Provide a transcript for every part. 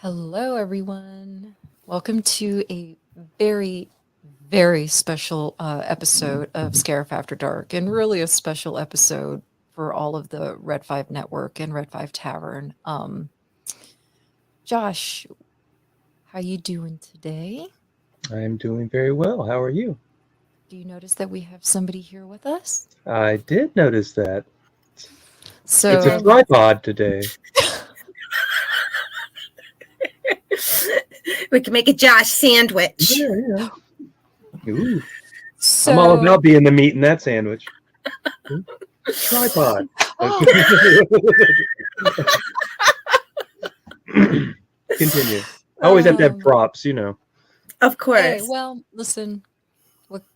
Hello, everyone. Welcome to a very, very special episode of Scarif After Dark, and really a special episode for all of the Red 5 Network and Red 5 Tavern. Josh, how you doing today? I'm doing very well. How are you? Do you notice that we have somebody here with us? I did notice that. It It's a So, is. tripod today. We can make a Josh sandwich. Yeah. Ooh, I'm all so about being the meat in that sandwich. Ooh, tripod. Continue. I always have to have um, props. Of hey, course. well, listen,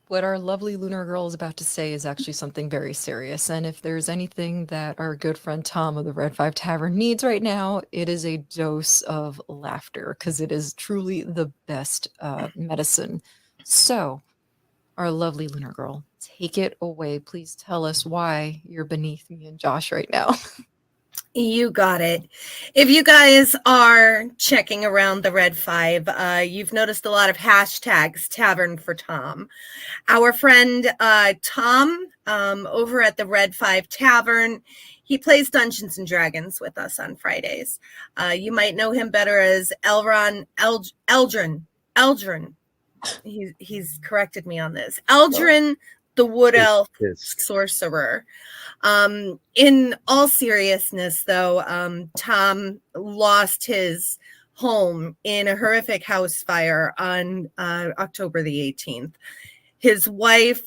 what our lovely lunar girl is about to say is actually something very serious. And if there's anything that our good friend Tom of the Red Five Tavern needs right now, it is a dose of laughter because it is truly the best medicine. So, our lovely lunar girl, take it away. Please tell us why you're beneath me and Josh right now. You got it. If you guys are checking around the Red Five, you've noticed a lot of hashtags Tavern for Tom. Our friend Tom over at the Red Five Tavern, he plays Dungeons and Dragons with us on Fridays. You might know him better as Eldrin. He's corrected me on this. Eldrin, the Wood Tisk, Elf tisk. sorcerer. In all seriousness, though, Tom lost his home in a horrific house fire on October the 18th. His wife,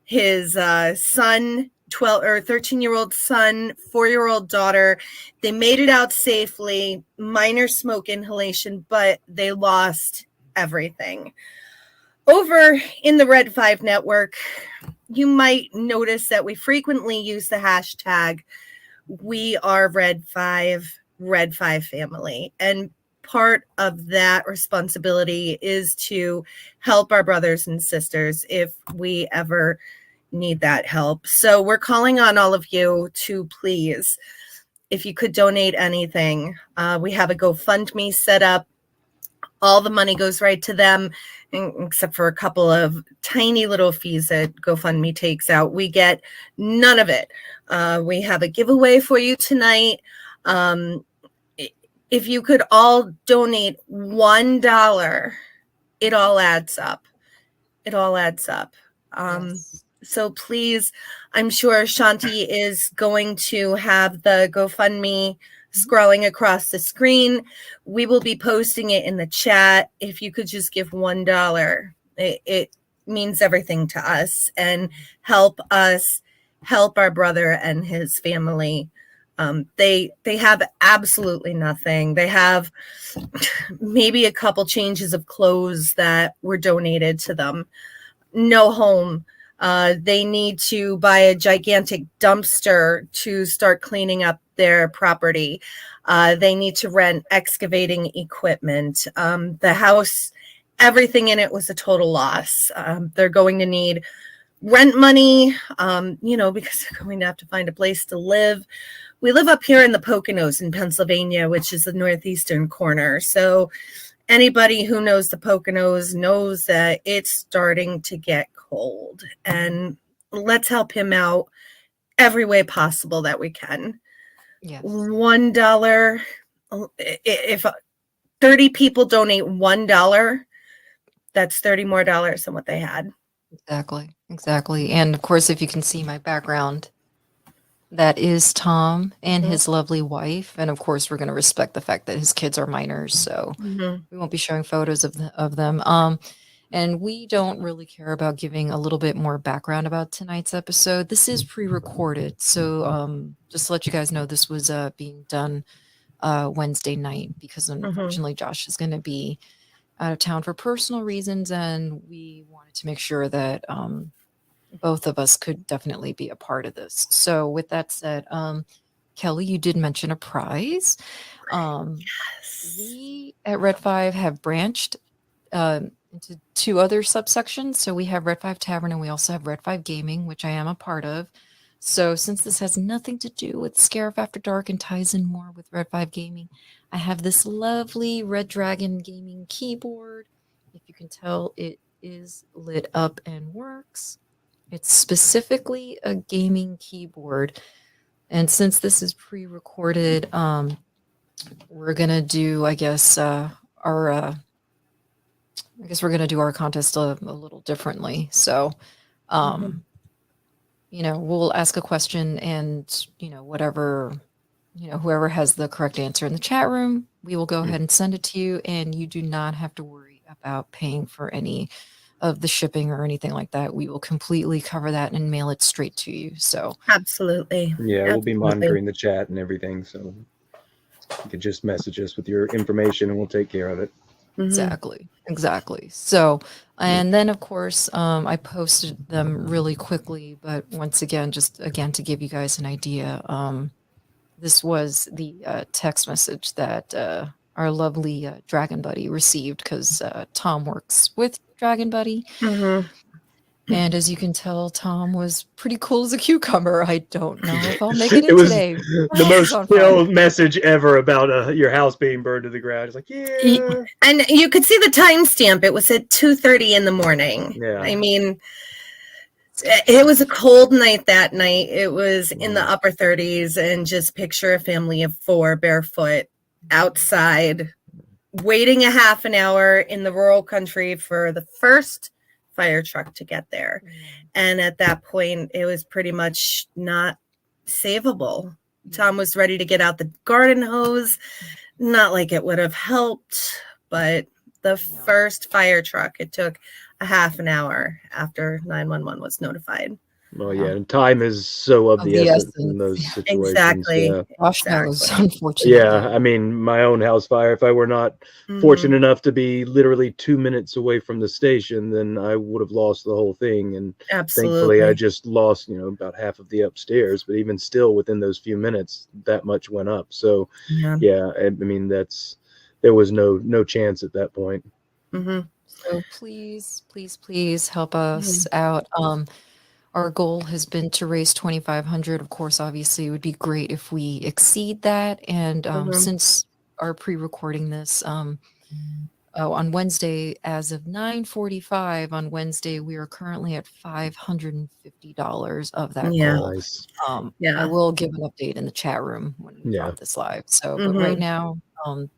his son, 12 or 13-year-old son, 4-year-old daughter, they made it out safely, minor smoke inhalation, but they lost everything. Over in the Red 5 network, you might notice that we frequently use the hashtag we are Red 5 family. And part of that responsibility is to help our brothers and sisters if we ever need that help. So we're calling on all of you to please, if you could donate anything, we have a GoFundMe set up. All the money goes right to them, except for a couple of tiny little fees that GoFundMe takes out. We get none of it. We have a giveaway for you tonight. If you could all donate $1, it all adds up. It all adds up. Yes. So please, I'm sure Shanti is going to have the GoFundMe scrolling across the screen. We will be posting it in the chat. If you could just give $1, it means everything to us and help us help our brother and his family. They have absolutely nothing. They have maybe a couple changes of clothes that were donated to them. No home. They need to buy a gigantic dumpster to start cleaning up their property. They need to rent excavating equipment. The house, everything in it was a total loss. They're going to need rent money, because they're going to have to find a place to live. We live up here in the Poconos in Pennsylvania, which is the northeastern corner. So anybody who knows the Poconos knows that it's starting to get cold. And let's help him out every way possible that we can. Yes. $1. If 30 people donate $1, that's 30 more dollars than what they had. Exactly. Exactly. And of course, if you can see my background, that is Tom and his lovely wife, and of course, we're going to respect the fact that his kids are minors, so Mm-hmm. we won't be showing photos of them. And we don't really care about giving a little bit more background about tonight's episode. This is pre-recorded, so just to let you guys know, this was being done Wednesday night because Mm-hmm. unfortunately Josh is going to be out of town for personal reasons, and we wanted to make sure that both of us could definitely be a part of this. So, with that said, Kelly, you did mention a prize. Um, we at Red Five have branched into two other subsections. So we have Red Five Tavern and we also have Red Five Gaming, which I am a part of. So since this has nothing to do with Scarif After Dark and ties in more with Red 5 Gaming, I have this lovely Red Dragon gaming keyboard. If you can tell, it is lit up and works. It's specifically a gaming keyboard. And since this is pre-recorded, we're gonna do, I guess we're gonna do our contest a little differently. So, we'll ask a question, and whatever, whoever has the correct answer in the chat room, we will go ahead and send it to you, and you do not have to worry about paying for any of the shipping or anything like that. We will completely cover that and mail it straight to you. So Absolutely. Yeah, we'll be Absolutely. monitoring the chat and everything, so you can just message us with your information and we'll take care of it. Mhm. Exactly. So, and then of course, I posted them really quickly, but once again, just again to give you guys an idea, this was the text message that our lovely Dragon Buddy received, because Tom works with Dragon Buddy. Mhm. And as you can tell, Tom was pretty cool as a cucumber. I don't know if I'll make it in It was today. the House most is on fire. chill message ever about your house being burned to the ground. It's like, yeah. And you could see the timestamp. It was at 2:30 in the morning. Yeah. I mean, it was a cold night that night. It was in the upper 30s, and just picture a family of 4 barefoot outside, waiting a half an hour in the rural country for the first fire truck to get there. And at that point, it was pretty much not savable. Tom was ready to get out the garden hose. Not like it would have helped, but the first fire truck, it took a half an hour after 911 was notified. Well, yeah, and time is so of the essence in those Yeah. situations. Exactly. Yeah. Gosh knows, Exactly. unfortunately. Yeah, I mean, my own house fire, if I were not fortunate enough to be literally 2 minutes away from the station, then I would have lost the whole thing. And Absolutely. thankfully, I just lost, about half of the upstairs. But even still, within those few minutes, that much went up. So, yeah, I mean, there was no chance at that point. So please help us out. Our goal has been to raise $2,500. Of course, obviously, it would be great if we exceed that. And since our pre-recording this, on Wednesday, as of 9:45 on Wednesday, we are currently at $550 of that goal. Nice. I will give an update in the chat room when we drop this live. So, but right now,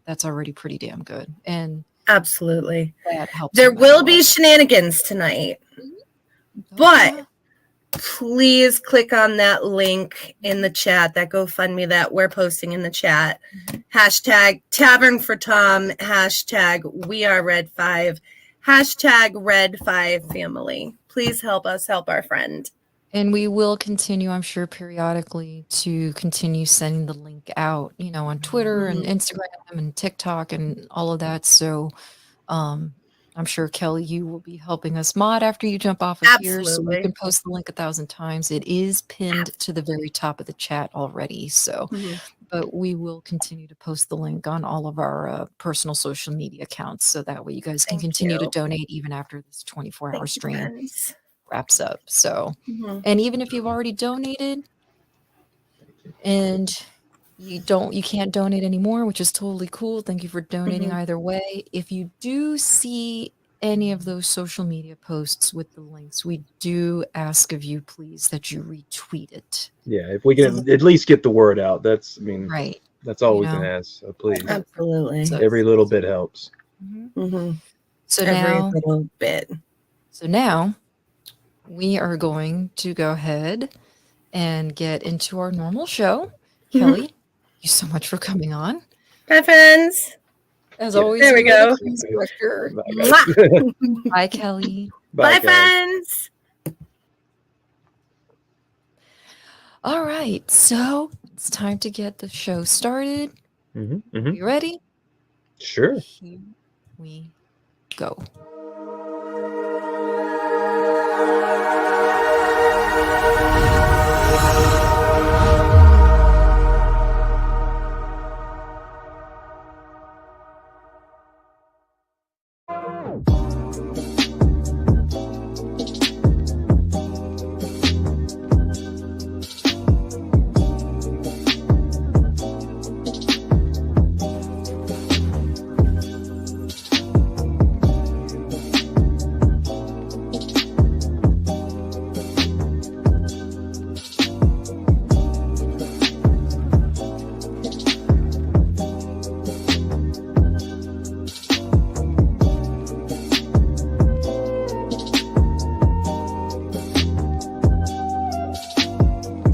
that's already pretty damn good. And absolutely, that helps. There will be shenanigans tonight, but please click on that link in the chat, that GoFundMe that we're posting in the chat. Hashtag Tavern for Tom, hashtag We Are Red 5, hashtag Red 5 Family. Please help us help our friend. And we will continue, I'm sure, periodically to continue sending the link out, on Twitter and Instagram and TikTok and all of that. So I'm sure, Kelly, you will be helping us mod after you jump off of here, so we can post the link 1,000 times. It is pinned to the very top of the chat already. So, but we will continue to post the link on all of our personal social media accounts, so that way you guys can continue to donate even after this 24-hour stream wraps up. So, and even if you've already donated and you can't donate anymore, which is totally cool. Thank you for donating either way. If you do see any of those social media posts with the links, we do ask of you, please, that you retweet it. Yeah, if we can at least get the word out, that's all we can ask. So please, absolutely, every little bit helps. So every little bit. So now we are going to go ahead and get into our normal show. Kelly, thank you so much for coming on. Bye, friends. As always, there we go. Bye, Kelly. Bye, friends. All right, so it's time to get the show started. You ready? Sure. Here we go.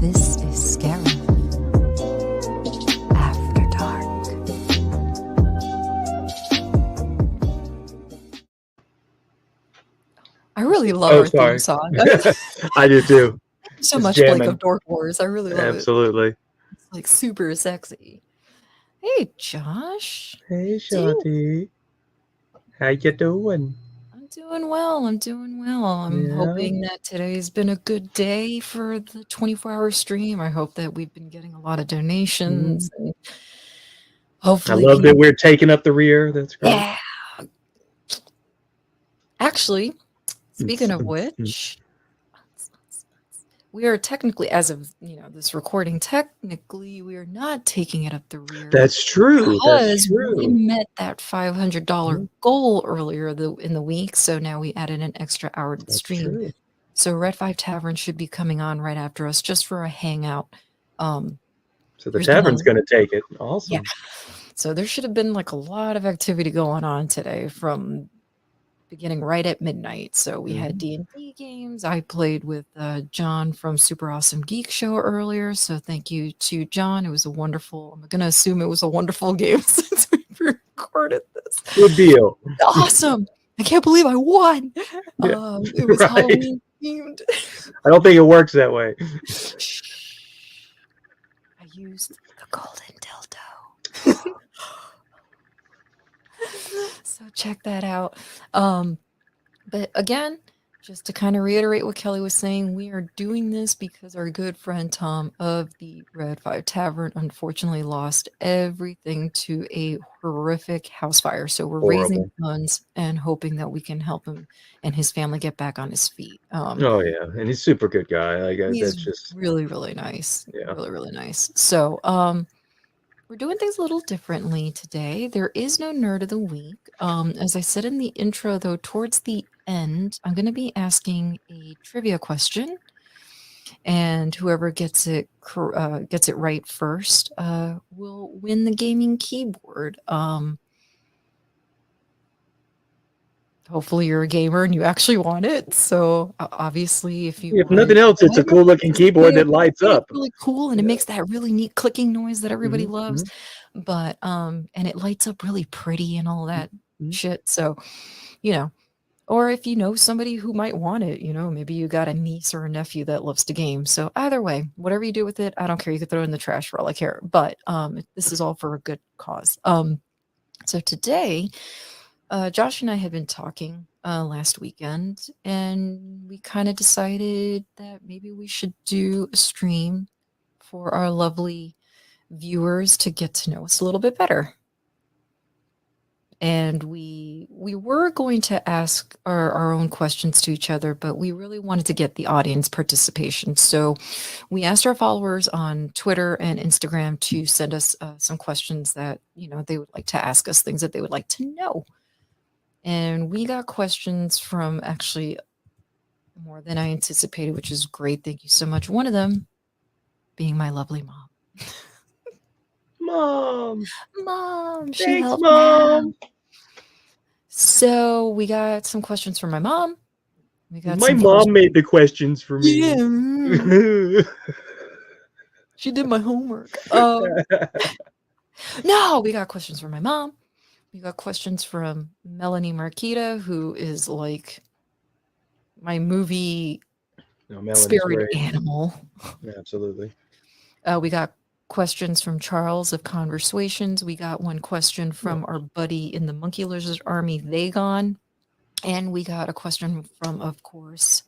This is Scarif After Dark. I really love Oh, our theme sorry. song. I do too. Thank you so It's much, Blake jamming. of Dork Wars. I really love it. Absolutely. It's like super sexy. Hey, Josh. Hey, Dude. Shanti. How you doing? I'm doing well. I'm Yeah. hoping that today's been a good day for the 24-hour stream. I hope that we've been getting a lot of donations and I hopefully love that we're taking up the rear. That's great. Yeah. Actually, speaking of which, we are technically, as of this recording, technically we are not taking it up the rear. That's true. That's Because we true. met that $500 goal earlier in the week, so now we added an extra hour to the That's stream. true. So Red 5 Tavern should be coming on right after us just for a hangout. So the there's been tavern's going to take it. Awesome. Yeah. So there should have been like a lot of activity going on today from beginning right at midnight. So we had D&D games. I played with John from Super Awesome Geek Show earlier. So thank you to John. It was a wonderful, I'm going to assume it was a wonderful game since we recorded this. Good deal. Awesome. I can't believe I won. Yeah. It was Right. Halloween themed. I don't think it works that way. I used the golden dildo. So check that out. But again, just to kind of reiterate what Kelly was saying, we are doing this because our good friend Tom of the Red 5 Tavern unfortunately lost everything to a horrific house fire. So we're raising funds and hoping that we can help him and his family get back on his feet. Oh yeah, and he's a super good guy. Like He's that's just really, really nice. Yeah. Really, really nice. So we're doing things a little differently today. There is no nerd of the week. As I said in the intro, though, towards the end, I'm going to be asking a trivia question, and whoever gets it right first will win the gaming keyboard. Hopefully you're a gamer and you actually want it. So obviously, if nothing else, it's a cool looking keyboard that lights up. It's really cool, and it makes that really neat clicking noise that everybody loves. But and it lights up really pretty and all that shit. So, or if you know somebody who might want it, maybe you got a niece or a nephew that loves to game. So either way, whatever you do with it, I don't care. You could throw it in the trash for all I care. But this is all for a good cause. So today, Josh and I had been talking last weekend, and we kind of decided that maybe we should do a stream for our lovely viewers to get to know us a little bit better. And we were going to ask our own questions to each other, but we really wanted to get the audience participation. So we asked our followers on Twitter and Instagram to send us some questions that, they would like to ask us, things that they would like to know. And we got questions from actually more than I anticipated, which is great. Thank you so much. One of them being my lovely mom. Mom, she Thanks, helped Mom. out. So we got some questions from my mom. My mom made the questions for me. Yeah. She did my homework. No, we got questions from my mom. We got questions from Melanie Marquita, who is like my movie spirit animal. Yeah, absolutely. We got questions from Charles of Conversations. We got one question from our buddy in the Monkey Lizard Army, Vagon. And we got a question from, of course,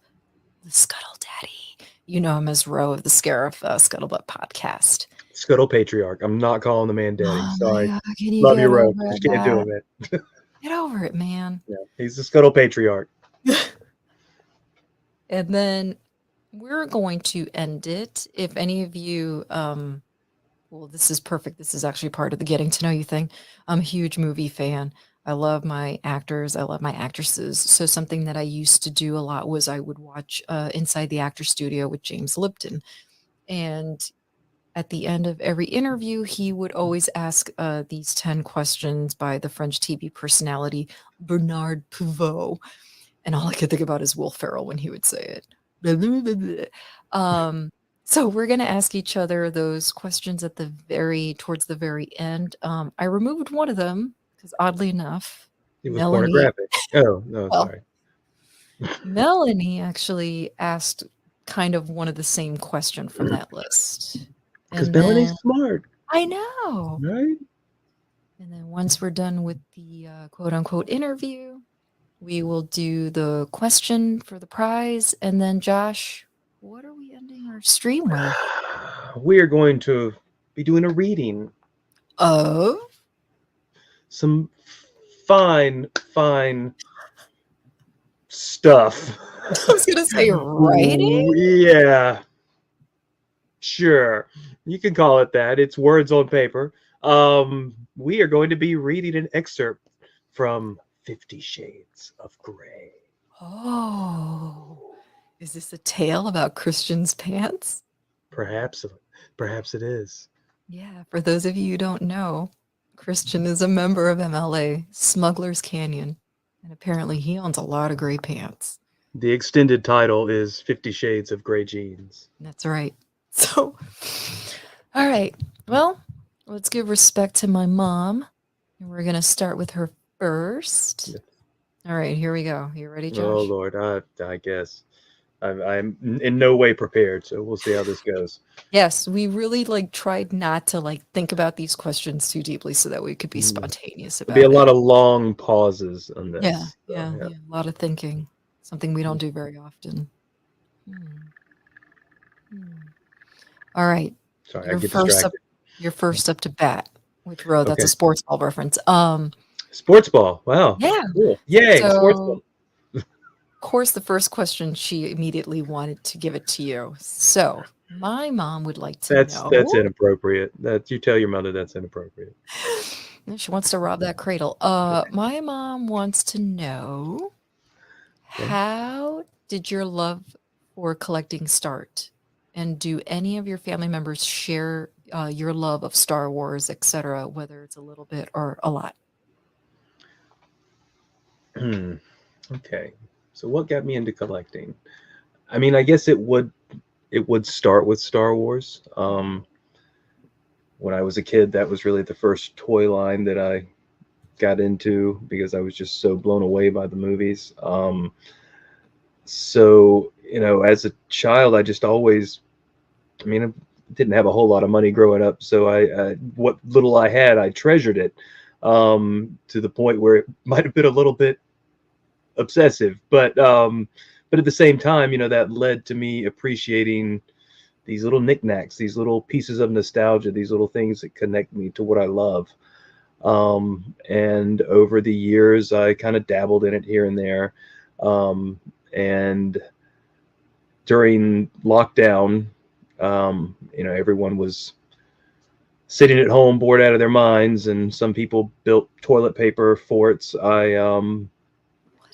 the Scuttle Daddy. You know him as Ro of the Scarif Scuttlebutt podcast. Scuttle Patriarch. I'm not calling the man daddy. Sorry. God, Love you, Ro. Just can't do it. Get over it, man. Yeah, he's the Scuttle Patriarch. And then we're going to end it. If any of you, well, this is perfect. This is actually part of the getting to know you thing. I'm a huge movie fan. I love my actors. I love my actresses. So something that I used to do a lot was I would watch Inside the Actor Studio with James Lipton. And at the end of every interview, he would always ask these 10 questions by the French TV personality Bernard Pivot. And all I could think about is Will Ferrell when he would say it. So we're going to ask each other those questions at towards the very end. I removed one of them because oddly enough, It was Melanie, pornographic. Oh, no, well, sorry. Melanie actually asked kind of one of the same question from that list. Because And Melanie's then, smart, I know. right? And then once we're done with the quote unquote interview, we will do the question for the prize. And then, Josh, what are we ending our stream with? We are going to be doing a reading. Of? Some fine stuff. I was going to say writing? Yeah. Sure. You can call it that. It's words on paper. We are going to be reading an excerpt from 50 Shades of Grey. Oh. Is this a tale about Christian's pants? Perhaps it is. Yeah, for those of you who don't know, Christian is a member of MLA, Smuggler's Canyon, and apparently he owns a lot of gray pants. The extended title is 50 Shades of Grey Jeans. That's right. So, all right. Well, let's give respect to my mom. And we're going to start with her first. Yes. All right, here we go. You ready, Josh? Oh, Lord. I guess. I'm in no way prepared, so we'll see how this goes. Yes, we really tried not to think about these questions too deeply so that we could be spontaneous about it. There'll be a lot of long pauses on this. Yeah, a lot of thinking. Something we don't do very often. All right. Sorry, I get distracted. You're first up to bat. Which row? That's Okay. a sports ball reference. Sports ball. Wow. Yeah. Cool. Yay, So, sports ball. Of course, the first question, she immediately wanted to give it to you. So my mom would like to know. That's inappropriate. You tell your mother that's inappropriate. She wants to rob that cradle. My mom wants to know, how did your love for collecting start? And do any of your family members share your love of Star Wars, etc., whether it's a little bit or a lot? Okay. So what got me into collecting? I mean, I guess it would start with Star Wars. When I was a kid, that was really the first toy line that I got into because I was just so blown away by the movies. So, as a child, I just always, I didn't have a whole lot of money growing up. So what little I had, I treasured it to the point where it might have been a little bit obsessive, but at the same time, that led to me appreciating these little knickknacks, these little pieces of nostalgia, these little things that connect me to what I love. And over the years, I kind of dabbled in it here and there. And during lockdown, everyone was sitting at home, bored out of their minds, and some people built toilet paper forts. I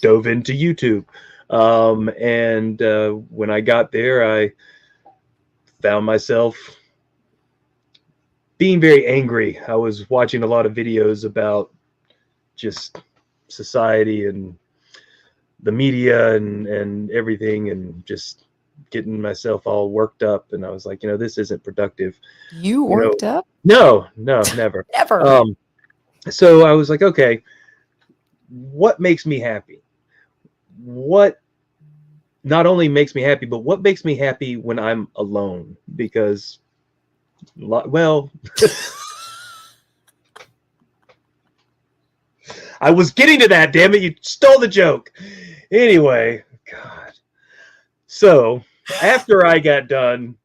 dove into YouTube. And when I got there, I found myself being very angry. I was watching a lot of videos about just society and the media and everything, and just getting myself all worked up. And I was like, this isn't productive. You worked up? No, never. Never. So I was like, okay, what makes me happy? What not only makes me happy, but what makes me happy when I'm alone? Because, well, I was getting to that, damn it, you stole the joke. Anyway, God. So after I got done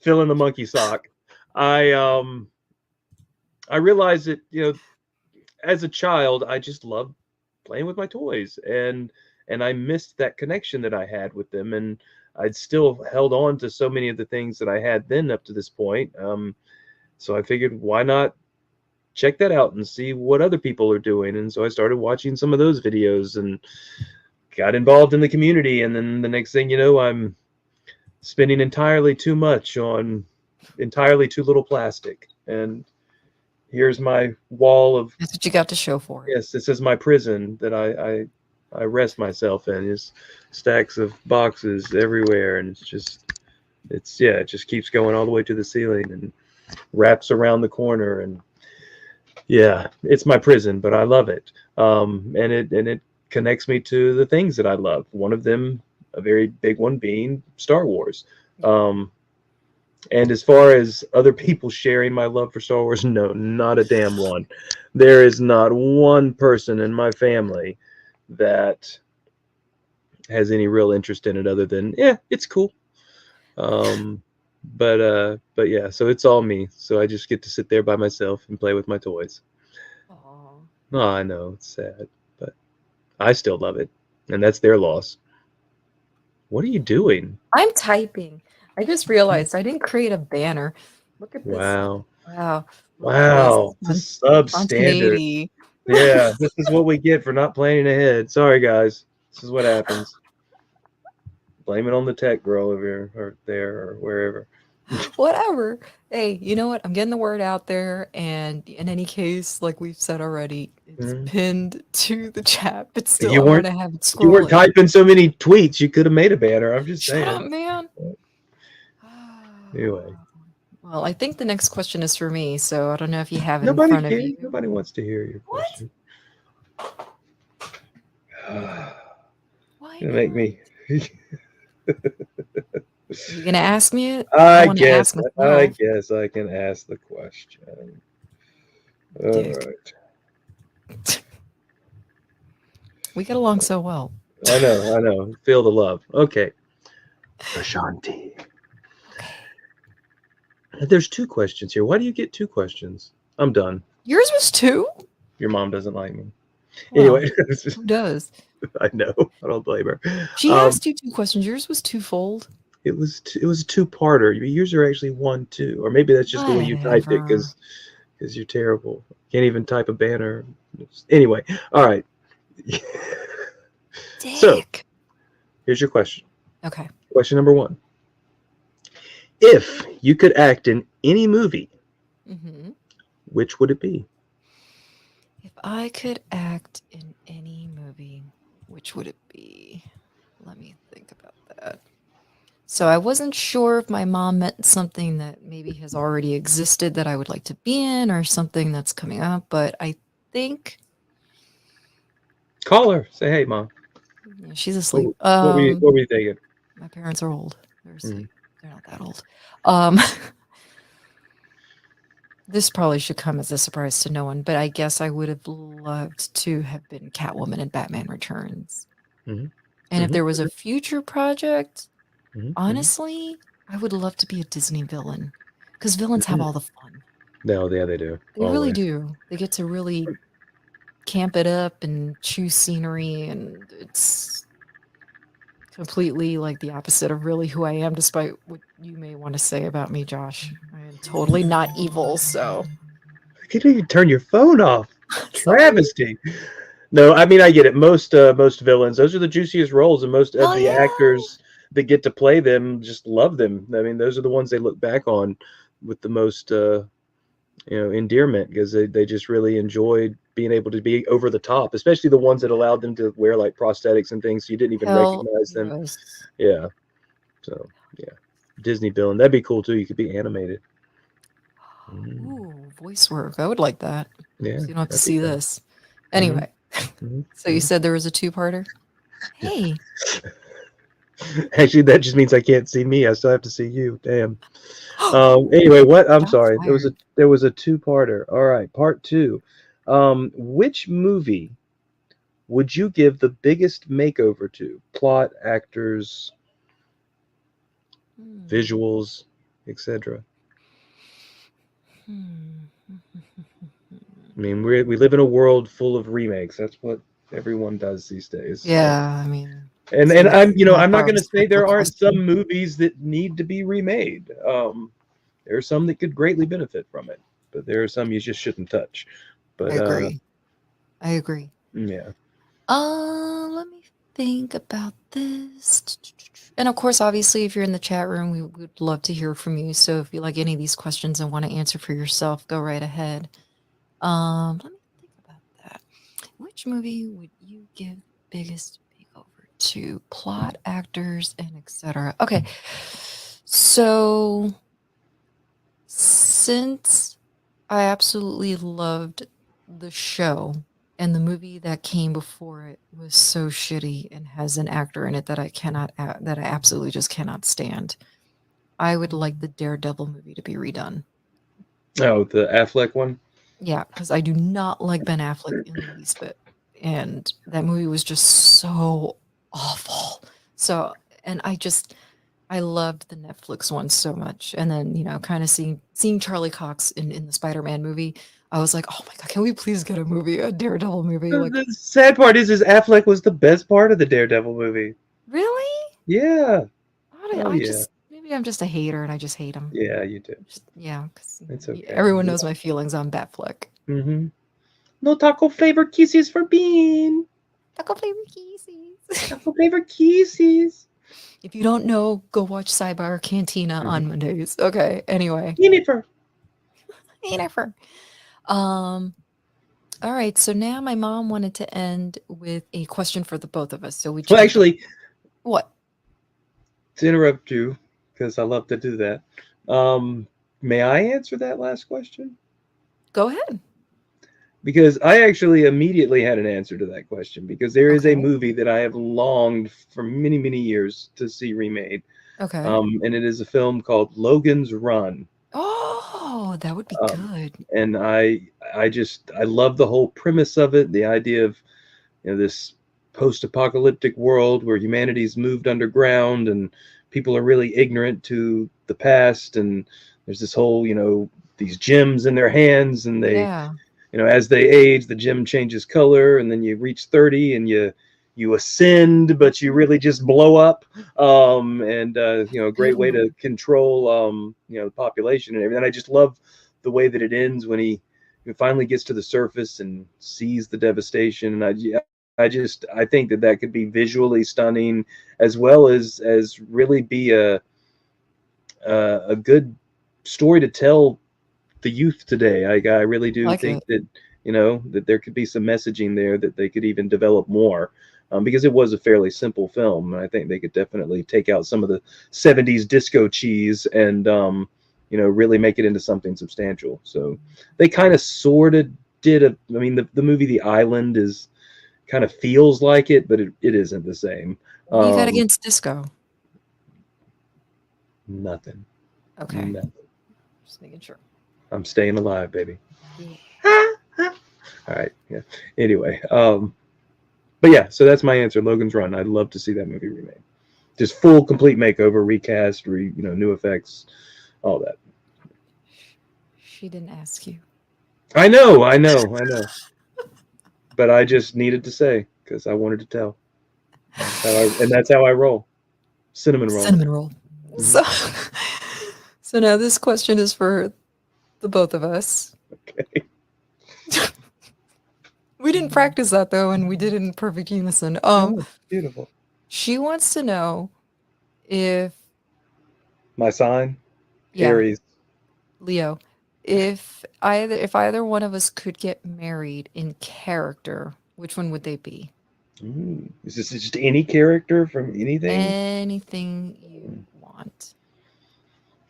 filling the monkey sock, I realized that, as a child, I just loved playing with my toys, and I missed that connection that I had with them, and I'd still held on to so many of the things that I had then up to this point. So I figured, why not check that out and see what other people are doing. And so I started watching some of those videos and got involved in the community. And then the next thing you know, I'm spending entirely too much on entirely too little plastic. And here's my wall of, That's what you got to show for it. yes, this is my prison that I rest myself in. Just stacks of boxes everywhere, and it just keeps going all the way to the ceiling and wraps around the corner. And yeah, it's my prison, but I love it. And it connects me to the things that I love. One of them, a very big one, being Star Wars. And as far as other people sharing my love for Star Wars, no, not a damn one. There is not one person in my family that has any real interest in it other than, yeah, it's cool. But yeah, so it's all me. So I just get to sit there by myself and play with my toys. Aw. Oh, I know, it's sad, but I still love it. And that's their loss. What are you doing? I'm typing. I just realized I didn't create a banner. Look at this. Wow. Wow. Wow. This is substandard. Spontaneity. Yeah, this is what we get for not planning ahead. Sorry, guys. This is what happens. Blame it on the tech girl over here or there or wherever. Whatever. Hey, you know what? I'm getting the word out there. And in any case, like we've said already, it's pinned to the chat. But still, You I'm weren't- going to have it scrolling. You weren't typing so many tweets. You could have made a banner. I'm just Shut up, saying. man. Anyway. Well, I think the next question is for me, so I don't know if you have it Nobody in front cares. of you. Nobody wants to hear your What? question. Why Gonna make not? me. You gonna ask me it? I wanna guess. ask I myself. guess I can ask the question. All Dick. right. We get along so well. I know. Feel the love. Okay. Ashanti. There's 2 questions here. Why do you get 2 questions? I'm done. Yours was 2? Your mom doesn't like me. Well, Anyway, who does? I know. I don't blame her. She Um, asked you 2 questions. Yours was twofold. It was a 2-parter. Yours are actually 1-2, or maybe that's just the way you typed it because you're terrible. Can't even type a banner. Anyway, all right. Dick. So- Here's your question. Okay. Question number 1. If you could act in any movie, Mm-hmm. which would it be? If I could act in any movie, which would it be? Let me think about that. So I wasn't sure if my mom meant something that maybe has already existed that I would like to be in or something that's coming up, but I think Call her. Say, hey, Mom. yeah, she's asleep. What were you thinking? My parents are old. They're Mhm. asleep. They're not that old. This probably should come as a surprise to no one, but I guess I would have loved to have been Catwoman in Batman Returns. Mhm. And if Mhm. there was a future project, Mhm. honestly, I would love to be a Disney villain because villains have Mhm. all the fun. No, yeah, they do. They really Always. do. They get to really camp it up and choose scenery, and it's completely like the opposite of really who I am, despite what you may want to say about me, Josh. I am totally not evil, so. You didn't even turn your phone off. Sorry. Travesty. No, I mean I get it. Most villains, those are the juiciest roles, and most of Oh, the yeah. actors that get to play them just love them. I mean, those are the ones they look back on with the most endearment because they just really enjoyed being able to be over the top, especially the ones that allowed them to wear like prosthetics and things so you didn't even Hell recognize them. yes. Yeah. So yeah, Disney villain, that'd be cool too. You could be animated. Ooh, voice work. I would like that. Yeah, So you don't have to that'd see be fun. this. Anyway, Mhm. so you said there was a 2-parter? Hey, Actually, that just means I can't see me. I still have to see you. Damn. Anyway, what? I'm Shots sorry. There was a 2-parter. All right, part 2. Which movie would you give the biggest makeover to? Plot, actors, Hmm. visuals, etc. Hmm. I mean, we live in a world full of remakes. That's what everyone does these days. Yeah, I mean, And So I'm not I'm not far going to say there respectful aren't question. some movies that need to be remade. There are some that could greatly benefit from it. but there are some you just shouldn't touch. But I agree. I agree. yeah. Let me think about this. And of course, obviously, if you're in the chat room, we would love to hear from you. So if you like any of these questions and want to answer for yourself, go right ahead. Let me think about that. Which movie would you give biggest makeover to? Plot, actors, and etc. Okay. So since I absolutely loved the show, and the movie that came before it was so shitty and has an actor in it that that I absolutely just cannot stand. I would like the Daredevil movie to be redone. Oh, the Affleck one. Yeah, because I do not like Ben Affleck in the least bit, and that movie was just so awful. So, and I loved the Netflix one so much, and then kind of seeing Charlie Cox in the Spider-Man movie. I was like, oh my god, can we please get a Daredevil movie? Like, The sad part is Affleck was the best part of the Daredevil movie. really? Yeah. I yeah. just maybe I'm just a hater and I just hate him. Yeah, you do. Yeah, because It's okay. everyone knows my feelings on Batfleck. Mm-hmm. No taco flavor kisses for Bean. Taco flavor kisses. Taco flavor kisses. If you don't know, go watch Sidebar Cantina on Mondays. Okay. Anyway. Jennifer. Jennifer. All right. So now my mom wanted to end with a question for the both of us. So Well, actually, what? To interrupt you, because I love to do that. May I answer that last question? Go ahead. Because I actually immediately had an answer to that question, because there is a movie that I have longed for many, many years to see remade. Okay. And it is a film called Logan's Run. Oh, that would be good. And I love the whole premise of it, the idea of this post-apocalyptic world where humanity's moved underground and people are really ignorant to the past, and there's this whole these gems in their hands, and they as they age, the gem changes color, and then you reach 30 and you ascend, but you really just blow up. A great way to control the population and everything. And I just love the way that it ends when he finally gets to the surface and sees the devastation. And I think that could be visually stunning, as well as really be a good story to tell the youth today. I really do think that that there could be some messaging there that they could even develop more, because it was a fairly simple film, and I think they could definitely take out some of the 70s disco cheese and really make it into something substantial. So they kind of sort of did the movie The Island is kind of feels like it, but it isn't the same. What do you got against disco? Nothing. Okay. Nothing. Just making sure. I'm staying alive, baby. All right. Yeah. Anyway, but yeah, so that's my answer. Logan's Run. I'd love to see that movie remade. Just full, complete makeover, recast, new effects, all that. She didn't ask you. I know. But I just needed to say, because I wanted to tell. That's how I roll. Cinnamon roll. Cinnamon roll. Mm-hmm. So now this question is for the both of us. Okay. We didn't practice that though, and we did it in perfect unison. Beautiful. She wants to know if my sign, Aries, Leo, if either one of us could get married in character, which one would they be? Is this just any character from anything? Anything you want.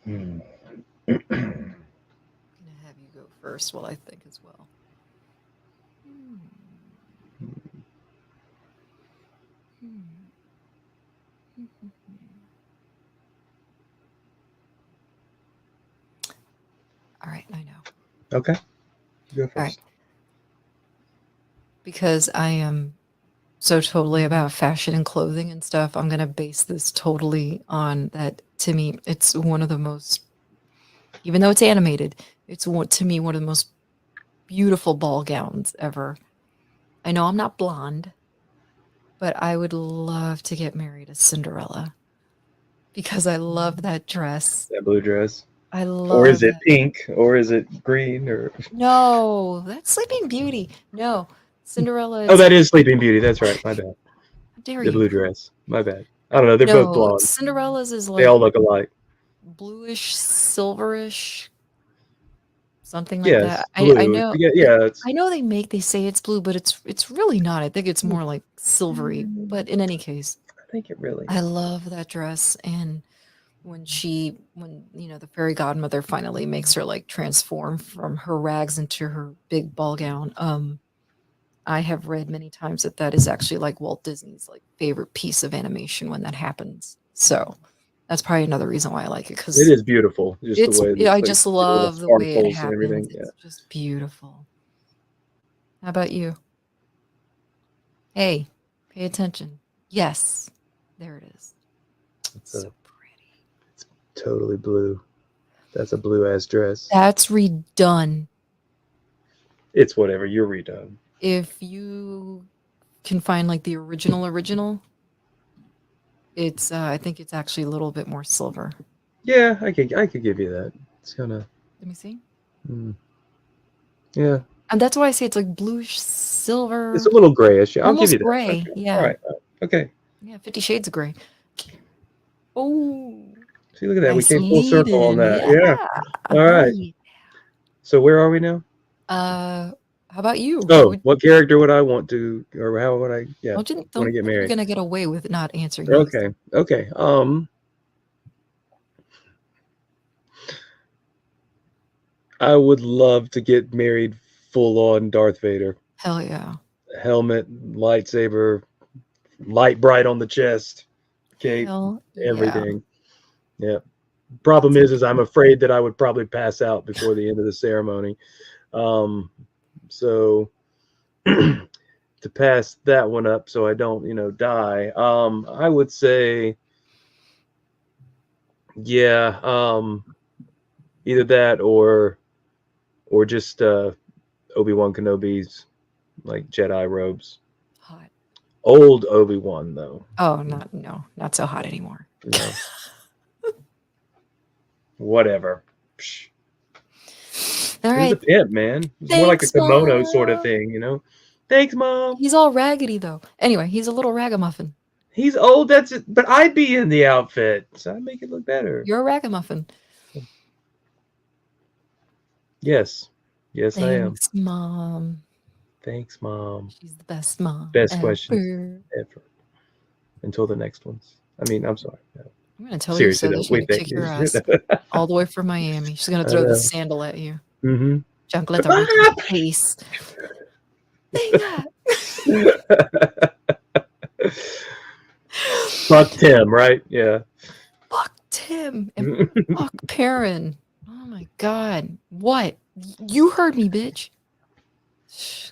I'm gonna have you go first while I think as well. All right, I know. Okay. Go first. All right. Because I am so totally about fashion and clothing and stuff, I'm going to base this totally on that. To me, it's one of the most, even though it's animated, it's to me one of the most beautiful ball gowns ever. I know I'm not blonde, but I would love to get married as Cinderella because I love that dress. That blue dress. I love Or is it that. pink? Or is it green? Or No, that's Sleeping Beauty. No, Cinderella oh, is. that is Sleeping Beauty. That's right. My bad. How dare The you? blue dress. My bad. I don't know. They're both No, blonde. Cinderella's is They like all look alike. bluish, silverish, something like Yes, that. I blue. know. Yeah. It's. I know they say it's blue, but it's really not. I think it's more like silvery. But in any case, I think it really I is. love that dress. And when the fairy godmother finally makes her like transform from her rags into her big ball gown, I have read many times that that is actually like Walt Disney's like favorite piece of animation when that happens. So that's probably another reason why I like it, It because is beautiful. Just the way that I like just the little love the way it sparkles and happens. everything. Yeah. It's just beautiful. How about you? Hey, pay attention. Yes, there it is. It's So pretty. totally blue. That's a blue ass dress. That's redone. It's whatever. You're redone. If you can find like the original, it's I think it's actually a little bit more silver. Yeah, I could give you that. It's kind of. Let me see. Yeah. And that's why I say it's like bluish silver. It's a little grayish. Yeah, I'll give Almost you that. gray. Okay. Yeah. All right. Okay. Yeah, 50 Shades of Gray. Oh, See, look at that. We nice came full circle on lead-in. that. Yeah. All right. Yeah. So where are we now? How about you? Oh, what character would I want to, or how would I? Yeah, Don't want to think get you're married. gonna get away with not answering this. Okay. Okay. I would love to get married full on Darth Vader. Hell yeah. Helmet, lightsaber, light bright on the chest, cape, Hell yeah. everything. Yeah. Problem is I'm afraid that I would probably pass out before the end of the ceremony. So to pass that one up so I don't, die, I would say, yeah, either that or just Obi-Wan Kenobi's like Jedi robes. Hot. Old Obi-Wan though. Oh, not so hot anymore. No. Whatever. Psh. All He was right. a pimp, man. It's more like a Thanks, kimono Mom. sort of thing. Thanks, Mom. He's all raggedy though. Anyway, he's a little ragamuffin. He's old. That's it. But I'd be in the outfit, so I'd make it look better. You're a ragamuffin. Yes, I am. Thanks, Mom. Thanks, Mom. She's the best mom. Best ever. questions ever. Until the next ones. I mean, I'm sorry. No. I'm gonna tell Seriously, you though, so that she can kick your ass all the way from Miami. She's gonna throw the sandal at you. Mm-hmm. Chancleta right to your face. Fuck Tim, right? Yeah. Fuck Tim and fuck Perrin. Oh my god. What? You heard me, bitch.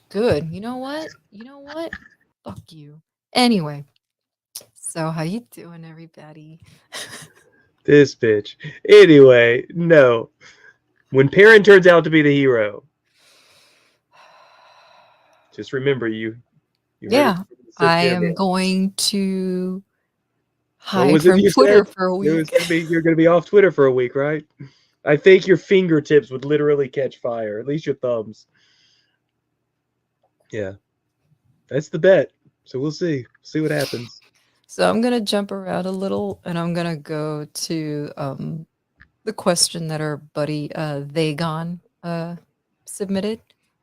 Good. You know what? Fuck you. Anyway. So how you doing, everybody? This bitch. Anyway, no. When Perrin turns out to be the hero, just remember you. Yeah. I am going to hide from Twitter for a week. You're going to be off Twitter for a week, right? I think your fingertips would literally catch fire, at least your thumbs. Yeah. That's the bet. So we'll see. See what happens. So I'm going to jump around a little, and I'm going to go to the question that our buddy Vagon submitted.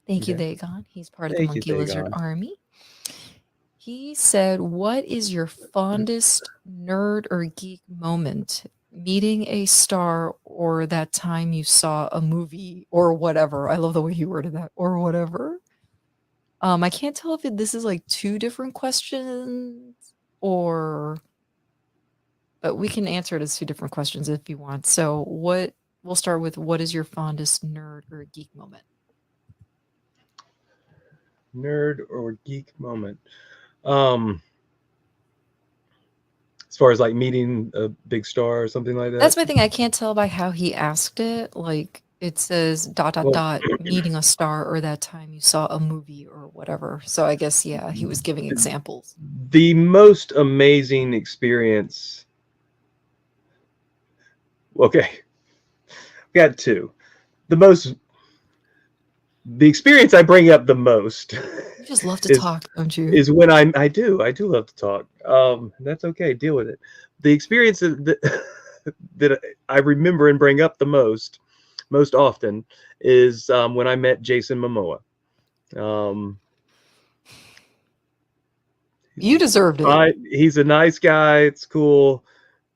Thank you, Vagon. He's part of the Monkey Lizard Army. He said, what is your fondest nerd or geek moment? Meeting a star or that time you saw a movie or whatever. I love the way he worded that, or whatever. I can't tell if this is like two different questions but we can answer it as two different questions if you want. So we'll start with, what is your fondest nerd or geek moment? Nerd or geek moment. As far as like meeting a big star or something like that. That's my thing. I can't tell by how he asked it. Like it says ... meeting a star or that time you saw a movie or whatever. So I guess, yeah, he was giving examples. The most amazing experience. Okay. got two. The experience I bring up the most You just love to is talk, don't you? is when I do love to talk. That's okay. Deal with it. The experience that I remember and bring up the most often is when I met Jason Momoa. Um, You deserved it. he's a nice guy. It's cool,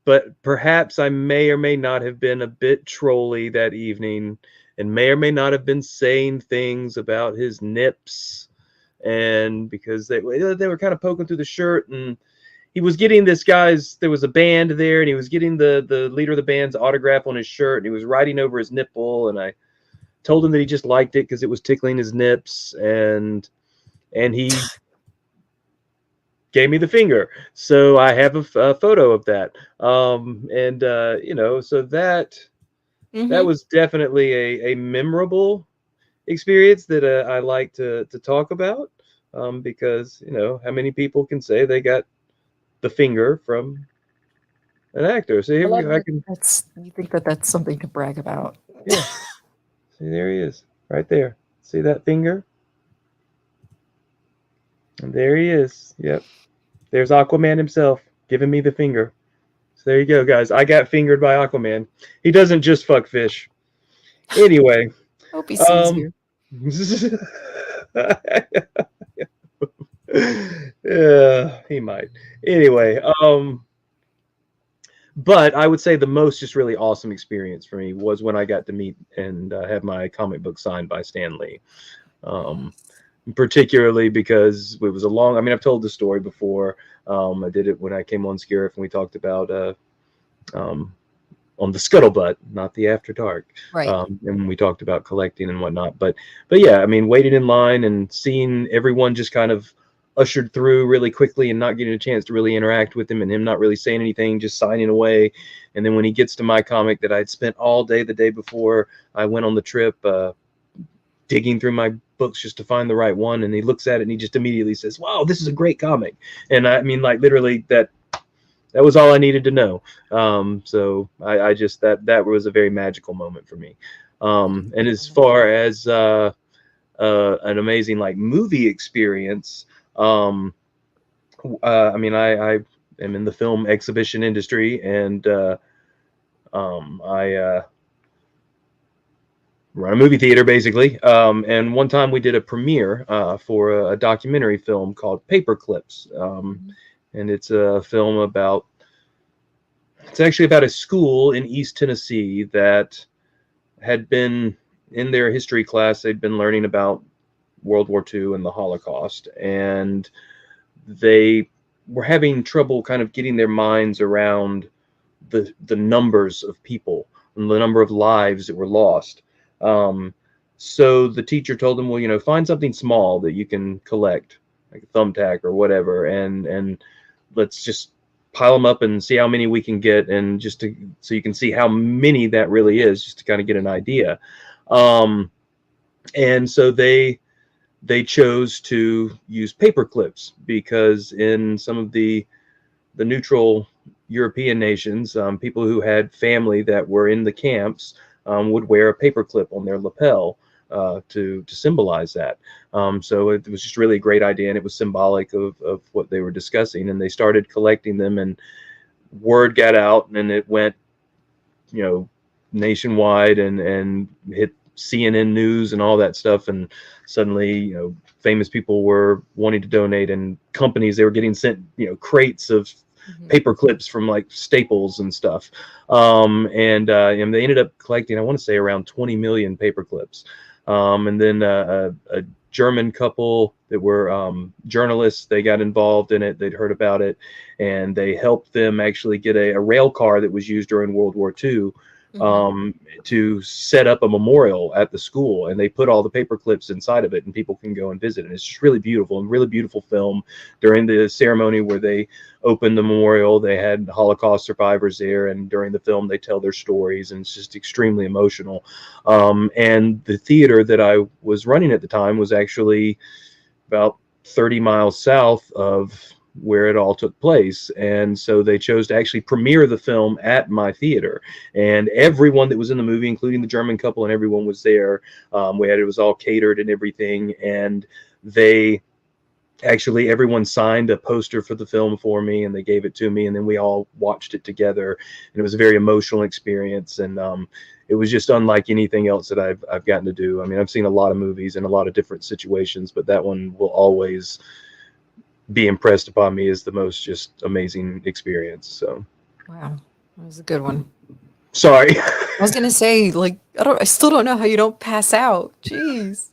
but perhaps I may or may not have been a bit trolly that evening, and may or may not have been saying things about his nips, and because they were kind of poking through the shirt, and he was getting there was a band there, and he was getting the leader of the band's autograph on his shirt, and he was writing over his nipple, and I told him that he just liked it because it was tickling his nips, and he gave me the finger. So I have a photo of that. So that was definitely a memorable experience that I like to talk about, because how many people can say they got the finger from an actor? So here I can. You think that that's something to brag about? Yeah. See, there he is, right there. See that finger? And there he is. Yep. There's Aquaman himself giving me the finger. So there you go, guys. I got fingered by Aquaman. He doesn't just fuck fish. Anyway. Hope he sees you. Yeah, he might. Anyway, but I would say the most just really awesome experience for me was when I got to meet and have my comic book signed by Stan Lee. Particularly because it was I've told the story before. I did it when I came on Scarif and we talked about on the Scuttlebutt, not the After Dark. Right. And when we talked about collecting and whatnot. But yeah, I mean, waiting in line and seeing everyone just kind of ushered through really quickly and not getting a chance to really interact with him, and him not really saying anything, just signing away. And then when he gets to my comic that I'd spent all day the day before I went on the trip, digging through my books just to find the right one, and he looks at it and he just immediately says, "Wow, this is a great comic." And I mean, like, literally that was all I needed to know. So I just that was a very magical moment for me. And as far as an amazing like movie experience, I mean, I am in the film exhibition industry, and I run a movie theater basically. And one time we did a premiere for a documentary film called Paperclips. And it's a film it's actually about a school in East Tennessee that had been in their history class. They'd been learning about World War II and the Holocaust, and they were having trouble kind of getting their minds around the numbers of people and the number of lives that were lost. So the teacher told them, well, find something small that you can collect, like a thumbtack or whatever, and let's just pile them up and see how many we can get, and so you can see how many that really is, just to kind of get an idea. And so they chose to use paper clips, because in some of the neutral European nations, people who had family that were in the camps would wear a paper clip on their lapel to symbolize that. So it was just really a great idea, and it was symbolic of what they were discussing. And they started collecting them, and word got out, and it went, nationwide, and hit CNN News and all that stuff. And suddenly, famous people were wanting to donate, and companies, they were getting sent, crates of paper clips from like Staples and stuff. And they ended up collecting, I want to say, around 20 million paper clips. And then a German couple that were journalists, they got involved in it. They'd heard about it, and they helped them actually get a rail car that was used during World War II to set up a memorial at the school, and they put all the paper clips inside of it, and people can go and visit. And it's just really beautiful, and really beautiful film. During the ceremony where they opened the memorial, they had Holocaust survivors there, and during the film they tell their stories, and it's just extremely emotional. And the theater that I was running at the time was actually about 30 miles south of where it all took place. And so they chose to actually premiere the film at my theater. And everyone that was in the movie, including the German couple and everyone, was there. It was all catered and everything. And they actually, everyone signed a poster for the film for me, and they gave it to me, and then we all watched it together. And it was a very emotional experience. And it was just unlike anything else that I've gotten to do. I mean, I've seen a lot of movies in a lot of different situations, but that one will always be impressed upon me as the most just amazing experience. So Wow, that was a good one. sorry. I was gonna say, like, I still don't know how you don't pass out. Jeez.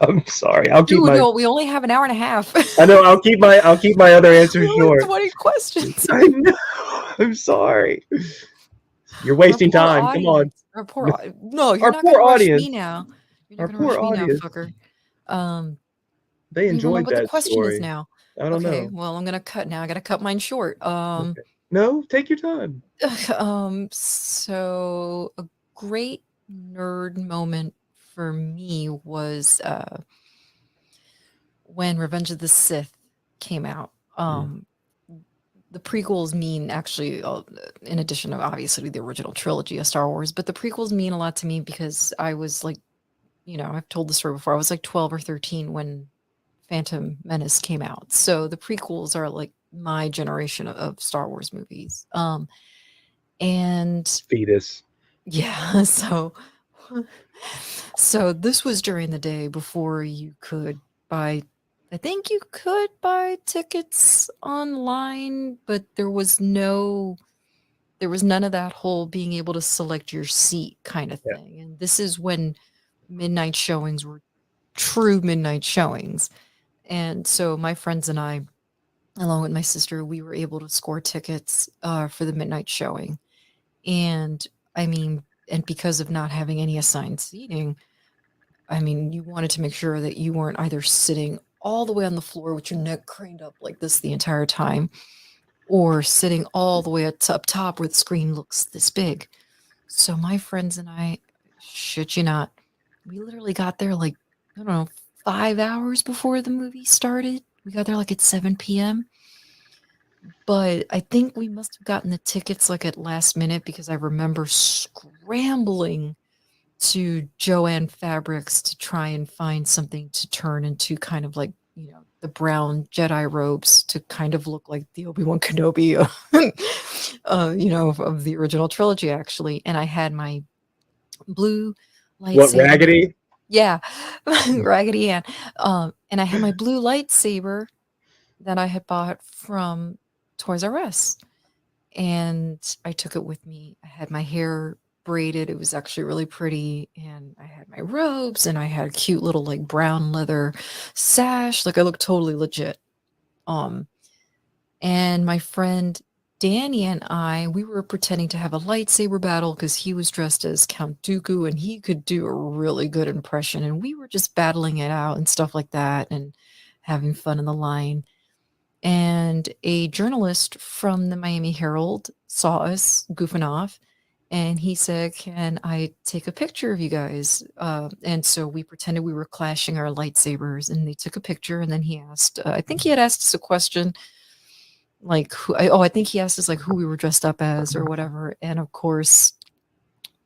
I'm sorry. I'll keep Dude, my no, we only have an hour and a half. I know I'll keep my other answers Only short. 20 questions. I know. I'm sorry. You're wasting Our poor time. Come on. audience. Our poor no, you're Our not poor gonna rush me audience. now. You're Our not gonna rush poor me now, audience. fucker. They You don't know enjoyed what the that question is story. now. I don't Okay, know. well, I'm gonna cut now. I gotta cut mine short. Okay. No, take your time. So a great nerd moment for me was when Revenge of the Sith came out. The prequels mean actually, in addition to obviously the original trilogy of Star Wars, but the prequels mean a lot to me because I was like, I've told the story before. I was like 12 or 13 when Phantom Menace came out. So the prequels are like my generation of Star Wars movies. And Fetus. yeah, so this was during the day before you could buy, I think you could buy tickets online, but there was none of that whole being able to select your seat kind of Yeah. thing. And this is when midnight showings were true midnight showings. And so my friends and I, along with my sister, we were able to score tickets for the midnight showing. And I mean, and because of not having any assigned seating, I mean, you wanted to make sure that you weren't either sitting all the way on the floor with your neck craned up like this the entire time, or sitting all the way up top where the screen looks this big. So my friends and I, shit you not, we literally got there like, I don't know, 5 hours before the movie started. We got there like at 7 p.m. But I think we must have gotten the tickets like at last minute because I remember scrambling to Joanne Fabrics to try and find something to turn into kind of like, the brown Jedi robes to kind of look like the Obi-Wan Kenobi, of the original trilogy, actually. And I had my blue lightsaber. What, Raggedy? Yeah, Raggedy Ann. And I had my blue lightsaber that I had bought from Toys R Us. And I took it with me. I had my hair braided. It was actually really pretty. And I had my robes and I had a cute little like brown leather sash. Like I looked totally legit. And my friend Danny and we were pretending to have a lightsaber battle because he was dressed as Count Dooku and he could do a really good impression. And we were just battling it out and stuff like that and having fun in the line. And a journalist from the Miami Herald saw us goofing off and he said, "Can I take a picture of you guys?" And so we pretended we were clashing our lightsabers and they took a picture. And then he asked, I think he had asked us a question like, I think he asked us like who we were dressed up as or whatever. And of course,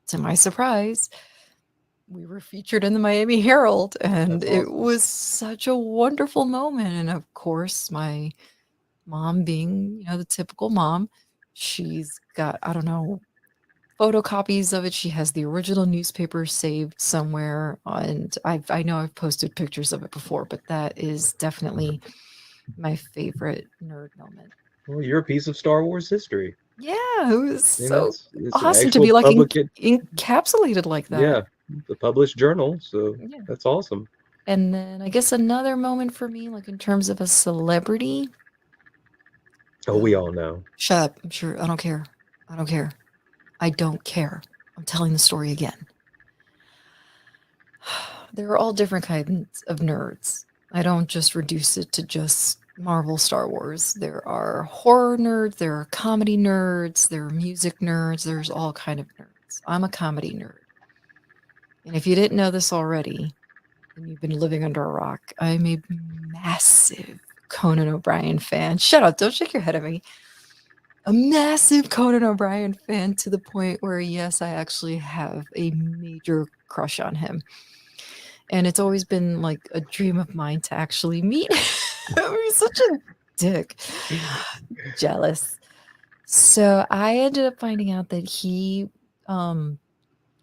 to my surprise, we were featured in the Miami Herald and That's it awesome. was such a wonderful moment. And of course, my mom being, the typical mom, she's got, I don't know, photocopies of it. She has the original newspaper saved somewhere. And I know I've posted pictures of it before, but that is definitely my favorite nerd moment. Well, you're a piece of Star Wars history. Yeah, it was I mean, so it's an awesome to actual be like public- encapsulated like that. Yeah, the published journal. So Yeah. that's awesome. And then I guess another moment for me, like in terms of a celebrity. Oh, we all know. Shut up. I'm sure. I don't care. I don't care. I don't care. I'm telling the story again. There are all different kinds of nerds. I don't just reduce it to just Marvel, Star Wars. There are horror nerds, there are comedy nerds, there are music nerds, there's all kind of nerds. I'm a comedy nerd. And if you didn't know this already, and you've been living under a rock, I'm a massive Conan O'Brien fan. Shut up, don't shake your head at me. A massive Conan O'Brien fan to the point where, yes, I actually have a major crush on him. And it's always been like a dream of mine to actually meet him. He's such a dick. Jealous. So I ended up finding out that he,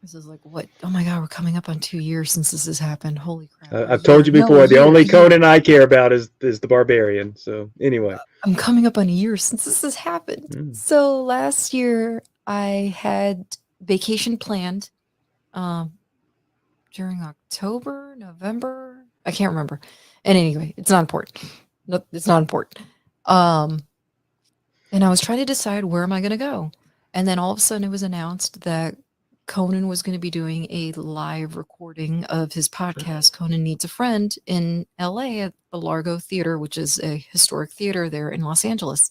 this is like what? Oh my God, we're coming up on 2 years since this has happened. Holy crap. I've told you No, before, the a only year. Conan I care about is the Barbarian. So anyway. I'm coming up on a year since this has happened. Mm. So last year I had vacation planned during October, November. I can't remember. And anyway, it's not important. No, it's not important. And I was trying to decide where am I going to go. And then all of a sudden it was announced that Conan was going to be doing a live recording of his podcast, Conan Needs a Friend, in LA at the Largo Theater, which is a historic theater there in Los Angeles.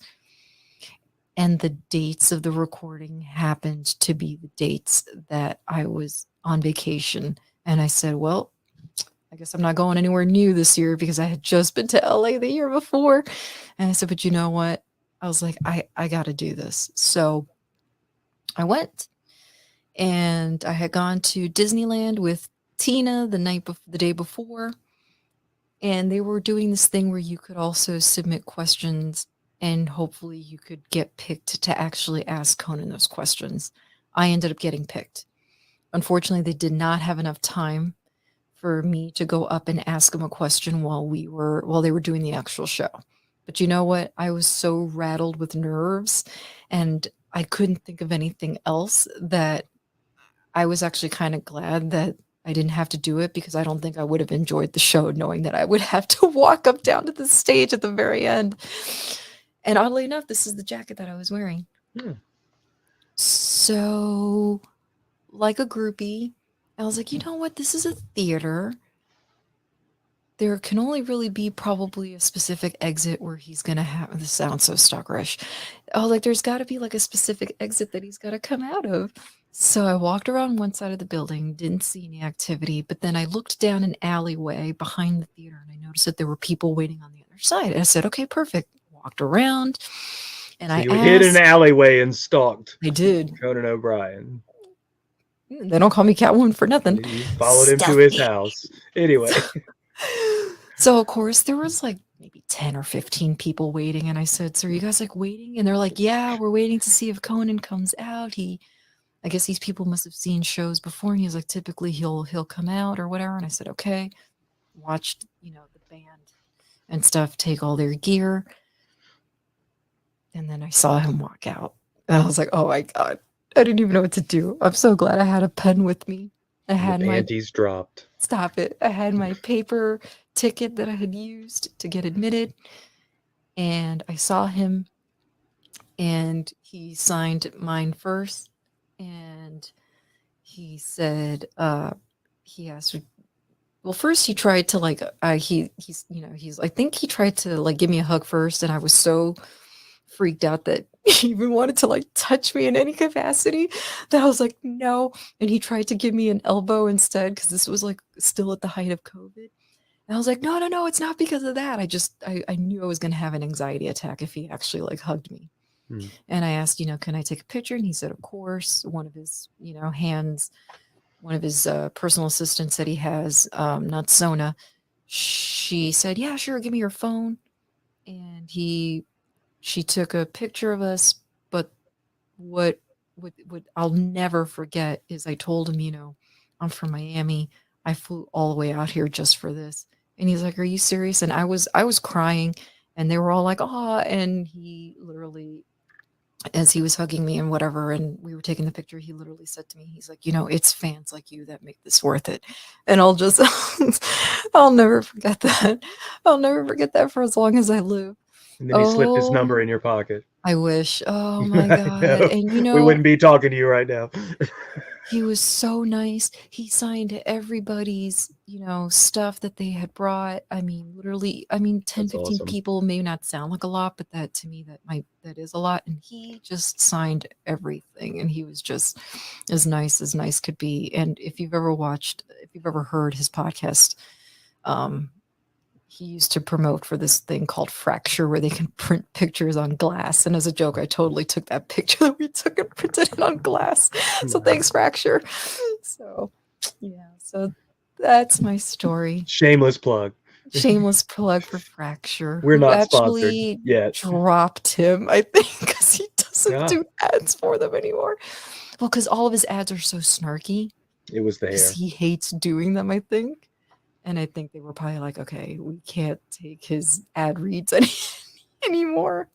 And the dates of the recording happened to be the dates that I was on vacation. And I said, well, I guess I'm not going anywhere new this year because I had just been to LA the year before. And I said, but you know what? I was like, I got to do this. So I went, and I had gone to Disneyland with Tina the day before. And they were doing this thing where you could also submit questions and hopefully you could get picked to actually ask Conan those questions. I ended up getting picked. Unfortunately, they did not have enough time for me to go up and ask him a question while they were doing the actual show. But you know what? I was so rattled with nerves and I couldn't think of anything else that I was actually kind of glad that I didn't have to do it, because I don't think I would have enjoyed the show knowing that I would have to walk up down to the stage at the very end. And oddly enough, this is the jacket that I was wearing. So, like a groupie, I was like, you know what? This is a theater. There can only really be probably a specific exit where he's going to have, this sounds so stalkerish. Oh, like there's got to be like a specific exit that he's got to come out of. So I walked around one side of the building, didn't see any activity, but then I looked down an alleyway behind the theater and I noticed that there were people waiting on the other side. And I said, okay, perfect. Walked around and So I you hid in an alleyway and stalked I did. Conan O'Brien. They don't call me Catwoman for nothing. You followed him to his house. Anyway. So of course there was like maybe 10 or 15 people waiting, and I said, so are you guys like waiting? And they're like, yeah, we're waiting to see if Conan comes out. I guess these people must have seen shows before, and he's like, typically he'll come out or whatever. And I said, okay. Watched, the band and stuff take all their gear. And then I saw him walk out. And I was like, oh my God, I didn't even know what to do. I'm so glad I had a pen with me. I had the antes dropped. Stop it. I had my paper ticket that I had used to get admitted. And I saw him and he signed mine first. And he said, he asked, well, first he tried to like, I think he tried to like give me a hug first. And I was so freaked out that he even wanted to like touch me in any capacity that I was like, no. And he tried to give me an elbow instead, because this was like still at the height of COVID. And I was like, no, it's not because of that. I knew I was going to have an anxiety attack if he actually like hugged me. And I asked, can I take a picture? And he said, of course. One of his, hands, one of his personal assistants that he has, not Sona, she said, yeah, sure, give me your phone. And she took a picture of us, but what I'll never forget is I told him, I'm from Miami. I flew all the way out here just for this. And he's like, are you serious? And I was crying, and they were all like, oh, and he literally, as he was hugging me and whatever, and we were taking the picture, he literally said to me, he's like, it's fans like you that make this worth it. And I'll never forget that. I'll never forget that for as long as I live. And then he slipped his number in your pocket. I wish. Oh my God. And we wouldn't be talking to you right now. He was so nice. He signed everybody's, stuff that they had brought. I mean, literally, 10, That's 15 awesome. people may not sound like a lot, but that to me, that is a lot. And he just signed everything. And he was just as nice could be. And if you've ever heard his podcast, he used to promote for this thing called Fracture, where they can print pictures on glass. And as a joke, I totally took that picture that we took and printed it on glass. So thanks, Fracture. So yeah, so that's my story. Shameless plug. Shameless plug for Fracture. We're who not sponsored actually yet. dropped him, I think, because he doesn't Yeah. do ads for them anymore. Well, because all of his ads are so snarky. It was the hair. Because he hates doing them, I think. And I think they were probably like, okay, we can't take his ad reads anymore.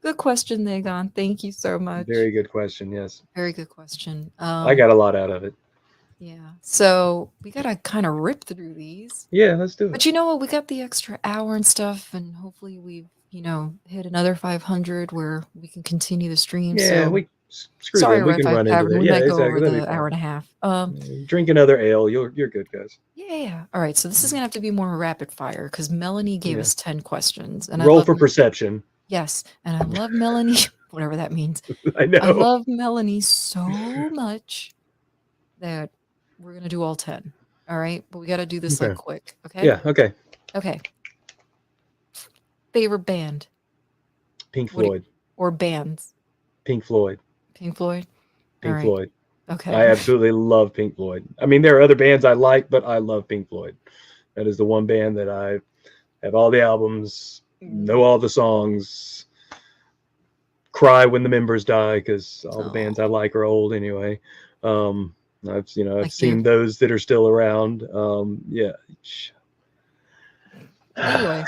Good question, Nagon. Thank you so much. Very good question. Yes. Very good question. I got a lot out of it. Yeah. So we got to kind of rip through these. Yeah, let's do it. But you know what? We got the extra hour and stuff. And hopefully we've, hit another 500 where we can continue the stream. Yeah, so, screw sorry, that. We Red can Five run into Tavern. it. We Yeah, might go exactly. over That'd be the fine. hour and a half. Drink another ale. You're good, guys. Yeah. All right. So this is gonna have to be more rapid fire because Melanie gave Yeah. us 10 questions, and Roll for perception. Yes, and I love Melanie, whatever that means. I know. I love Melanie so much that we're gonna do all 10. All right, but we got to do this like Okay. quick. Okay. Yeah. Okay. Okay. Favorite band Pink What do you- Floyd. or bands? Pink Floyd. Pink Floyd. Pink All right. Floyd. Okay. I absolutely love Pink Floyd. I mean, there are other bands I like, but I love Pink Floyd. That is the one band that I have all the albums, know all the songs, cry when the members die because all the bands I like are old anyway. I've Like seen you. those that are still around. Yeah. Anyway,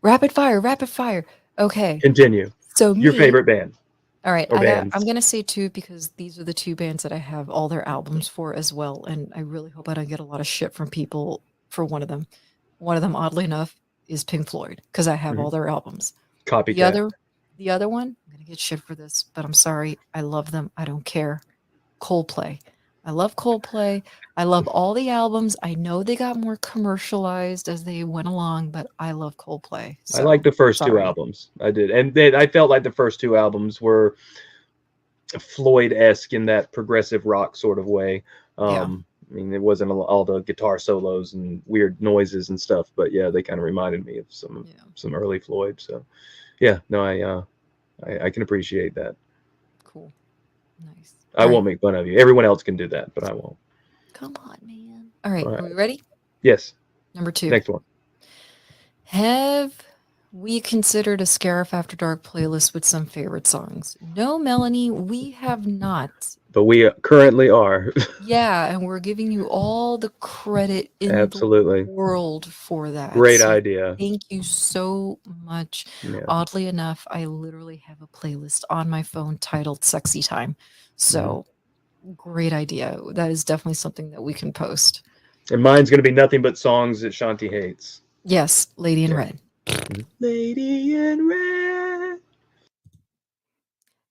rapid fire. Okay. Continue. So Your me- favorite band. All right, or bands. I'm gonna say two because these are the two bands that I have all their albums for as well, and I really hope I don't get a lot of shit from people for one of them. One of them, oddly enough, is Pink Floyd because I have all their albums. Copycat. The other one, I'm gonna get shit for this, but I'm sorry. I love them. I don't care. Coldplay. I love Coldplay. I love all the albums. I know they got more commercialized as they went along, but I love Coldplay. I So, like the first two sorry. albums. I did. And I felt like the first two albums were Floyd-esque in that progressive rock sort of way. Yeah. I mean, it wasn't all the guitar solos and weird noises and stuff, but yeah, they kind of reminded me of some early Floyd. So yeah, no, I can appreciate that. Cool. Nice. I All right. won't make fun of you. Everyone else can do that, but I won't. Come on, man. All right, All are right. we ready? Yes. Number 2. Next one. Have we considered a Scarif After Dark playlist with some favorite songs? No, Melanie, we have not. But we currently are. Yeah, and we're giving you all the credit in Absolutely. the world for that. Great So idea. Thank you so much. Yeah. Oddly enough, I literally have a playlist on my phone titled Sexy Time. So great idea. That is definitely something that we can post. And mine's going to be nothing but songs that Shanti hates. Yes, Lady in Yeah. Red. Lady in Red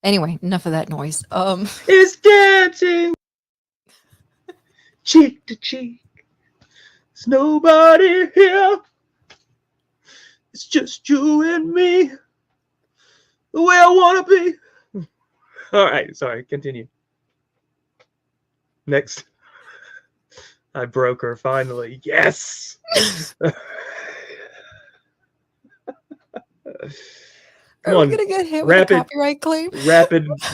Anyway, enough of that noise. is dancing cheek to cheek. There's nobody here. It's just you and me. The way I want to be. All right. Sorry. Continue. Next. I broke her finally. Yes. Come Are on. we gonna get hit rapid- with a copyright claim?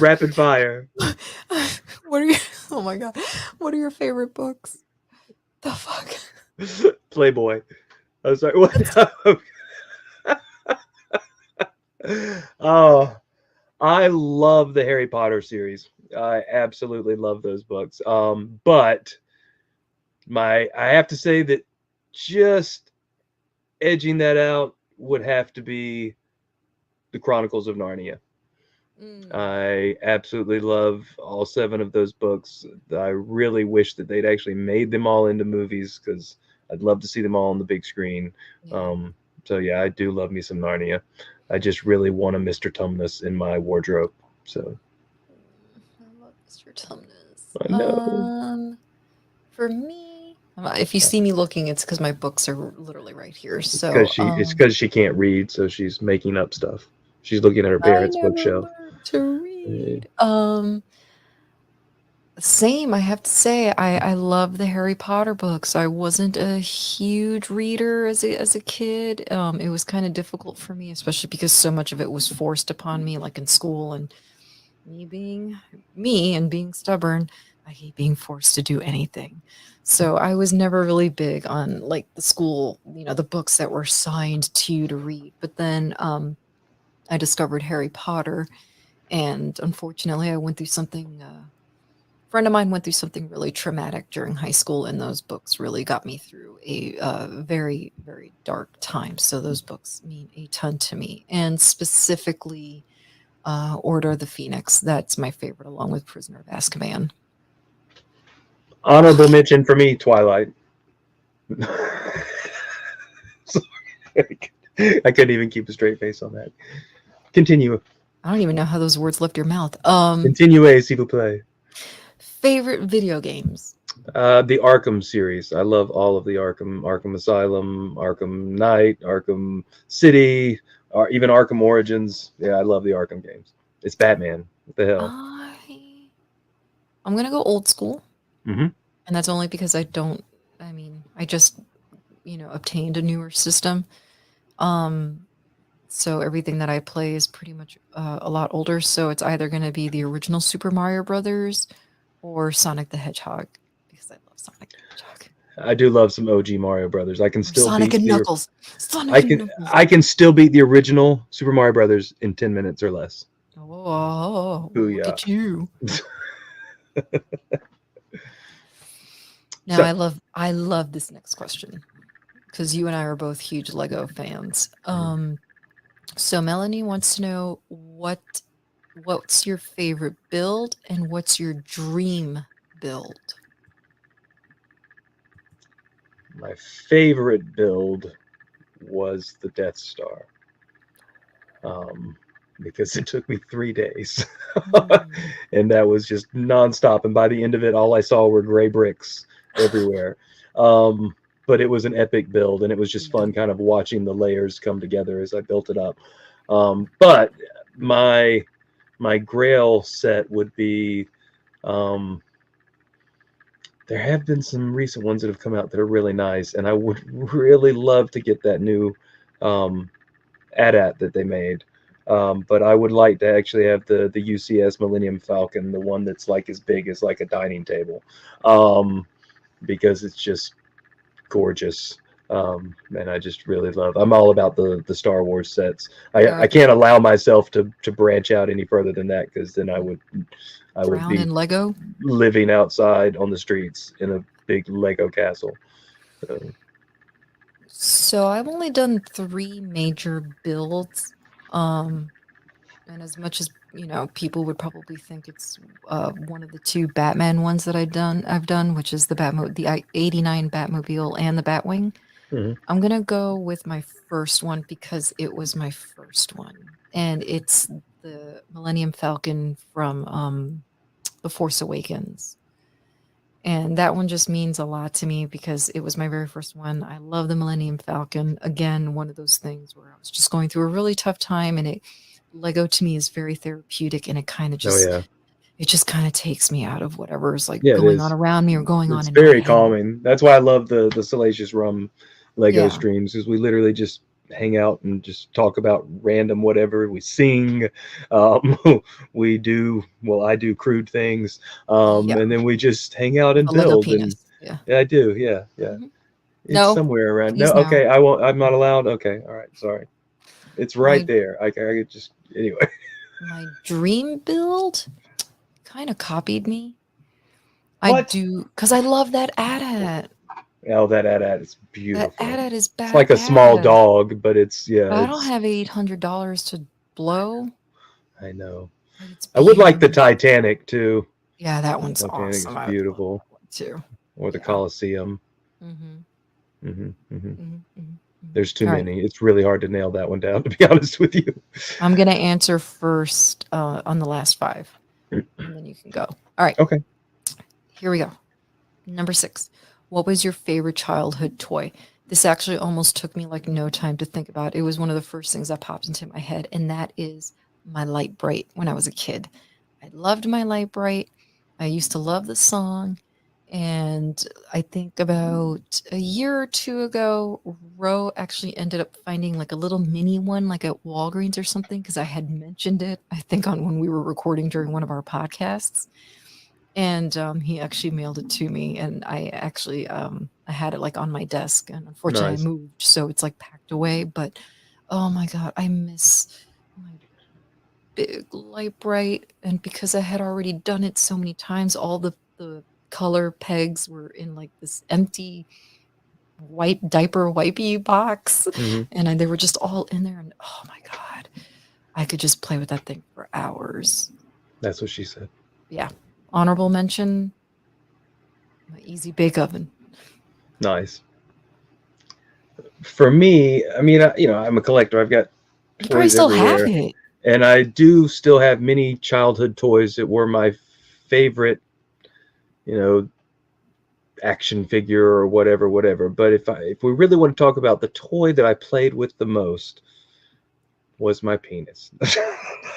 Rapid fire. What are your oh my god. What are your favorite books? The fuck? Playboy. I was like, what? Oh, I love the Harry Potter series. I absolutely love those books. But I have to say that just edging that out would have to be the Chronicles of Narnia. I absolutely love all 7 of those books. I really wish that they'd actually made them all into movies because I'd love to see them all on the big screen. So yeah, I do love me some Narnia. I just really want a Mr. Tumnus in my wardrobe. So I love Mr. Tumnus. I know. For me, if you see me looking, it's because my books are literally right here. So it's because she can't read, so she's making up stuff. She's looking at her parents' I never bookshelf. learned to read. Same, I have to say, I love the Harry Potter books. I wasn't a huge reader as a kid. It was kind of difficult for me, especially because so much of it was forced upon me, like in school, and me being me and being stubborn, I hate being forced to do anything. So I was never really big on like the school, the books that were signed to you to read. But then I discovered Harry Potter, and unfortunately, I went through something. Friend of mine went through something really traumatic during high school, and those books really got me through a very, very dark time. So those books mean a ton to me, and specifically Order of the Phoenix. That's my favorite, along with Prisoner of Azkaban. Honorable mention for me, Twilight. Sorry. I couldn't even keep a straight face on that. Continue. I don't even know how those words left your mouth. Continue, s'il vous plaît. Favorite video games? The Arkham series. I love all of the Arkham Asylum, Arkham Knight, Arkham City, or even Arkham Origins. Yeah, I love the Arkham games. It's Batman. What the hell? I'm gonna go old school, Mhm. and that's only because I just obtained a newer system. So everything that I play is pretty much a lot older. So it's either gonna be the original Super Mario Brothers or Sonic the Hedgehog, because I love Sonic the Hedgehog. I do love some OG Mario Brothers. I can Or still Sonic beat and the, Knuckles. Sonic and Knuckles. I can still beat the original Super Mario Brothers in 10 minutes or less. Oh, look Booyah. at you. Now So- I love this next question, because you and I are both huge Lego fans. So Melanie wants to know what's your favorite build and what's your dream build? My favorite build was the Death Star. Because it took me 3 days. And that was just nonstop. And by the end of it, all I saw were gray bricks everywhere. But it was an epic build, and it was just fun kind of watching the layers come together as I built it up. But my Grail set would be, there have been some recent ones that have come out that are really nice, and I would really love to get that new AT-AT that they made. But I would like to actually have the UCS Millennium Falcon, the one that's like as big as like a dining table, because it's just gorgeous. And I just really love. I'm all about the Star Wars sets. I can't allow myself to branch out any further than that, because then I would Drown be in Lego? living outside on the streets in a big Lego castle. So I've only done 3 major builds. And as much as people would probably think it's one of the 2 Batman ones that I've done, which is the 89 Batmobile and the Batwing. Mhm. I'm gonna go with my first one because it was my first one, and it's the Millennium Falcon from The Force Awakens. And that one just means a lot to me because it was my very first one. I love the Millennium Falcon. Again, one of those things where I was just going through a really tough time, and Lego to me is very therapeutic, and it kind of just it just kind of takes me out of whatever is like going on around me or going on in my head. It's very calming. That's why I love the Salacious Rum Lego streams, because we literally just hang out and just talk about random whatever. We sing, we do, well, I do crude things, and then we just hang out and build. And yeah, I do. Yeah. It's somewhere around. No, okay, I won't. I'm not allowed. Okay, all right, sorry. It's right there. I could just anyway. My dream build kind of copied me. What? I do, because I love that AT-AT. Oh, that AT-AT is beautiful. That AT-AT is bad. It's like a small dog, but it's I don't have $800 to blow. I know. I would like the Titanic too. Yeah, that one's Titanic's awesome. beautiful Too. Or the Colosseum. Mm-hmm. There's too many. It's really hard to nail that one down, to be honest with you. I'm gonna answer first on the last 5, and then you can go. All right. Okay. Here we go. Number 6. What was your favorite childhood toy? This actually almost took me like no time to think about. It was one of the first things that popped into my head, and that is my Light Bright when I was a kid. I loved my Light Bright. I used to love the song. And I think about a year or two ago, Ro actually ended up finding like a little mini one, like at Walgreens or something, because I had mentioned it, I think, on when we were recording during one of our podcasts. And he actually mailed it to me, and I actually I had it like on my desk, and unfortunately Nice. I moved, so it's like packed away. But oh my god, I miss my big light bright, and because I had already done it so many times, all the color pegs were in like this empty white diaper wipey box, Hmm. and they were just all in there. And oh my god, I could just play with that thing for hours. That's what she said. Yeah, honorable mention, my easy bake oven. Nice. For me, I mean, I'm a collector. I've got You probably toys still have everywhere, it. and I do still have many childhood toys that were my favorite, you know, action figure or whatever. But if we really want to talk about the toy that I played with the most, was my penis.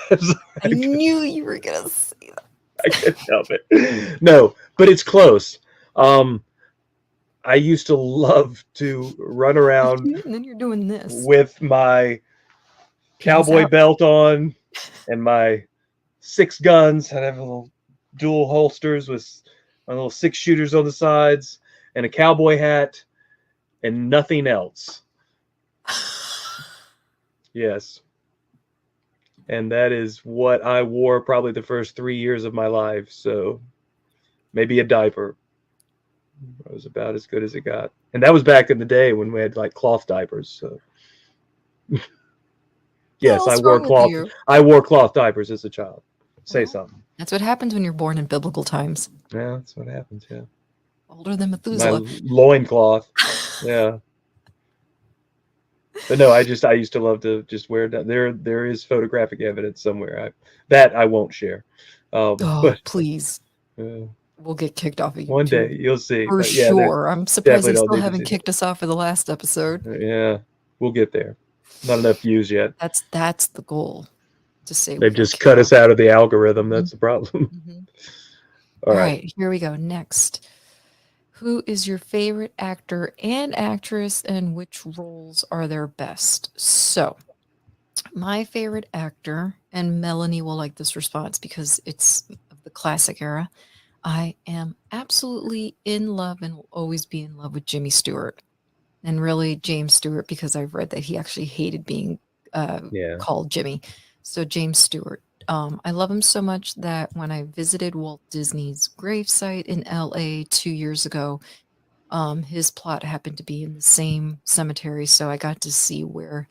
I knew you were gonna say that. I can't help it. No, but it's close. I used to love to run around And then you're doing this. with my Penis cowboy out. belt on and my 6 guns. I'd have little dual holsters with my little 6 shooters on the sides and a cowboy hat and nothing else. Yes. And that is what I wore probably the first 3 years of my life. So maybe a diaper. It was about as good as it got. And that was back in the day when we had like cloth diapers. So yes, What's wrong with you? I wore cloth diapers as a child. Say Well, something. That's what happens when you're born in biblical times. Yeah, that's what happens. Yeah. Older than My Methuselah. loincloth. Yeah. But no, I used to love to just wear that. There is photographic evidence somewhere. I won't share. Oh, But please. We'll get kicked off of YouTube. one day you'll see. For But yeah, sure. I'm surprised they definitely don't still need to haven't see kicked us off for the last episode. yeah, we'll get there. Not enough views yet. That's the goal. To say They've just cut us out of the algorithm. That's the problem. Mm-hmm. All All right. right, here we go. Next. Who is your favorite actor and actress, and which roles are their best? So, my favorite actor, and Melanie will like this response because it's of the classic era. I am absolutely in love and will always be in love with Jimmy Stewart. And really, James Stewart, because I've read that he actually hated being Yeah. called Jimmy. So, James Stewart. I love him so much that when I visited Walt Disney's gravesite in LA 2 years ago, his plot happened to be in the same cemetery. So I got to see where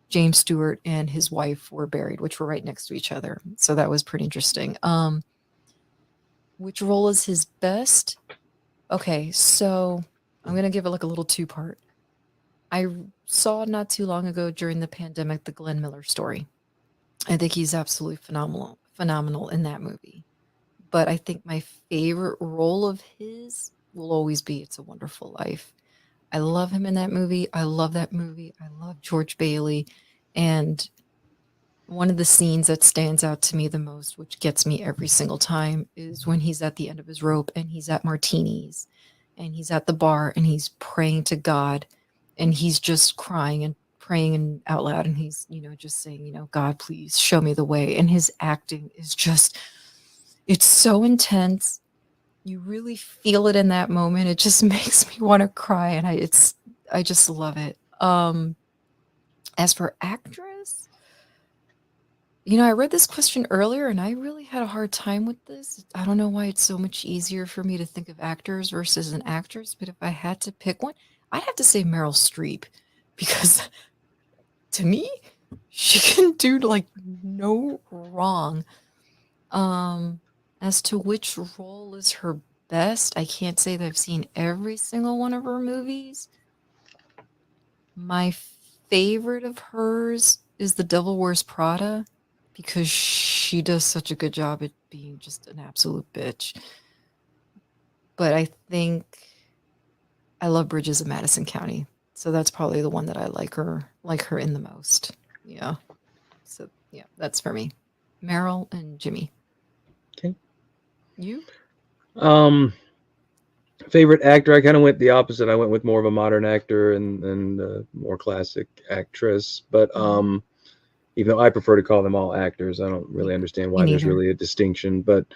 James Stewart and his wife were buried, which were right next to each other. So that was pretty interesting. Which role is his best? Okay, so I'm going to give it like a little 2-part. I saw not too long ago during the pandemic the Glenn Miller story. I think he's absolutely phenomenal in that movie. But I think my favorite role of his will always be It's a Wonderful Life. I love him in that movie. I love that movie. I love George Bailey. And one of the scenes that stands out to me the most, which gets me every single time, is when he's at the end of his rope and he's at Martini's and he's at the bar and he's praying to God and he's just crying and praying and out loud and he's just saying, God, please show me the way. And his acting is just, it's so intense. You really feel it in that moment. It just makes me want to cry, and I just love it. As for actress, I read this question earlier and I really had a hard time with this. I don't know why it's so much easier for me to think of actors versus an actress, but if I had to pick one, I'd have to say Meryl Streep, because to me, she can do like no wrong. As to which role is her best, I can't say that I've seen every single one of her movies. My favorite of hers is The Devil Wears Prada, because she does such a good job at being just an absolute bitch. But I think I love Bridges of Madison County. So that's probably the one that I like her in the most. Yeah. So yeah, that's for me. Meryl and Jimmy. Okay. You? Favorite actor, I kind of went the opposite. I went with more of a modern actor and more classic actress. But even though I prefer to call them all actors, I don't really understand why there's neither. really a distinction. But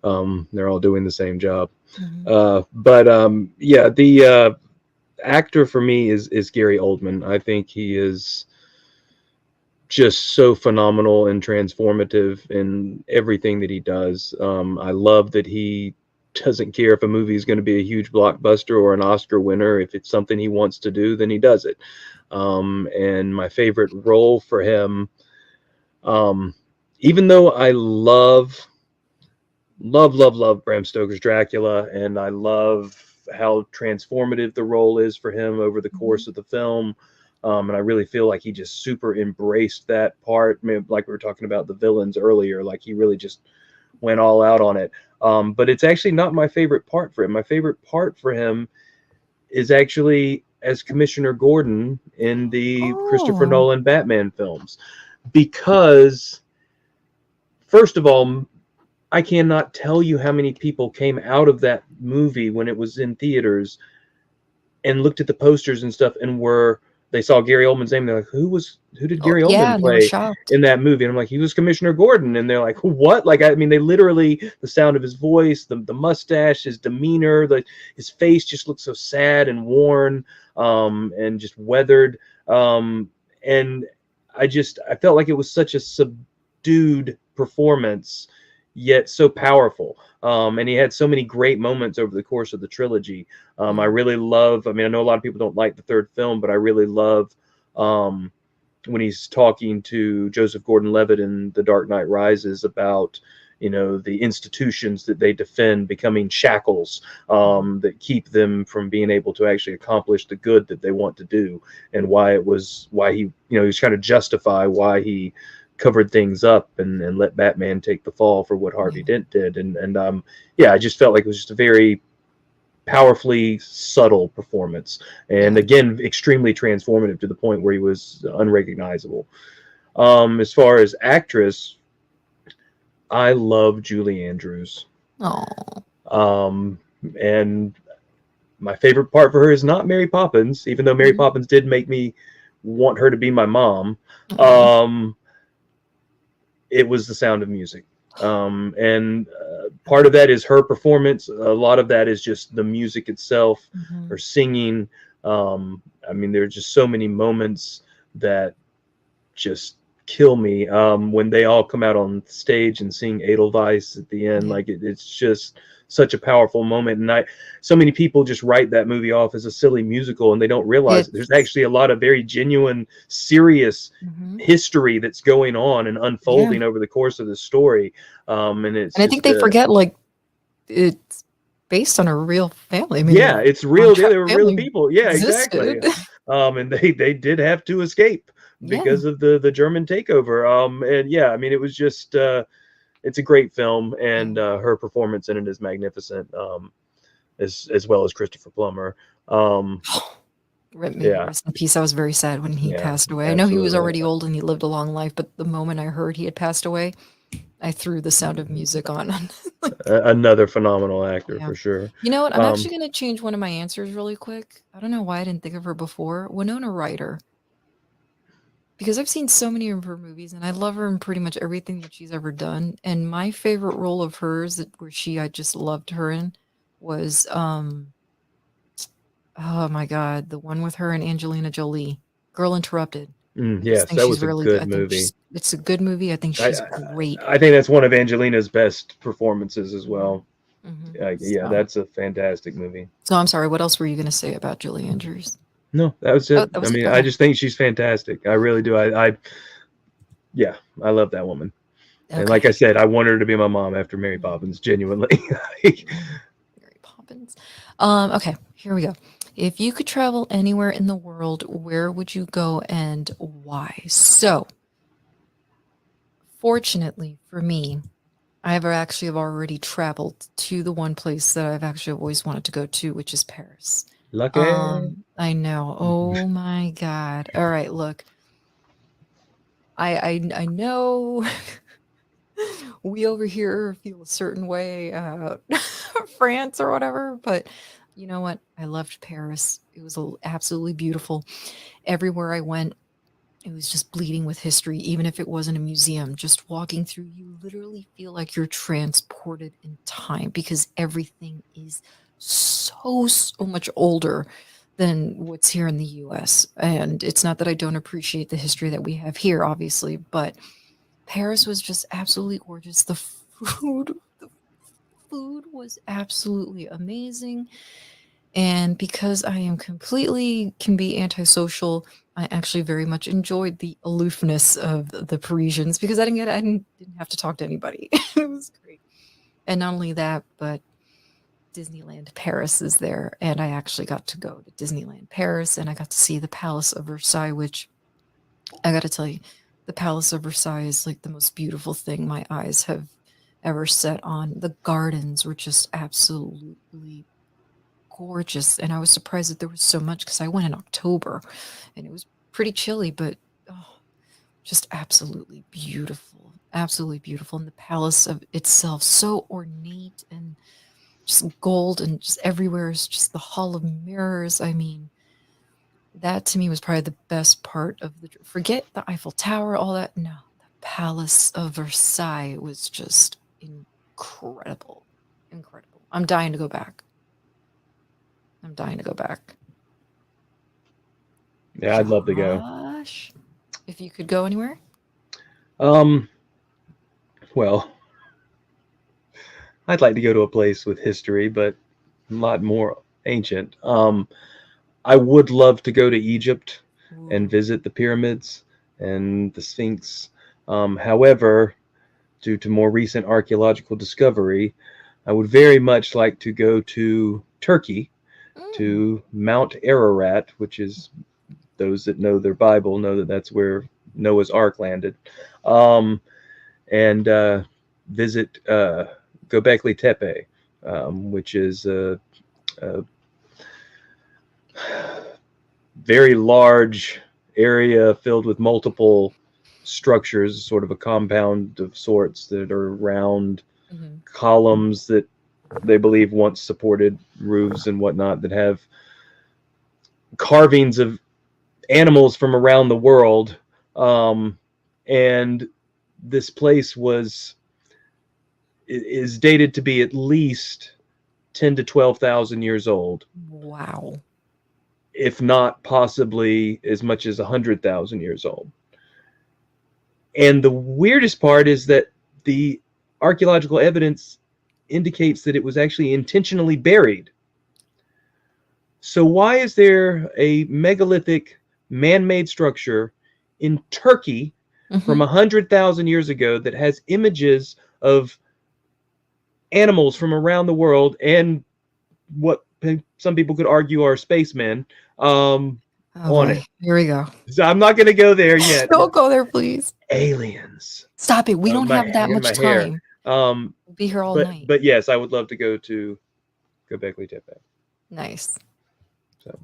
they're all doing the same job. Mhm. Yeah, the actor for me is Gary Oldman. I think he is just so phenomenal and transformative in everything that he does. I love that he doesn't care if a movie is going to be a huge blockbuster or an Oscar winner. If it's something he wants to do, then he does it. And my favorite role for him, um, even though I love Bram Stoker's Dracula, and I love how transformative the role is for him over the course of the film. And I really feel like he just super embraced that part. I mean, like we were talking about the villains earlier, like he really just went all out on it. But it's actually not my favorite part for him. My favorite part for him is actually as Commissioner Gordon in the Christopher Oh, Nolan Batman films. Because, first of all, I cannot tell you how many people came out of that movie when it was in theaters and looked at the posters and stuff and they saw Gary Oldman's name. They're like, who did oh, Gary yeah, Oldman and they were play shocked. in that movie? And I'm like, he was Commissioner Gordon. And they're like, what? Like, I mean, they literally, the sound of his voice, the mustache, his demeanor, his face just looked so sad and worn, and just weathered. And I felt like it was such a subdued performance, yet so powerful. And he had so many great moments over the course of the trilogy. I really love, I mean, I know a lot of people don't like the third film, but I really love when he's talking to Joseph Gordon-Levitt in The Dark Knight Rises about, the institutions that they defend becoming shackles that keep them from being able to actually accomplish the good that they want to do, and why he, he was trying to justify why he covered things up and let Batman take the fall for what Harvey Dent did. And yeah, I just felt like it was just a very powerfully subtle performance, and again, extremely transformative to the point where he was unrecognizable. As far as actress, I love Julie Andrews. Oh, Um, and my favorite part for her is not Mary Poppins, even though Mary Poppins did make me want her to be my mom. Um, it was The Sound of Music. And part of that is her performance. A lot of that is just the music itself, her singing. I mean, there are just so many moments that just kill me when they all come out on stage and sing Edelweiss at the end. Like it's just such a powerful moment. And so many people just write that movie off as a silly musical, and they don't realize there's actually a lot of very genuine, serious history that's going on and unfolding over the course of the story. And it's and I think just they forget, like, it's based on a real family. I mean, yeah, it's real. Von They were real family people. Yeah, exactly. existed. And they did have to escape Yeah. because of the German takeover. And yeah, I mean, it was just it's a great film, and her performance in it is magnificent. As well as Christopher Plummer. Rest in peace. I was very sad when he passed away. I know he was Absolutely. already old and he lived a long life, but the moment I heard he had passed away, I threw The Sound of Music on. Another phenomenal actor for sure. You know what? I'm actually going to change one of my answers really quick. I don't know why I didn't think of her before. Winona Ryder. Because I've seen so many of her movies and I love her in pretty much everything that she's ever done. And my favorite role of hers I just loved her in was oh my god, the one with her and Angelina Jolie, Girl Interrupted. I just Yes, think that she's was a really good. good I think movie. it's a good movie. I think she's great. I think that's one of Angelina's best performances as well. Yeah, that's a fantastic movie. So I'm sorry, what else were you going to say about Julie Andrews? No, that was it. I mean, I just think she's fantastic. I really do. Yeah, I love that woman. And like I said, I want her to be my mom after Mary Poppins, genuinely. Mary Poppins. Okay, here we go. If you could travel anywhere in the world, where would you go and why? So, fortunately for me, I have already traveled to the one place that I've actually always wanted to go to, which is Paris. Lucky. I know. Oh my God. All right, look. I know We over here feel a certain way about France or whatever, but you know what? I loved Paris. It was absolutely beautiful. Everywhere I went, it was just bleeding with history, even if it wasn't a museum. Just walking through, you literally feel like you're transported in time because everything is so much older than what's here in the US. And it's not that I don't appreciate the history that we have here, obviously, but Paris was just absolutely gorgeous. The food was absolutely amazing. And because I am can be antisocial, I actually very much enjoyed the aloofness of the Parisians because I didn't have to talk to anybody. It was great. And not only that, but Disneyland Paris is there. And I actually got to go to Disneyland Paris and I got to see the Palace of Versailles, which I got to tell you, the Palace of Versailles is like the most beautiful thing my eyes have ever set on. The gardens were just absolutely gorgeous, and I was surprised that there was so much because I went in October and it was pretty chilly, but oh, just absolutely beautiful. Absolutely beautiful. And the palace of itself, so ornate and just gold, and just everywhere is just the Hall of Mirrors. I mean, that to me was probably the best part of forget the Eiffel Tower, all that. No, the Palace of Versailles was just incredible. Incredible. I'm dying to go back. Yeah, I'd love to go. Josh, if you could go anywhere? Well, I'd like to go to a place with history, but a lot more ancient. I would love to go to Egypt and visit the pyramids and the Sphinx. However, due to more recent archaeological discovery, I would very much like to go to Turkey, to Mount Ararat, which is, those that know their Bible know that that's where Noah's Ark landed, and visit Göbekli Tepe, which is a very large area filled with multiple structures, sort of a compound of sorts that are round columns that they believe once supported roofs and whatnot, that have carvings of animals from around the world. And this place is dated to be at least 10 to 12,000 years old. Wow. If not possibly as much as 100,000 years old. And the weirdest part is that the archaeological evidence indicates that it was actually intentionally buried. So why is there a megalithic man-made structure in Turkey from 100,000 years ago that has images of animals from around the world and what some people could argue are spacemen on it? Here we go. So I'm not going to go there yet. Don't go there, please. Aliens. Stop it. We don't have that much time. We'll be here all night. But yes, I would love to go to Göbekli Tepe. Nice. So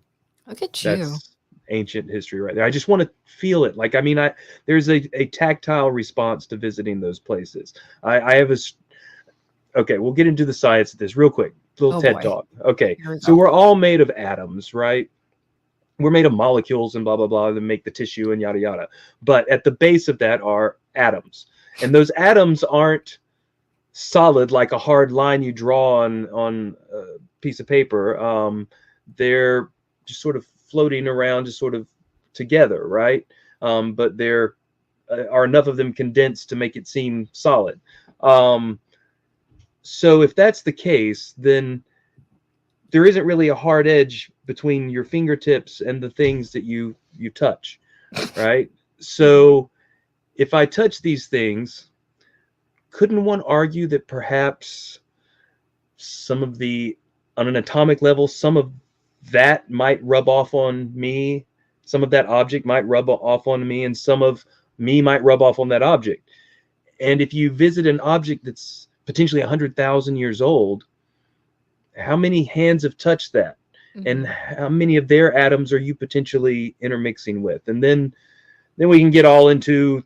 look at you. That's ancient history right there. I just want to feel it. Like, I mean, there's a tactile response to visiting those places. I have okay, we'll get into the science of this real quick. Little TED talk. Okay, so we're all made of atoms, right? We're made of molecules and blah, blah, blah, that make the tissue and yada, yada. But at the base of that are atoms. And those atoms aren't solid like a hard line you draw on a piece of paper. They're just sort of floating around, just sort of together, right? But there are enough of them condensed to make it seem solid. So if that's the case, then there isn't really a hard edge between your fingertips and the things that you touch, right? So if I touch these things, couldn't one argue that perhaps some of on an atomic level, some of that might rub off on me, some of that object might rub off on me, and some of me might rub off on that object? And if you visit an object that's potentially 100,000 years old, how many hands have touched that? And how many of their atoms are you potentially intermixing with? And then we can get all into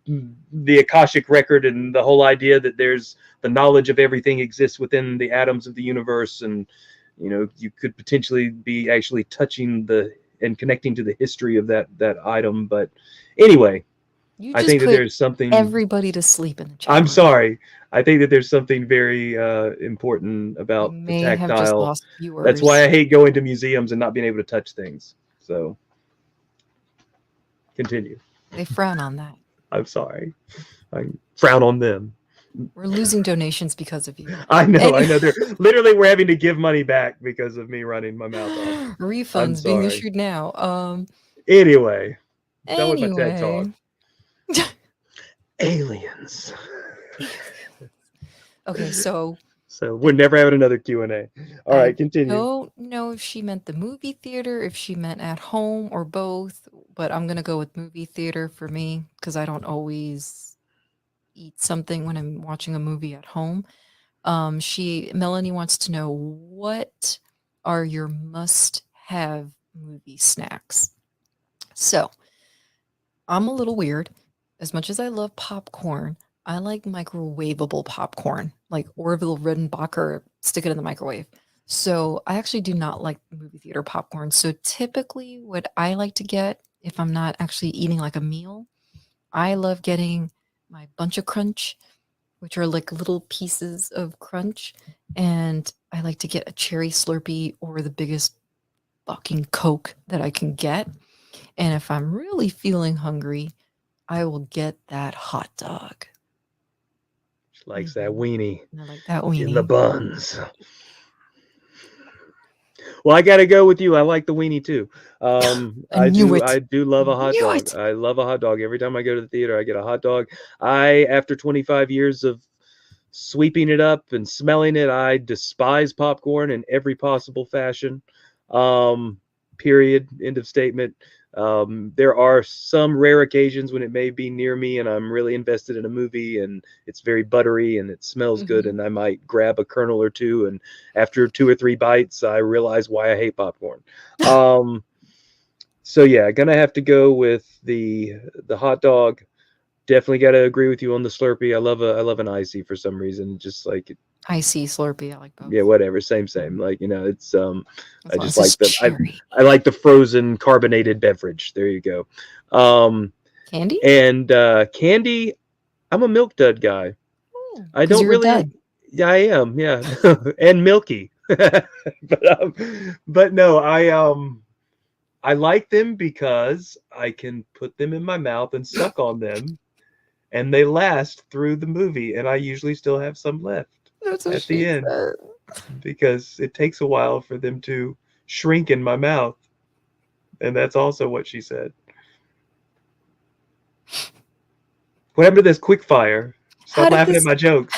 the Akashic record and the whole idea that there's the knowledge of everything exists within the atoms of the universe, and you could potentially be actually touching and connecting to the history of that item. But anyway, You I just think that put there's something. everybody to sleep in the chat. I'm room. sorry. I think that there's something very important We about the may have just tactile. lost viewers. That's why I hate going to museums and not being able to touch things. So continue. They frown on that. I'm sorry. I frown on them. We're losing donations because of you. I know. Anyway. They're literally, we're having to give money back because of me running my mouth off. Refunds being sorry. issued now. Anyway, done with my TED Anyway. talk. Aliens. Okay, so we're never having another Q&A. All right, continue. don't know if she meant the movie theater, if she meant at home, or both, but I'm gonna go with movie theater for me because I don't always eat something when I'm watching a movie at home. Melanie wants to know, what are your must-have movie snacks? So I'm a little weird. As much as I love popcorn, I like microwavable popcorn, like Orville Redenbacher, stick it in the microwave. So I actually do not like movie theater popcorn. So typically what I like to get, if I'm not actually eating like a meal, I love getting my Bunch of Crunch, which are like little pieces of crunch. And I like to get a cherry Slurpee or the biggest fucking Coke that I can get. And if I'm really feeling hungry, I will get that hot dog. She likes that weenie. I like that weenie. In the buns. Well, I gotta go with you. I like the weenie too. I do love a hot dog. I love a hot dog. Every time I go to the theater, I get a hot dog. After 25 years of sweeping it up and smelling it, I despise popcorn in every possible fashion. Period. End of statement. There are some rare occasions when it may be near me and I'm really invested in a movie and it's very buttery and it smells good, and I might grab a kernel or two, and after 2 or 3 bites I realize why I hate popcorn. So yeah, gonna have to go with the hot dog. Definitely got to agree with you on the Slurpee. I love an icy for some reason, just like icy Slurpee. I like both. Yeah, whatever, same. Like, it's I just like I like the frozen carbonated beverage. There you go. Candy? And candy, I'm a Milk Dud guy. I don't really. Yeah, I am. Yeah, and milky. but no, I like them because I can put them in my mouth and suck on them, and they last through the movie, and I usually still have some left at the end, because it takes a while for them to shrink in my mouth, and that's also what she said. What happened to this quick fire? Stop laughing at my jokes.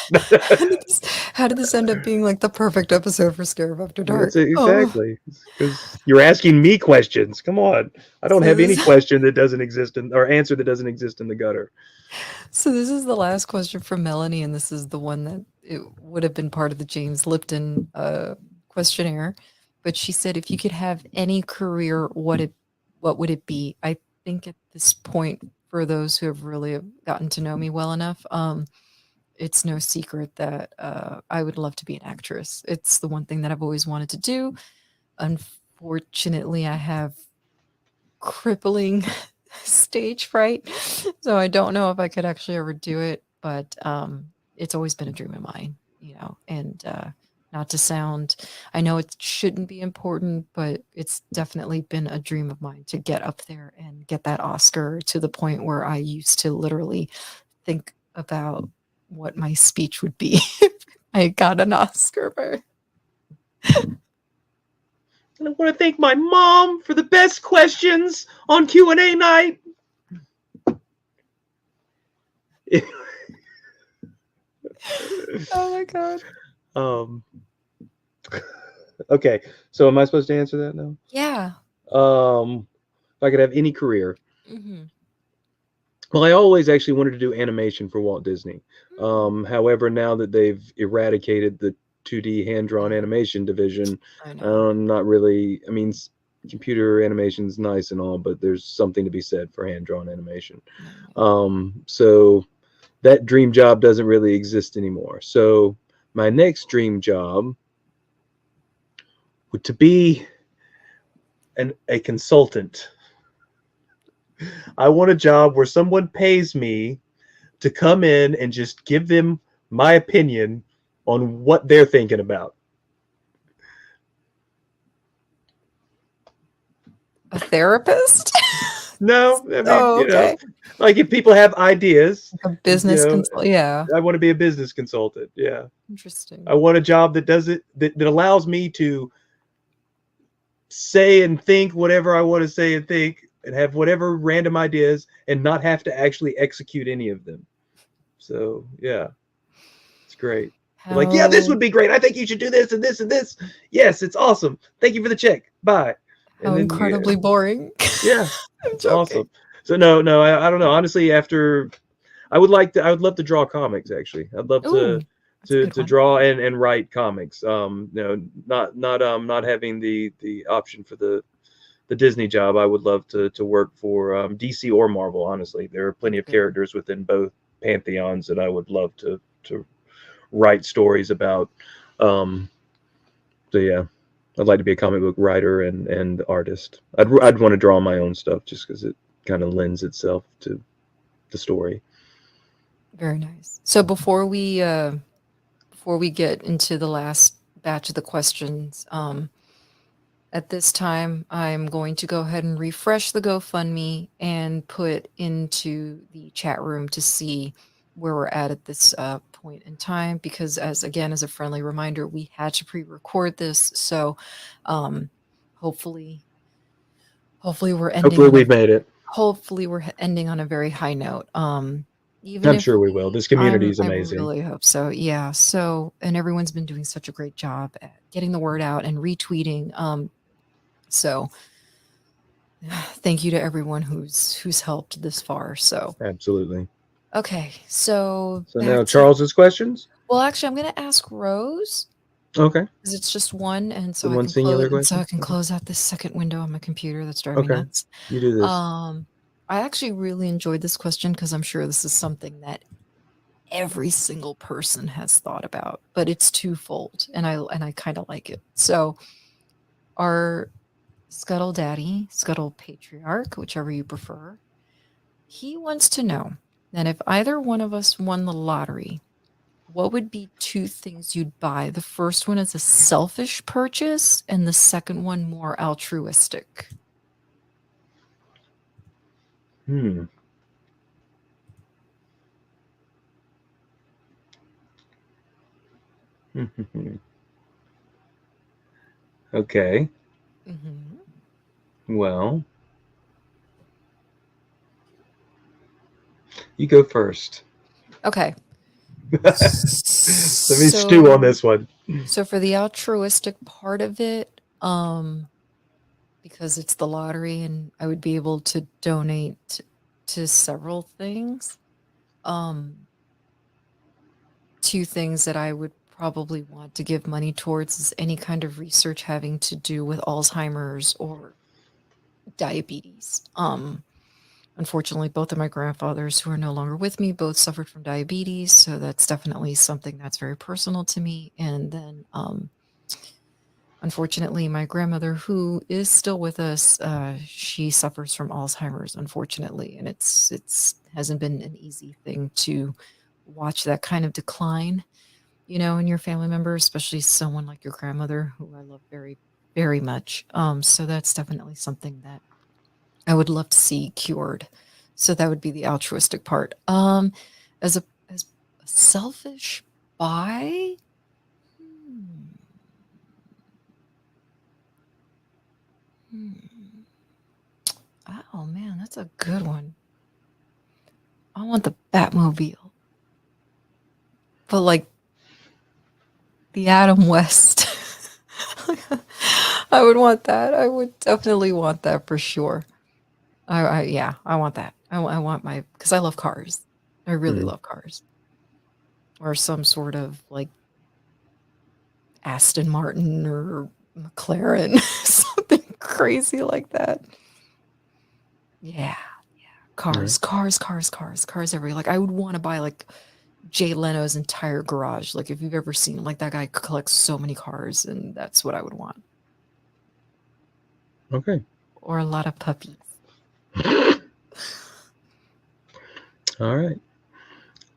How did this end up being like the perfect episode for Scare After Dark? Exactly. Because you're asking me questions. Come on. I don't have any question that doesn't exist or answer that doesn't exist in the gutter. So this is the last question from Melanie, and this is the one that it would have been part of the James Lipton questionnaire. But she said, if you could have any career, what would it be? I think at this point, for those who have really gotten to know me well enough, it's no secret that I would love to be an actress. It's the one thing that I've always wanted to do. Unfortunately, I have crippling stage fright, so I don't know if I could actually ever do it, but it's always been a dream of mine, and not to sound, I know it shouldn't be important, but it's definitely been a dream of mine to get up there and get that Oscar, to the point where I used to literally think about what my speech would be if I got an Oscar for. And I want to thank my mom for the best questions on Q&A night. Oh my God. Okay, so am I supposed to answer that now? Yeah. If I could have any career. Mm-hmm. Well, I always actually wanted to do animation for Walt Disney. However, now that they've eradicated the 2D hand-drawn animation division, I'm not really, computer animation is nice and all, but there's something to be said for hand-drawn animation. Mm. So that dream job doesn't really exist anymore. So my next dream job would to be a consultant. I want a job where someone pays me to come in and just give them my opinion on what they're thinking about. A therapist? No, I mean, Oh, you know, okay. like if people have ideas, A business you know, consult. Yeah. I want to be a business consultant. Yeah. Interesting. I want a job that does it, that allows me to say and think whatever I want to say and think and have whatever random ideas and not have to actually execute any of them. So, yeah, it's great. Like, yeah, this would be great. I think you should do this and this and this. Yes, it's awesome. Thank you for the check. Bye. How incredibly boring. Yeah, I'm it's joking. awesome. So no, I don't know. Honestly, after I would love to draw comics. Actually, I'd love Ooh, that's a good to one. draw and write comics. You know, not having the option for the Disney job. I would love to work for DC or Marvel. Honestly, there are plenty of Good. characters within both pantheons that I would love to write stories about. So yeah, I'd like to be a comic book writer and artist. I'd want to draw my own stuff just because it kind of lends itself to the story. Very nice. So before we get into the last batch of the questions, at this time, I'm going to go ahead and refresh the GoFundMe and put into the chat room to see where we're at this point in time. Because as a friendly reminder, we had to pre-record this, so hopefully we're ending. Hopefully we've made it. Hopefully we're ending on a very high note. Even I'm if sure we will. This community is I amazing. really hope so. Yeah. So, and everyone's been doing such a great job at getting the word out and retweeting. So thank you to everyone who's helped this far. So Absolutely. okay. So now Charles's questions. Well, actually, I'm going to ask Rose. Okay. Because it's just one, and so one singular question. So I can close out this second window on my computer that's driving me nuts. You do this. I actually really enjoyed this question because I'm sure this is something that every single person has thought about, but it's twofold, and I kind of like it. So, our Scuttle Daddy, Scuttle Patriarch, whichever you prefer, he wants to know that if either one of us won the lottery, what would be two things you'd buy? The first one is a selfish purchase, and the second one more altruistic. Okay. Mm-hmm. Well, you go first. Okay. Let me stew on this one. So for the altruistic part of it, because it's the lottery and I would be able to donate to several things. Two things that I would probably want to give money towards is any kind of research having to do with Alzheimer's or diabetes. Unfortunately, both of my grandfathers who are no longer with me both suffered from diabetes, so that's definitely something that's very personal to me. And then, unfortunately, my grandmother, who is still with us, she suffers from Alzheimer's, unfortunately, and it's hasn't been an easy thing to watch that kind of decline, in your family member, especially someone like your grandmother, who I love very, very much. So that's definitely something that I would love to see cured. So that would be the altruistic part. As a selfish buy. Oh man, that's a good one. I want the Batmobile, but like the Adam West. I would want that. I would definitely want that for sure. I want that. I want because I love cars. I really love cars. Or some sort of like Aston Martin or McLaren, something crazy like that. Yeah. Right. Cars everywhere. Like I would want to buy like Jay Leno's entire garage. Like if you've ever seen him, like that guy collects so many cars, and that's what I would want. Okay. Or a lot of puppies. All right.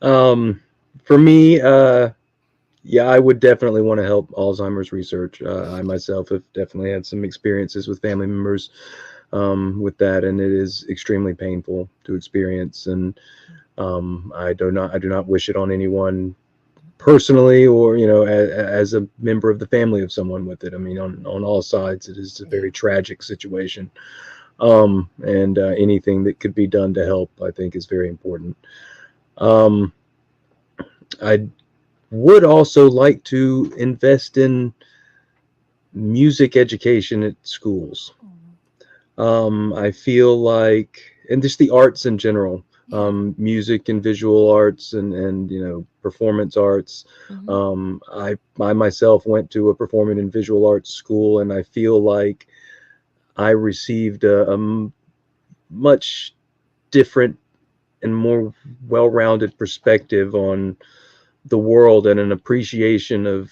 For me, yeah, I would definitely want to help Alzheimer's research. I myself have definitely had some experiences with family members with that, and it is extremely painful to experience. And I do not wish it on anyone personally, or as a member of the family of someone with it. I mean, on all sides, it is a very tragic situation. And anything that could be done to help, I think, is very important. I would also like to invest in music education at schools. I feel like, and just the arts in general, music and visual arts and performance arts. I myself went to a performing and visual arts school, and I feel like I received a much different and more well-rounded perspective on the world, and an appreciation of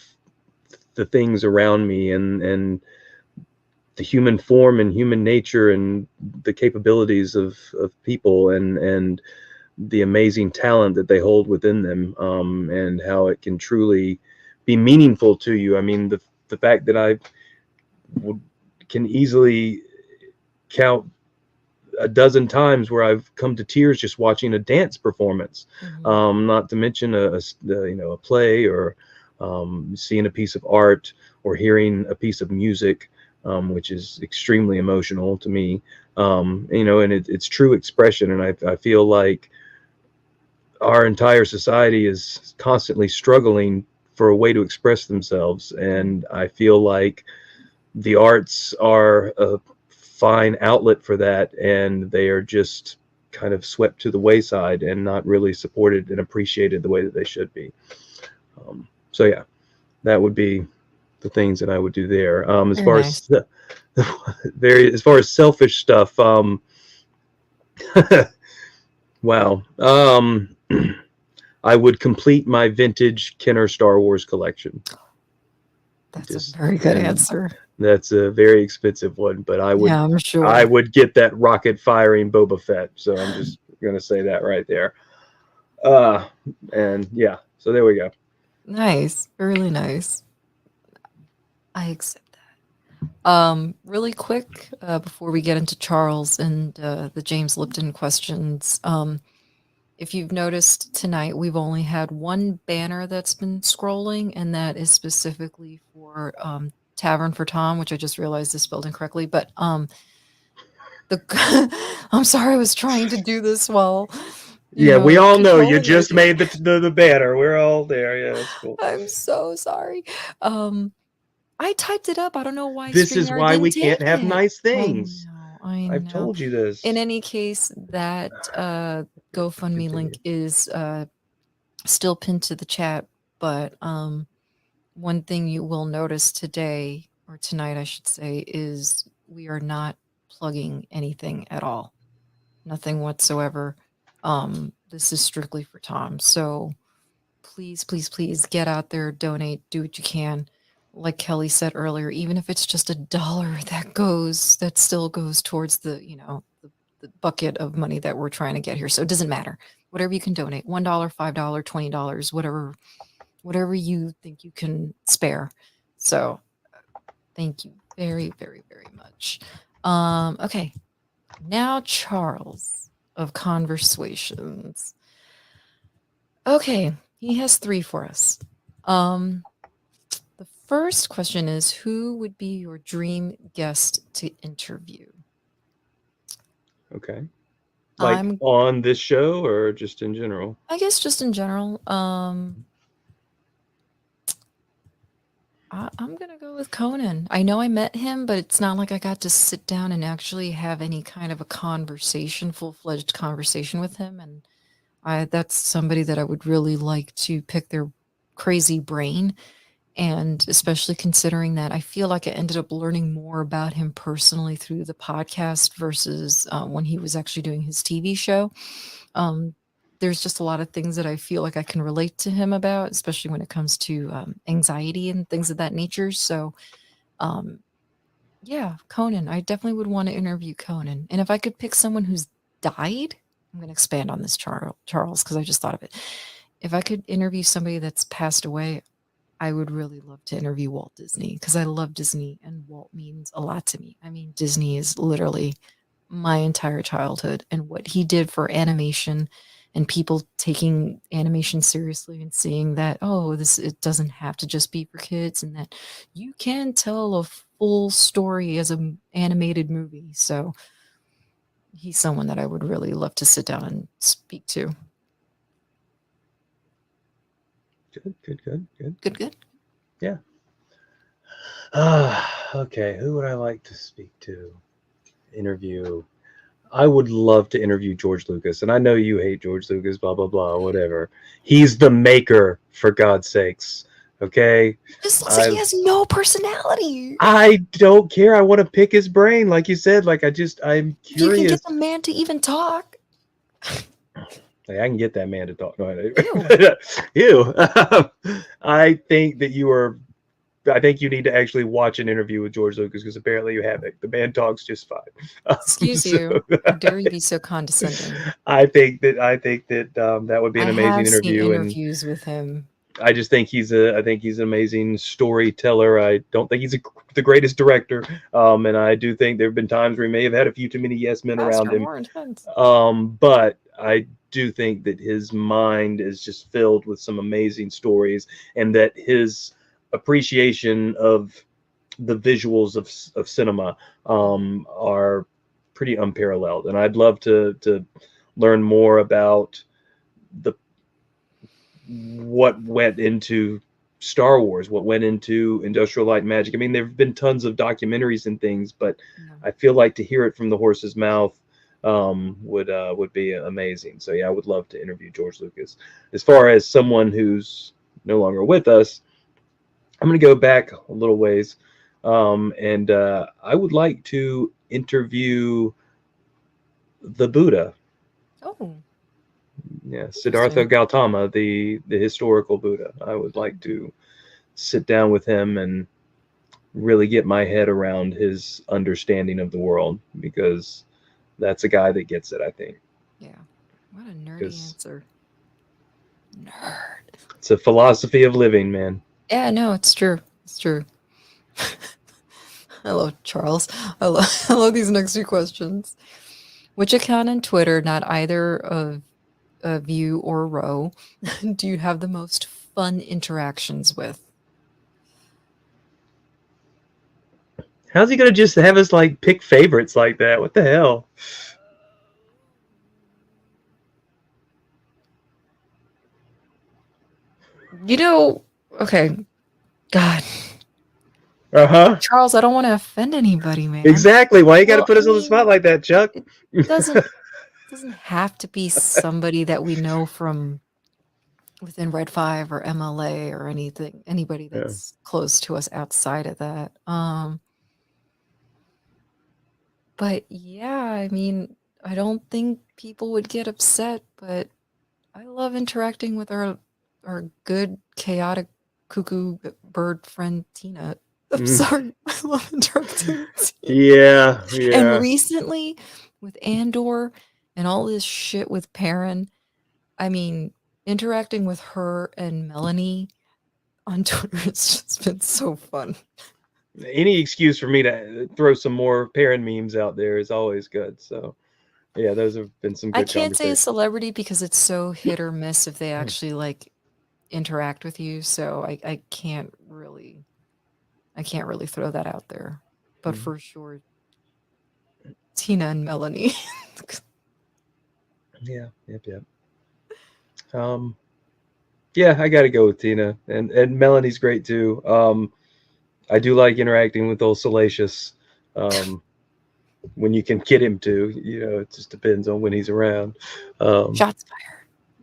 the things around me, and the human form and human nature, and the capabilities of people, and the amazing talent that they hold within them, and how it can truly be meaningful to you. I mean, the fact that I can easily count a dozen times where I've come to tears just watching a dance performance, not to mention a play, or seeing a piece of art, or hearing a piece of music, which is extremely emotional to me. And it's true expression, and I feel like our entire society is constantly struggling for a way to express themselves, and I feel like the arts are a fine outlet for that, and they are just kind of swept to the wayside and not really supported and appreciated the way that they should be. So yeah, that would be the things that I would do there. As far as as far as selfish stuff, wow. I would complete my vintage Kenner Star Wars collection. That's a very good answer. That's a very expensive one, but I'm sure. I would get that rocket firing Boba Fett. So I'm just gonna say that right there. And yeah, so there we go. Nice, really nice. I accept that. Really quick, before we get into Charles and the James Lipton questions, if you've noticed tonight, we've only had one banner that's been scrolling, and that is specifically for Tavern for Tom, which I just realized is spelled incorrectly. But I'm sorry, I was trying to do this while. We all know you just made the banner. We're all there. Yeah, that's cool. I'm so sorry. I typed it up. I don't know why. This is why we can't have nice things. I know. I've told you this. In any case, that GoFundMe link is still pinned to the chat. But one thing you will notice today, or tonight, I should say, is we are not plugging anything at all. Nothing whatsoever. This is strictly for Tom. So please, please, please get out there, donate, do what you can. Like Kelly said earlier, even if it's just $1 that still goes towards the bucket of money that we're trying to get here. So it doesn't matter. Whatever you can donate, $1, $5, $20, whatever you think you can spare. So thank you very, very, very much. Okay. Now Charles of Conversations. Okay, he has 3 for us. The first question is, who would be your dream guest to interview? Okay. Like on this show, or just in general? I guess just in general. I'm going to go with Conan. I know I met him, but it's not like I got to sit down and actually have any kind of a conversation, full-fledged conversation with him. And that's somebody that I would really like to pick their crazy brain And especially considering that I feel like I ended up learning more about him personally through the podcast versus when he was actually doing his TV show. There's just a lot of things that I feel like I can relate to him about, especially when it comes to anxiety and things of that nature. So, um, yeah, Conan. I definitely would want to interview Conan. And if I could pick someone who's died, I'm going to expand on this, Charles, because I just thought of it. If I could interview somebody that's passed away, I would really love to interview Walt Disney because I love Disney and Walt means a lot to me. I mean, Disney is literally my entire childhood and what he did for animation and people taking animation seriously and seeing that, oh, it doesn't have to just be for kids and that you can tell a full story as an animated movie. So he's someone that I would really love to sit down and speak to. Good. Yeah. Okay. Who would I like to speak to? Interview. I would love to interview George Lucas, and I know you hate George Lucas, blah blah blah, whatever. He's the maker, for God's sakes. Okay. Just looks like he has no personality. I don't care. I want to pick his brain, like you said. Like I'm curious. You can get the man to even talk. I can get that man to talk. No, ew. I think you need to actually watch an interview with George Lucas because apparently you haven't. The man talks just fine. Excuse you. How dare you be so condescending? I think that that would be an amazing interview. Seen interviews with him. I just think he's an amazing storyteller. I don't think he's the greatest director. And I do think there have been times where he may have had a few too many yes men around him. But I do think that his mind is just filled with some amazing stories, and that his appreciation of the visuals of cinema are pretty unparalleled. And I'd love to learn more about what went into Star Wars, what went into Industrial Light and Magic. I mean, there have been tons of documentaries and things, but I feel like to hear it from the horse's mouth would be amazing. So yeah, I would love to interview George Lucas. As far as someone who's no longer with us, I'm going to go back a little ways, and I would like to interview the Buddha. Oh. Yeah, Siddhartha Gautama, the historical Buddha. I would like to sit down with him and really get my head around his understanding of the world, because that's a guy that gets it, I think. Yeah. What a nerdy answer. Nerd. It's a philosophy of living, man. Yeah, no, it's true. It's true. Hello, Charles. I love these next two questions. Which account on Twitter, not either of you or Ro, do you have the most fun interactions with? How's he gonna just have us like pick favorites like that? What the hell? Okay. God. Charles, I don't want to offend anybody, man. Exactly. Why you got to put us on the spot like that, Chuck? It doesn't have to be somebody that we know from within Red 5 or MLA or anybody that's close to us outside of that. But yeah, I mean, I don't think people would get upset, but I love interacting with our good, chaotic, cuckoo bird friend, Tina. I'm sorry. I love interacting with Tina. Yeah. And recently, with Andor and all this shit with Perrin, I mean, interacting with her and Melanie on Twitter has just been so fun. Any excuse for me to throw some more Perrin memes out there is always good. So, yeah, those have been some good I can't say a celebrity because it's so hit or miss if they actually like interact with you. So I can't really throw that out there. But for sure, Tina and Melanie. Yeah. Yeah, I got to go with Tina, and Melanie's great too. I do like interacting with old Salacious when you can get him to. It just depends on when he's around. Shots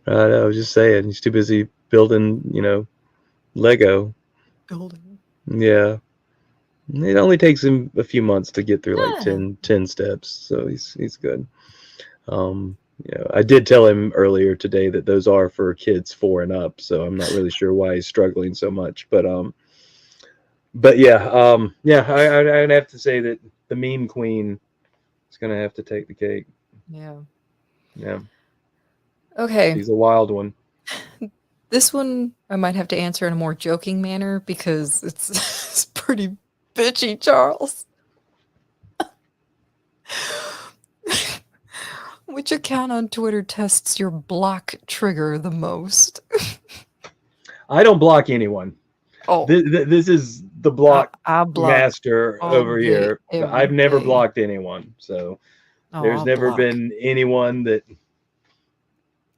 fired. I was just saying, he's too busy building, Lego. building. Yeah. It only takes him a few months to get through like Yeah. 10 steps, so he's good. I did tell him earlier today that those are for kids 4 and up, so I'm not really sure why he's struggling so much. But yeah, I'd have to say that the meme queen is gonna have to take the cake. Yeah. Yeah, Okay. she's a wild one. This one I might have to answer in a more joking manner because it's, it's pretty bitchy, Charles. Which account on Twitter tests your block trigger the most? I don't block anyone. Oh, This is the block I block master all over day, here. every I've never day. blocked anyone, so Oh, there's I'll never block. been anyone that, if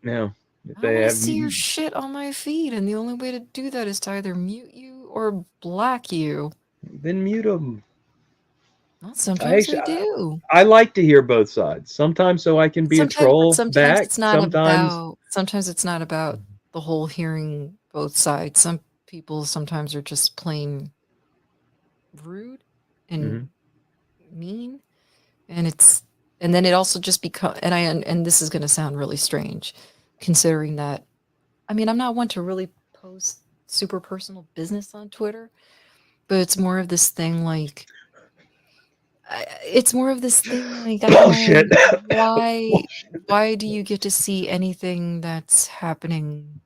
I don't they want to have see your shit on my feed, and the only way to do that is to either mute you or block you. then mute them. Well, sometimes I Actually, do. I like to hear both sides. Sometimes so I can be a troll Sometimes back. it's not about the whole hearing both sides. Some people sometimes are just plain rude and mean, and then it also just becomes, and this is going to sound really strange, considering that, I mean, I'm not one to really post super personal business on Twitter, but it's more of this thing like, Bullshit. why do you get to see anything that's happening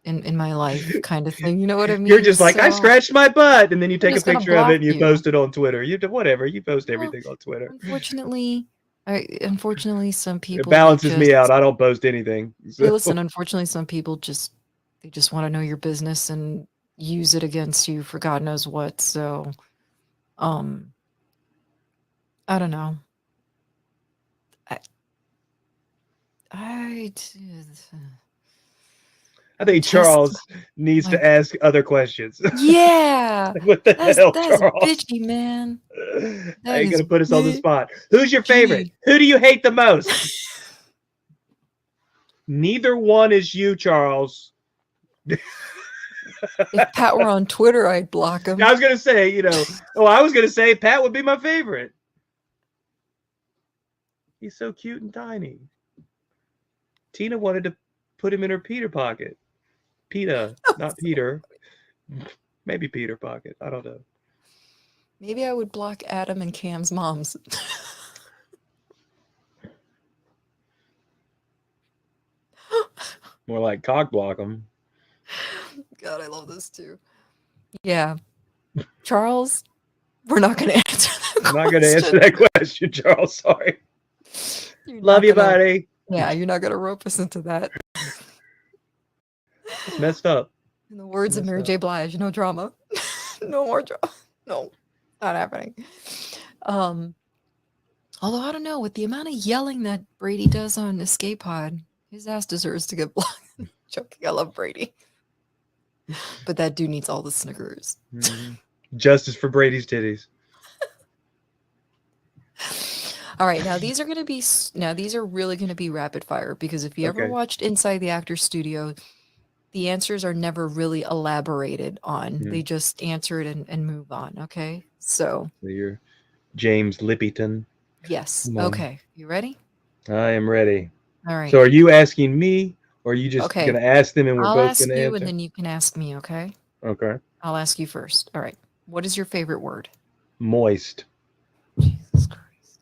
in my life, kind of thing? You know what I mean? You're just like, I So scratched my butt, and then you I'm take a just gonna picture of it block and you you. post it on Twitter. You do whatever. You post Well, everything on Twitter. unfortunately, some It people balances me out. I don't post anything. Hey, So. listen, unfortunately, some people just want to know your business and use it against you for God knows what. So, I don't know. I think Charles needs to ask other questions. Yeah, What the hell, that's Charles? bitchy, man. I ain't gonna put us on the spot. Who's your favorite? bitchy. Who do you hate the most? Neither one is you, Charles. If Pat were on Twitter, I'd block him. I was gonna say, I was gonna say Pat would be my favorite. He's so cute and tiny. Tina wanted to put him in her Peter pocket. PETA, not Peter. Maybe Peter pocket. I don't know. Maybe I would block Adam and Cam's moms. More like cock block them. God, I love this too. Yeah. Charles, we're not going to answer that I'm not going to answer that question, Charles. Sorry. Love you, buddy. Yeah, you're not going to rope us into that. It's messed up. In the words of Mary J. Blige, no drama. No more drama. No, not happening. Although I don't know, with the amount of yelling that Brady does on Escape Pod, his ass deserves to get blocked. Joking, I love Brady. But that dude needs all the Snickers. Mm-hmm. Justice for Brady's titties. All right, now these are really going to be rapid fire, because if you ever watched Inside the Actors Studio, the answers are never really elaborated on. They just answer it and move on. Okay, so you're James Lippington. Yes. Okay, you ready? I am ready. All right. So are you asking me, or are you just going to ask them and we're both going to answer? I'll ask you and then you can ask me, okay? Okay. I'll ask you first. All right. What is your favorite word? Moist. Jesus Christ.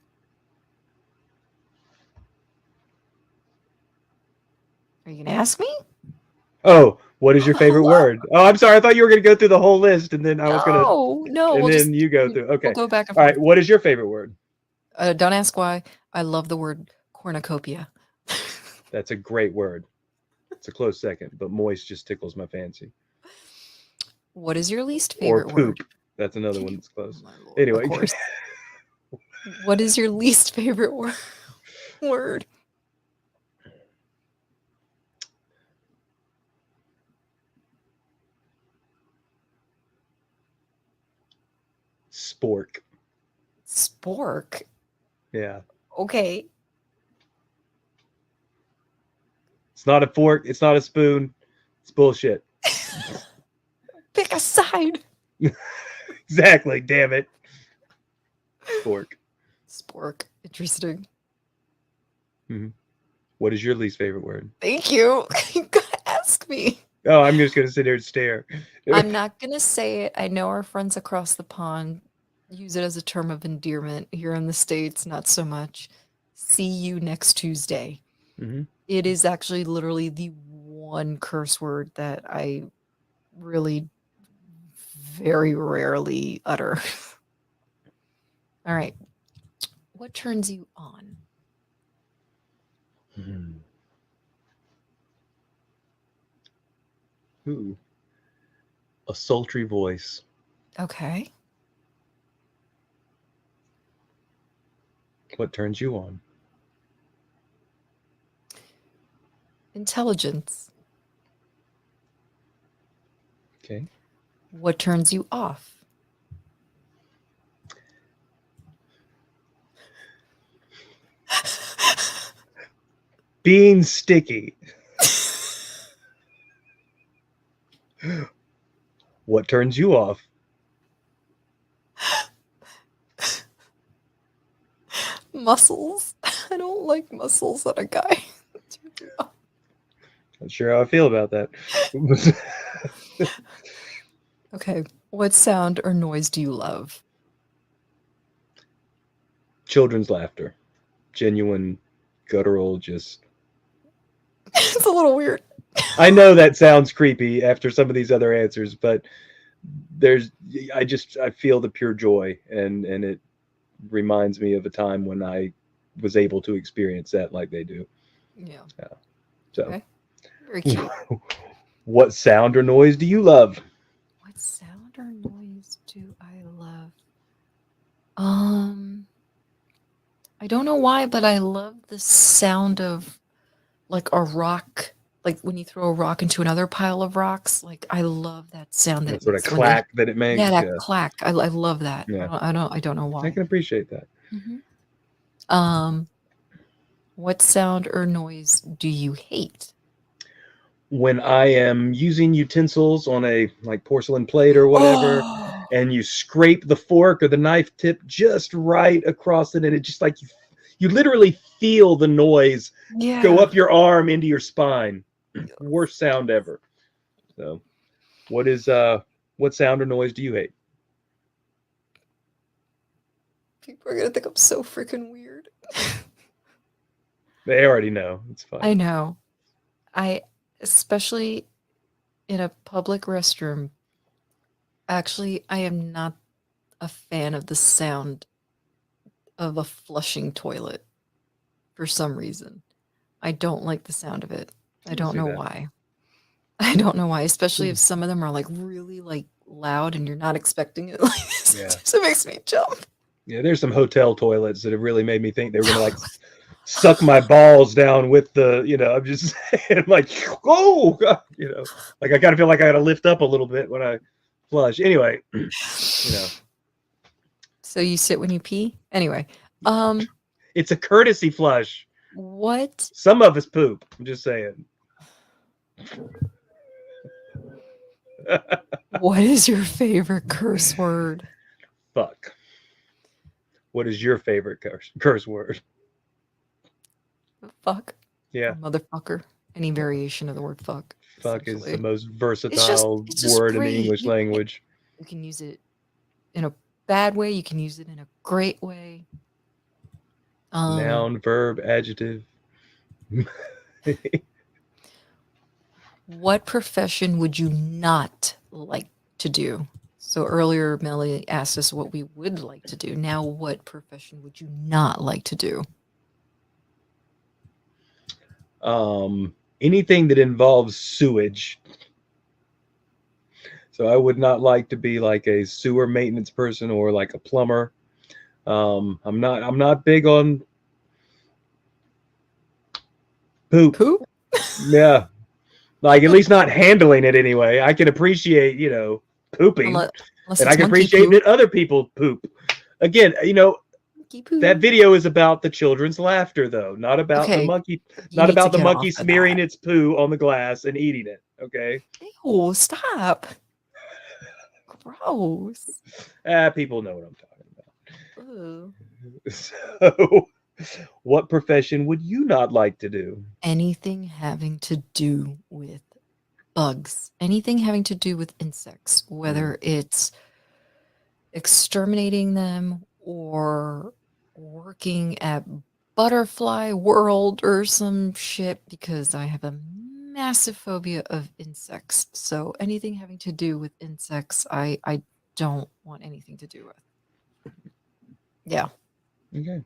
Are you going to ask me? Oh, what is your favorite word? Oh, I'm sorry. I thought you were going to go through the whole list, and then I was going to. No. And then you go through. Okay. We'll go back and forth. All right. What is your favorite word? Don't ask why. I love the word cornucopia. That's a great word. It's a close second, but moist just tickles my fancy. What is your least favorite or poop. word? That's another one that's close. Anyway. Of course. What is your least favorite word? Spork. Spork? Yeah. Okay. It's not a fork. It's not a spoon. It's bullshit. Pick a side. Exactly. Damn it. Spork. Spork. Interesting. What is your least favorite word? Thank you. You gotta ask me. Oh, I'm just gonna sit here and stare. I'm not gonna say it. I know our friends across the pond use it as a term of endearment. Here in the States, not so much. See you next Tuesday. Mhm. It is actually literally the one curse word that I really very rarely utter. All right. What turns you on? Hmm. Ooh. A sultry voice. Okay. What turns you on? Intelligence. Okay. What turns you off? Being sticky. What turns you off? Muscles. I don't like muscles on a guy. Not sure how I feel about that. Okay. What sound or noise do you love? Children's laughter. Genuine, guttural, just. It's a little weird. I know that sounds creepy after some of these other answers, but I feel the pure joy, and it reminds me of a time when I was able to experience that like they do. Yeah. So, Okay. Very cute. what sound or noise do you love? What sound or noise do I love? I don't know why, but I love the sound of like a rock, like when you throw a rock into another pile of rocks. Like I love that sound that That it sort of makes when they, clack that it makes. yeah, that clack. I love that. Yeah. I don't know I why. can appreciate that. What sound or noise do you hate? When I am using utensils on a like porcelain plate or whatever, Oh, and you scrape the fork or the knife tip just right across it, and it just like you literally feel the noise yeah. go up your arm into your spine. Worst sound ever. So, what sound or noise do you hate? People are gonna think I'm so freaking weird. They already know. It's fine. I know. Especially in a public restroom, actually, I am not a fan of the sound of a flushing toilet for some reason. I don't like the sound of it. I don't see know that. why. I don't know why, especially if some of them are like really like loud and you're not expecting it. Like this, Yeah. it makes me jump. Yeah, there's some hotel toilets that have really made me think they were gonna like suck my balls down with the, I'm just saying, like, oh, God, like I gotta feel like I gotta lift up a little bit when I flush. Anyway, So you sit when you pee? Anyway, it's a courtesy flush. what Some of us poop. I'm just saying. what is your favorite curse word? Fuck. What is your favorite curse word? Fuck. Yeah. Motherfucker. Any variation of the word fuck. Fuck is the essentially. most versatile it's just word in the great. English language. You can use it in a bad way. You can use it in a great way. Noun, verb, adjective. What profession would you not like to do? So earlier, Melly asked us what we would like to do. Now, what profession would you not like to do? Anything that involves sewage. So I would not like to be like a sewer maintenance person or like a plumber. I'm not big on poop. Poop? Yeah. Like at least not handling it anyway. I can appreciate, pooping. Unless And I it's can monkey appreciate poop. that other people poop. Again, Monkey poop. that video is about the children's laughter though, not about the Okay, monkey, you not need to about the get monkey off of smearing that. its poo on the glass and eating it. Okay. Ew, stop. gross. People know what I'm talking about. Ugh. So, what profession would you not like to do? Anything having to do with bugs, anything having to do with insects, whether it's exterminating them or working at Butterfly World or some shit, because I have a massive phobia of insects. So anything having to do with insects, I don't want anything to do with. Yeah. Okay.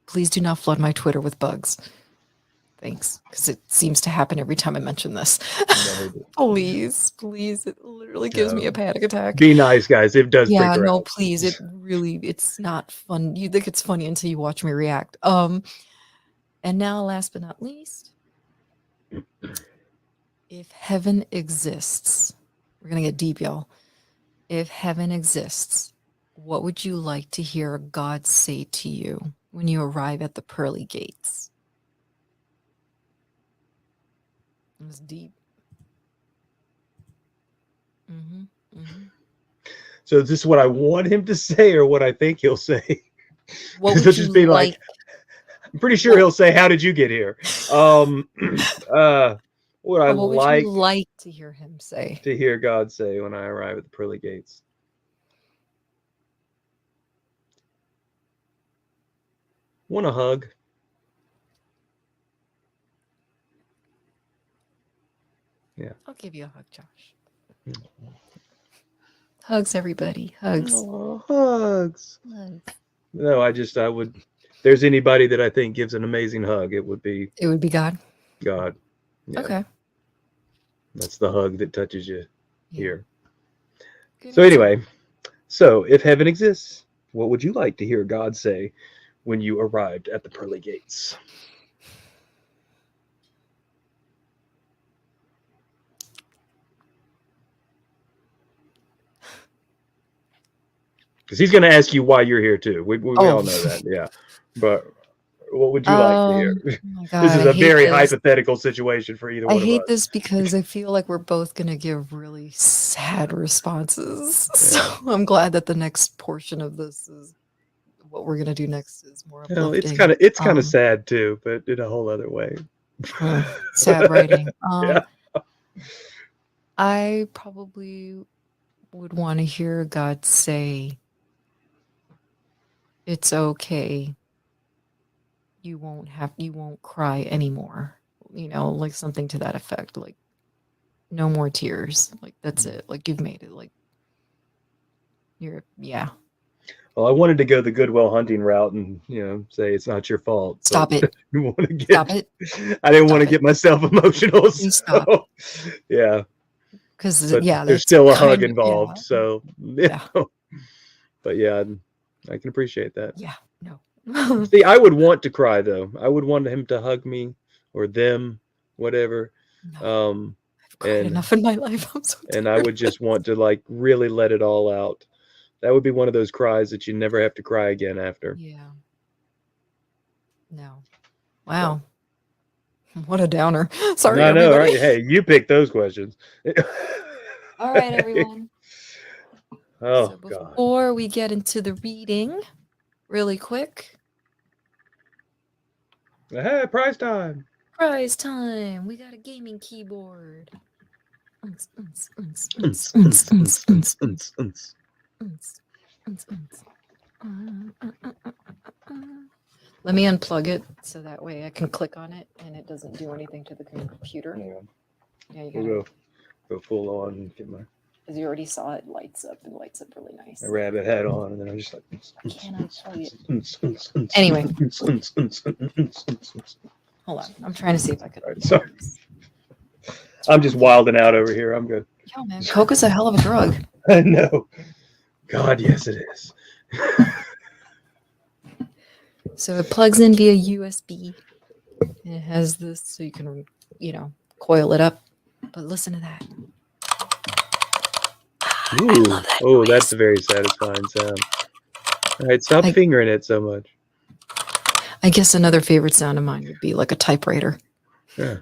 Please do not flood my Twitter with bugs. Thanks, because it seems to happen every time I mention this. Please, it literally gives me a panic attack. Be nice, guys. It does. Yeah, freak her no, out. please. It's not fun. You think it's funny until you watch me react. And now, last but not least, if heaven exists, we're gonna get deep, y'all. If heaven exists, what would you like to hear God say to you when you arrive at the pearly gates? It was deep. So is this what I want him to say or what I think he'll say? What He'll would just you be like? I'm pretty sure he'll say, "How did you get here?" What I What would like you like to hear him say? to hear God say when I arrive at the pearly gates. Want a hug? Yeah. I'll give you a hug, Josh. Hugs, everybody. Hugs. Aw, hugs. Hugs. No, I would. If there's anybody that I think gives an amazing hug, it would be It would be God. God. Yeah. Okay. That's the hug that touches you Yeah. here. Good So answer. anyway, if heaven exists, what would you like to hear God say when you arrived at the pearly gates? Because he's going to ask you why you're here too. We all know that, yeah. But what would you like to hear? Oh my God, This is I a hate very this. hypothetical situation for either I one of hate us. this because I feel like we're both going to give really sad responses. So I'm glad that the next portion of this is what we're going to do next is more Well, uplifting. it's kind of sad too, but in a whole other way. Sad writing. Yeah. I probably would want to hear God say, "It's okay. You won't cry anymore." You know, like something to that effect. Like, no more tears. Like, that's it. Like, you've made it. Like, yeah. Well, I wanted to go the Goodwill Hunting route and say it's not your fault. Stop it. Stop it. I didn't want to Stop it. get myself emotional. Please stop. So, yeah. Because But yeah, there's that's still a kind hug of- involved. yeah. So Yeah. But yeah, I can appreciate that. Yeah. No. See, I would want to cry though. I would want him to hug me or them, whatever. No. I've cried and- enough in my life. I'm so And I would just want to like really let it all out. That would be one of those cries that you never have to cry again after. Yeah. No. Wow. What a downer. Sorry, I know, everybody. right? Hey, you picked those questions. All right, everyone. Oh, So God. before we get into the reading, really quick, Hey, prize time. prize time. We got a gaming keyboard. Unts, unts, unts, Unts, unts, unts, unts, unts, unts, unts, unts. unts, unts, unts. Let me unplug it so that way I can click on it and it doesn't do anything to the computer. Hang on. Yeah, you We'll got go full on and get my because you already saw it lights up and lights up really nice. rabbit hat on, and then I'm just like. Can I tell you? Anyway. Hold on. I'm trying to see if I could. Right, sorry. I'm just wilding out over here. I'm good. Yo, man, coke is a hell of a drug. I know. God, yes, it is. So it plugs in via USB. And it has this so you can, coil it up. But listen to that. Ooh. I love that Oh, noise. that's a very satisfying sound. All right, stop fingering it so much. I guess another favorite sound of mine would be like a typewriter. Yeah.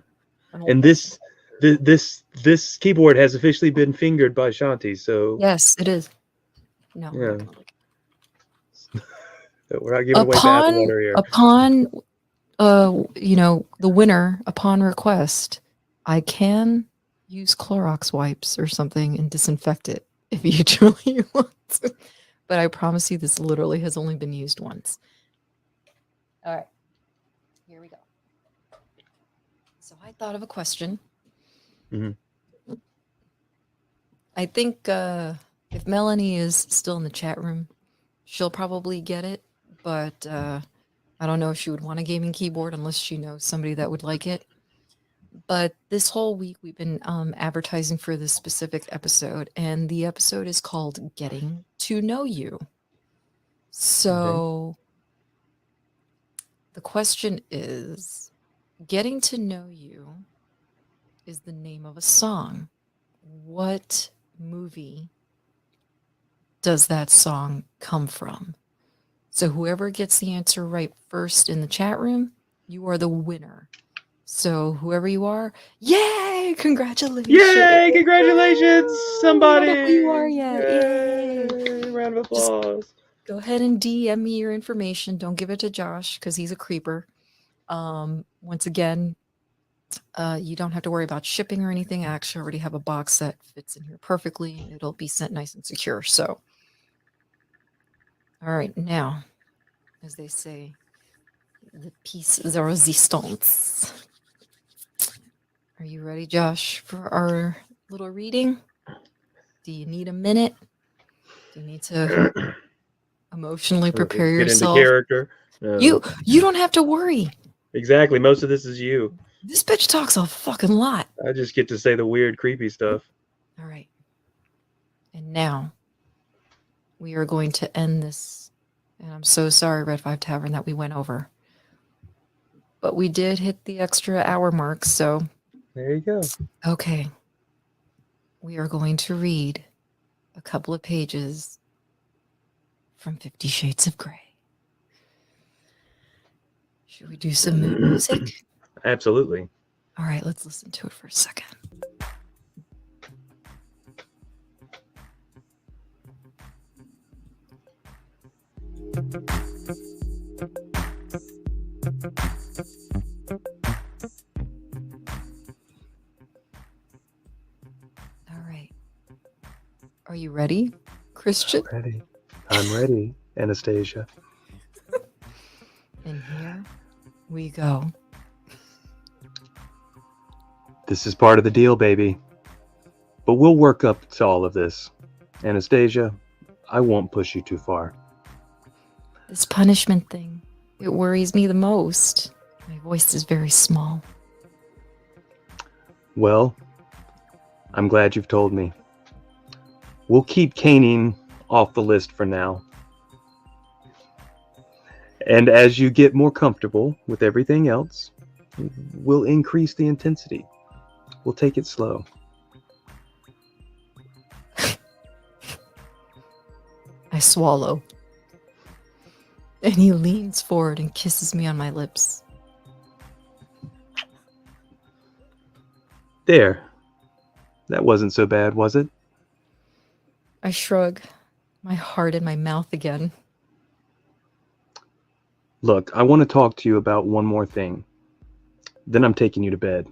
And this This keyboard has officially been fingered by Shanti, so Yes, it is. No. I'm not Yeah. gonna lick we're not giving it. away bathwater here. Upon the winner, upon request, I can use Clorox wipes or something and disinfect it if you truly want to. But I promise you, this literally has only been used once. All right, here we go. So I thought of a question. Mhm. I think if Melanie is still in the chat room, she'll probably get it. But I don't know if she would want a gaming keyboard unless she knows somebody that would like it. But this whole week we've been advertising for this specific episode, and the episode is called Getting to Know You. So the question is, Getting to Know You is the name of a song. What movie does that song come from? So whoever gets the answer right first in the chat room, you are the winner. So whoever you are, yay! Congratulations! Yay! Congratulations, somebody! I don't know who you are yet. Yay! Round of applause. Go ahead and DM me your information. Don't give it to Josh because he's a creeper. Once again, you don't have to worry about shipping or anything. I actually already have a box that fits in here perfectly. It'll be sent nice and secure. So, all right, now, as they say, the piece de resistance. Are you ready, Josh, for our little reading? Do you need a minute? Do you need to emotionally prepare Get yourself? into character. You don't have to worry. Exactly. Most of this is you. This bitch talks a fucking lot. I just get to say the weird, creepy stuff. All right. And now we are going to end this. And I'm so sorry, Red 5 Tavern, that we went over. But we did hit the extra hour mark, so. There you go. Okay. We are going to read a couple of pages from 50 Shades of Grey. Should we do some mood music? Absolutely. All right, let's listen to it for a second. All right. Are you ready, Christian? Ready. I'm ready, Anastasia. And here we go. This is part of the deal, baby. But we'll work up to all of this. Anastasia, I won't push you too far. This punishment thing, it worries me the most. My voice is very small. Well, I'm glad you've told me. We'll keep caning off the list for now. And as you get more comfortable with everything else, we'll increase the intensity. We'll take it slow. I swallow. And he leans forward and kisses me on my lips. There. That wasn't so bad, was it? I shrug, my heart in my mouth again. Look, I want to talk to you about one more thing. Then I'm taking you to bed.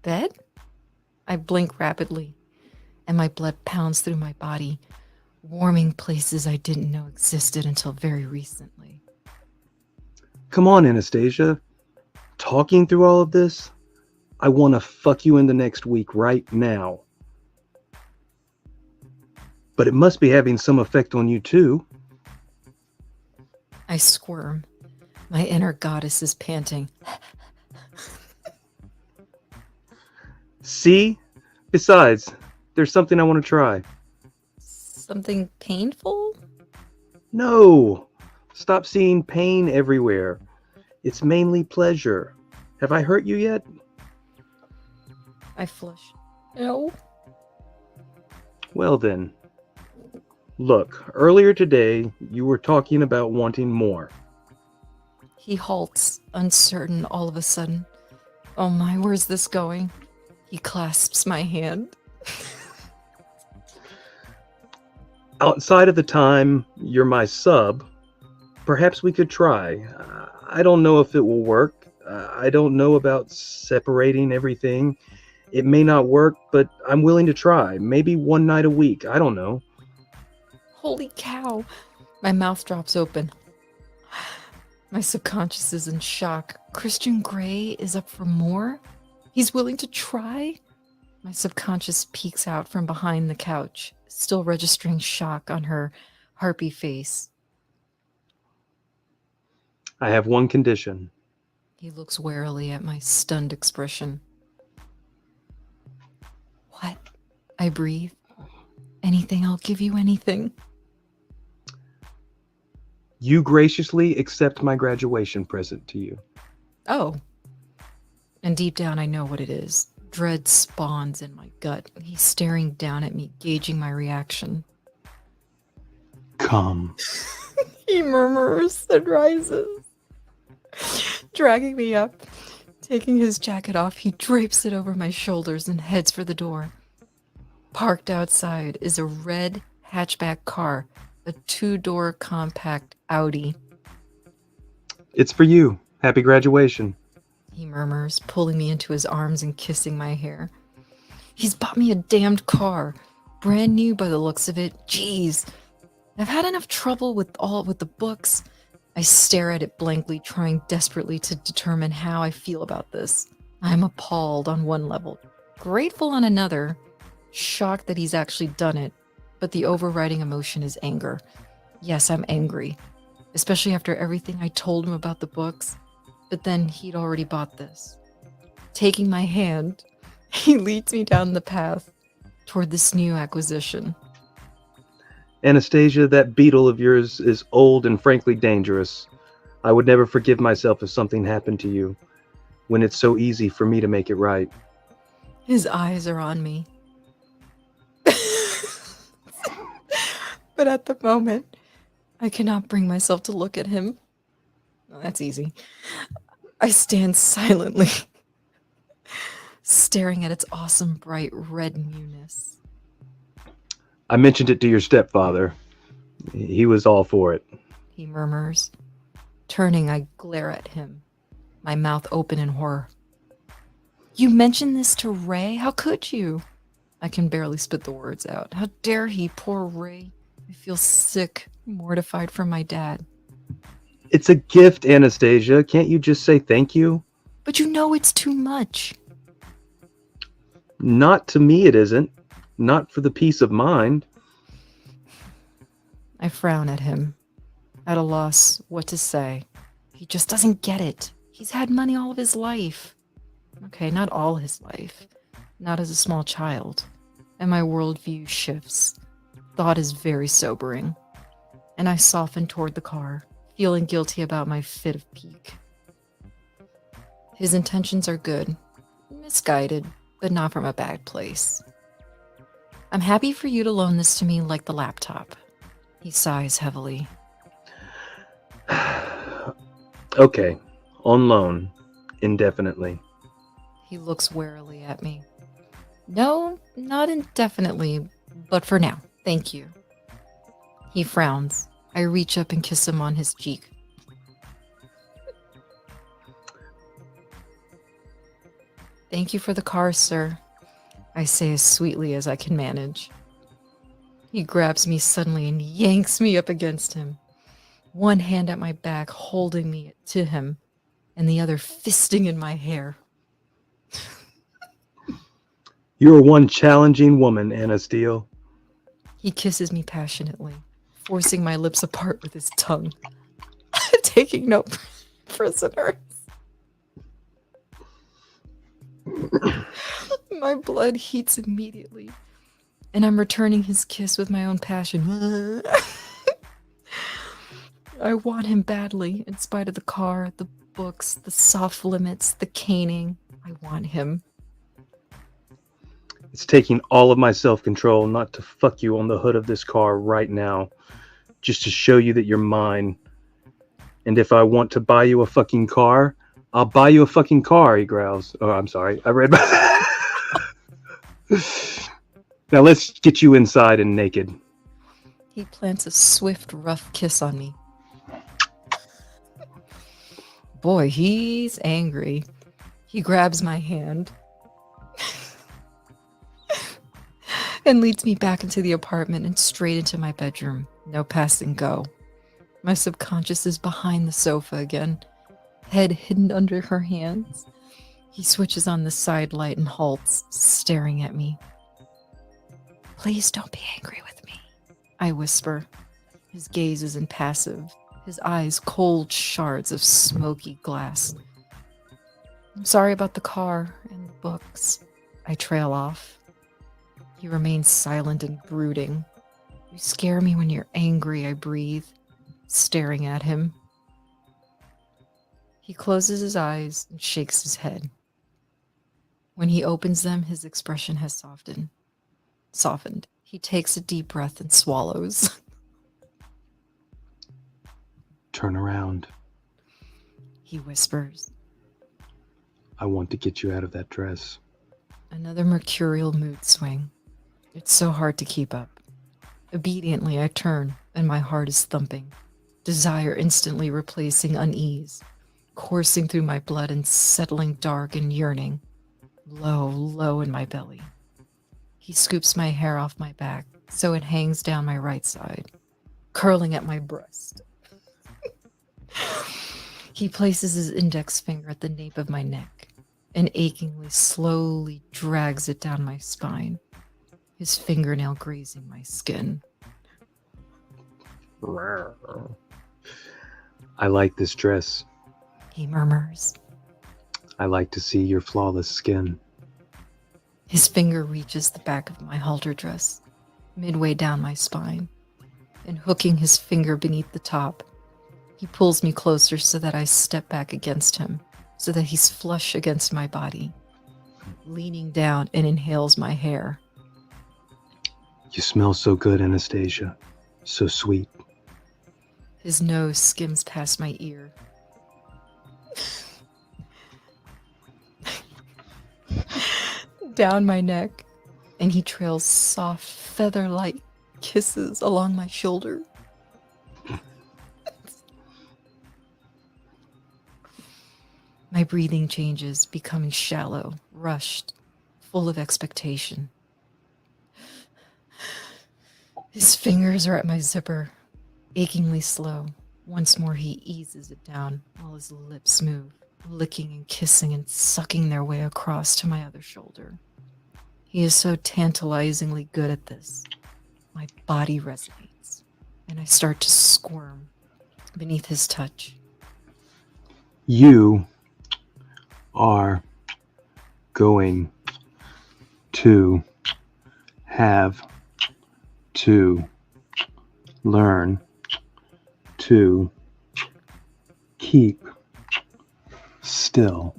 Bed? I blink rapidly, and my blood pounds through my body, warming places I didn't know existed until very recently. Come on, Anastasia. Talking through all of this? I want to fuck you in the next week right now. But it must be having some effect on you too. I squirm. My inner goddess is panting. See? Besides, there's something I want to try. Something painful? No! Stop seeing pain everywhere. It's mainly pleasure. Have I hurt you yet? I flush. No. Well then. Look, earlier today, you were talking about wanting more. He halts, uncertain all of a sudden. Oh my, where's this going? He clasps my hand. Outside of the time you're my sub, perhaps we could try. I don't know if it will work. I don't know about separating everything. It may not work, but I'm willing to try. Maybe one night a week. I don't know. Holy cow. My mouth drops open. My subconscious is in shock. Christian Grey is up for more? He's willing to try? My subconscious peeks out from behind the couch, still registering shock on her harpy face. I have one condition. He looks warily at my stunned expression. What? I breathe. Anything, I'll give you anything. You graciously accept my graduation present to you. Oh. And deep down, I know what it is. Dread spawns in my gut. He's staring down at me, gauging my reaction. Come. He murmurs and rises, dragging me up. Taking his jacket off, he drapes it over my shoulders and heads for the door. Parked outside is a red hatchback car, a 2-door compact Audi. It's for you. Happy graduation. He murmurs, pulling me into his arms and kissing my hair. He's bought me a damned car. Brand new by the looks of it. Jeez. I've had enough trouble with the books. I stare at it blankly, trying desperately to determine how I feel about this. I'm appalled on one level, grateful on another, shocked that he's actually done it, but the overriding emotion is anger. Yes, I'm angry, especially after everything I told him about the books, but then he'd already bought this. Taking my hand, he leads me down the path toward this new acquisition. Anastasia, that beetle of yours is old and frankly dangerous. I would never forgive myself if something happened to you, when it's so easy for me to make it right. His eyes are on me. But at the moment, I cannot bring myself to look at him. Well, that's easy. I stand silently, staring at its awesome bright red newness. I mentioned it to your stepfather. He was all for it. He murmurs. Turning, I glare at him, my mouth open in horror. You mentioned this to Ray? How could you? I can barely spit the words out. How dare he, poor Ray. I feel sick, mortified for my dad. It's a gift, Anastasia. Can't you just say thank you? But you know it's too much. Not to me it isn't. Not for the peace of mind. I frown at him, at a loss what to say. He just doesn't get it. He's had money all of his life. Okay, not all his life. Not as a small child. And my worldview shifts. Thought is very sobering. And I soften toward the car, feeling guilty about my fit of pique. His intentions are good. Misguided, but not from a bad place. I'm happy for you to loan this to me like the laptop. He sighs heavily. Okay, on loan, indefinitely. He looks warily at me. No, not indefinitely, but for now, thank you. He frowns. I reach up and kiss him on his cheek. Thank you for the car, sir. I say as sweetly as I can manage. He grabs me suddenly and yanks me up against him. One hand at my back, holding me to him, and the other fisting in my hair. You're one challenging woman, Anna Steele. He kisses me passionately, forcing my lips apart with his tongue. Taking no prisoners. My blood heats immediately, and I'm returning his kiss with my own passion. I want him badly, in spite of the car, the books, the soft limits, the caning. I want him. It's taking all of my self-control not to fuck you on the hood of this car right now, just to show you that you're mine. And if I want to buy you a fucking car, I'll buy you a fucking car, he growls. Oh, I'm sorry. I read my... Now let's get you inside and naked. He plants a swift, rough kiss on me. Boy, he's angry. He grabs my hand and leads me back into the apartment and straight into my bedroom. No pass and go. My subconscious is behind the sofa again, head hidden under her hands. He switches on the side light and halts, staring at me. Please don't be angry with me, I whisper. His gaze is impassive, his eyes cold shards of smoky glass. I'm sorry about the car and the books. I trail off. He remains silent and brooding. You scare me when you're angry, I breathe, staring at him. He closes his eyes and shakes his head. When he opens them, his expression has softened. He takes a deep breath and swallows. Turn around. He whispers. I want to get you out of that dress. Another mercurial mood swing. It's so hard to keep up. Obediently, I turn, and my heart is thumping. Desire instantly replacing unease, coursing through my blood and settling dark and yearning. Low, low in my belly. He scoops my hair off my back so it hangs down my right side, curling at my breast. He places his index finger at the nape of my neck and achingly, slowly drags it down my spine, his fingernail grazing my skin. I like this dress. He murmurs. I like to see your flawless skin. His finger reaches the back of my halter dress, midway down my spine, and hooking his finger beneath the top, he pulls me closer so that I step back against him, so that he's flush against my body, leaning down and inhales my hair. You smell so good, Anastasia. So sweet. His nose skims past my ear. Down my neck, and he trails soft, feather-like kisses along my shoulder. My breathing changes, becoming shallow, rushed, full of expectation. His fingers are at my zipper, achingly slow. Once more he eases it down while his lips move, licking and kissing and sucking their way across to my other shoulder. He is so tantalizingly good at this. My body resonates, and I start to squirm beneath his touch. You are going to have to learn to keep still.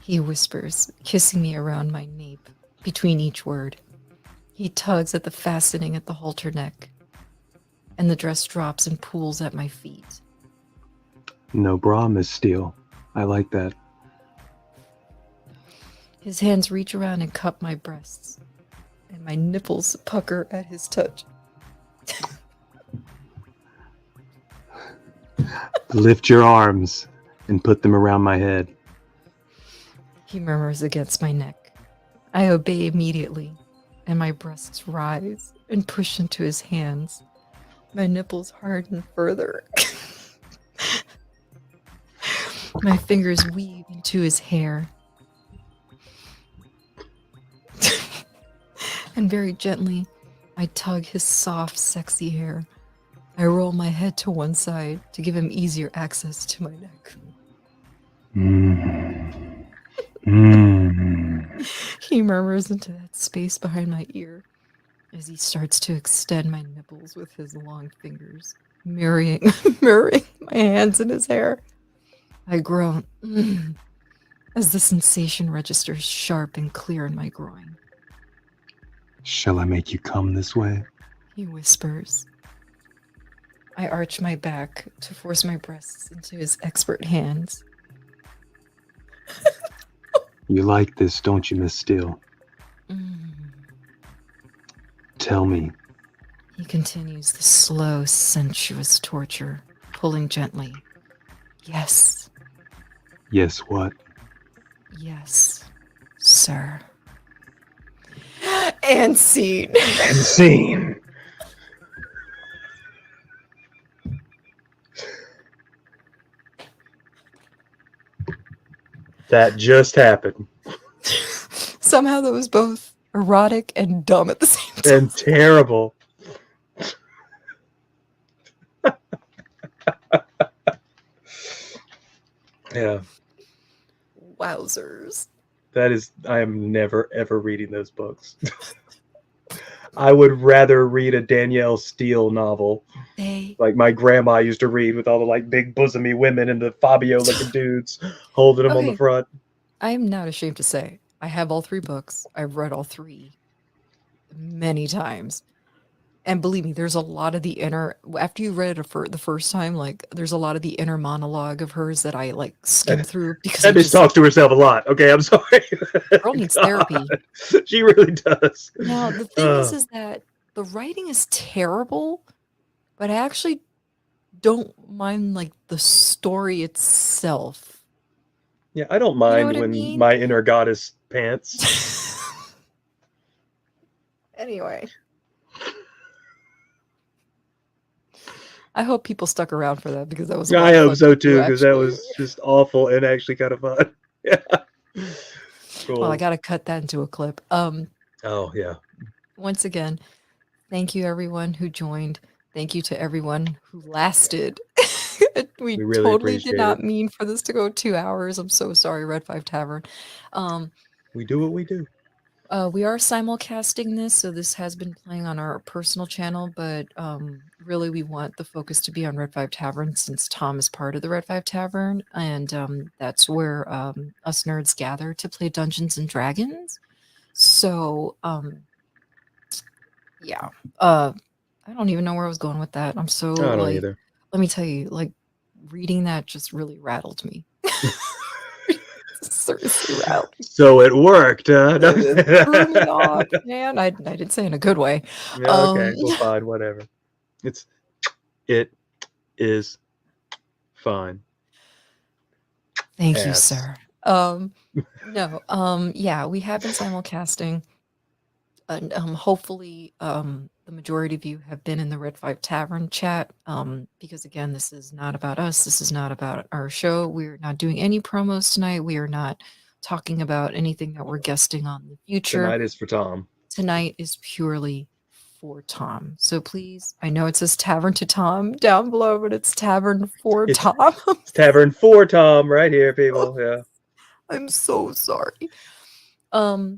He whispers, kissing me around my nape between each word. He tugs at the fastening at the halter neck, and the dress drops and pools at my feet. No bra, Miss Steele. I like that. His hands reach around and cup my breasts, and my nipples pucker at his touch. Lift your arms and put them around my head. He murmurs against my neck. I obey immediately, and my breasts rise and push into his hands. My nipples harden further. My fingers weave into his hair. And very gently, I tug his soft, sexy hair. I roll my head to one side to give him easier access to my neck. He murmurs into that space behind my ear as he starts to extend my nipples with his long fingers, mirroring my hands in his hair. I groan as the sensation registers sharp and clear in my groin. Shall I make you come this way? He whispers. I arch my back to force my breasts into his expert hands. You like this, don't you, Miss Steele? Mm. Tell me. He continues the slow, sensuous torture, pulling gently. Yes, Yes, what? yes, sir. And scene. And scene. That just happened. Somehow that was both erotic and dumb at the same time. And terrible. Yeah. Wowzers. I am never ever reading those books. I would rather read a Danielle Steele novel. They Like my grandma used to read with all the like big bosomy women and the Fabio looking dudes holding them on the Okay. front. I am not ashamed to say I have all 3 books. I've read all 3 many times. And believe me, there's a lot of the inner after you read it for the first time, like there's a lot of the inner monologue of hers that I like skim through because I That bitch just talks to herself a lot. Okay, I'm sorry. girl needs therapy. She really does. Now the thing is that the writing is terrible, but I actually don't mind like the story itself. Yeah, I don't know mind what I when mean? my inner goddess pants. Anyway. I hope people stuck around for that because that was a lot I of hope fun so to do, too, because that actually. was just awful and actually kind of fun. Yeah. Cool. Well, I gotta cut that into a clip. Oh yeah. Once again, thank you everyone who joined. Thank you to everyone who lasted. We We really totally did appreciate not it. mean for this to go 2 hours. I'm so sorry, Red 5 Tavern. We do what we do. We are simulcasting this, so this has been playing on our personal channel, but really we want the focus to be on Red 5 Tavern since Tom is part of the Red 5 Tavern, and that's where us nerds gather to play Dungeons and Dragons. So, yeah. I don't even know where I was going with that. I'm so I don't like, either. let me tell you, like reading that just really rattled me. Seriously rattled. So it worked, huh? It threw me off, man. I didn't say in a good way. Yeah, okay, well, fine, whatever. It is fine. Thank you, Ass. sir. No, yeah, we have been simulcasting, and hopefully, the majority of you have been in the Red 5 Tavern chat. Because again, this is not about us. This is not about our show. We're not doing any promos tonight. We are not talking about anything that we're guesting on in the future. Tonight is for Tom. Tonight is purely for Tom. So please, I know it says Tavern to Tom down below, but it's Tavern for Tom. It's Tavern for Tom right here, people. Yeah. I'm so sorry. I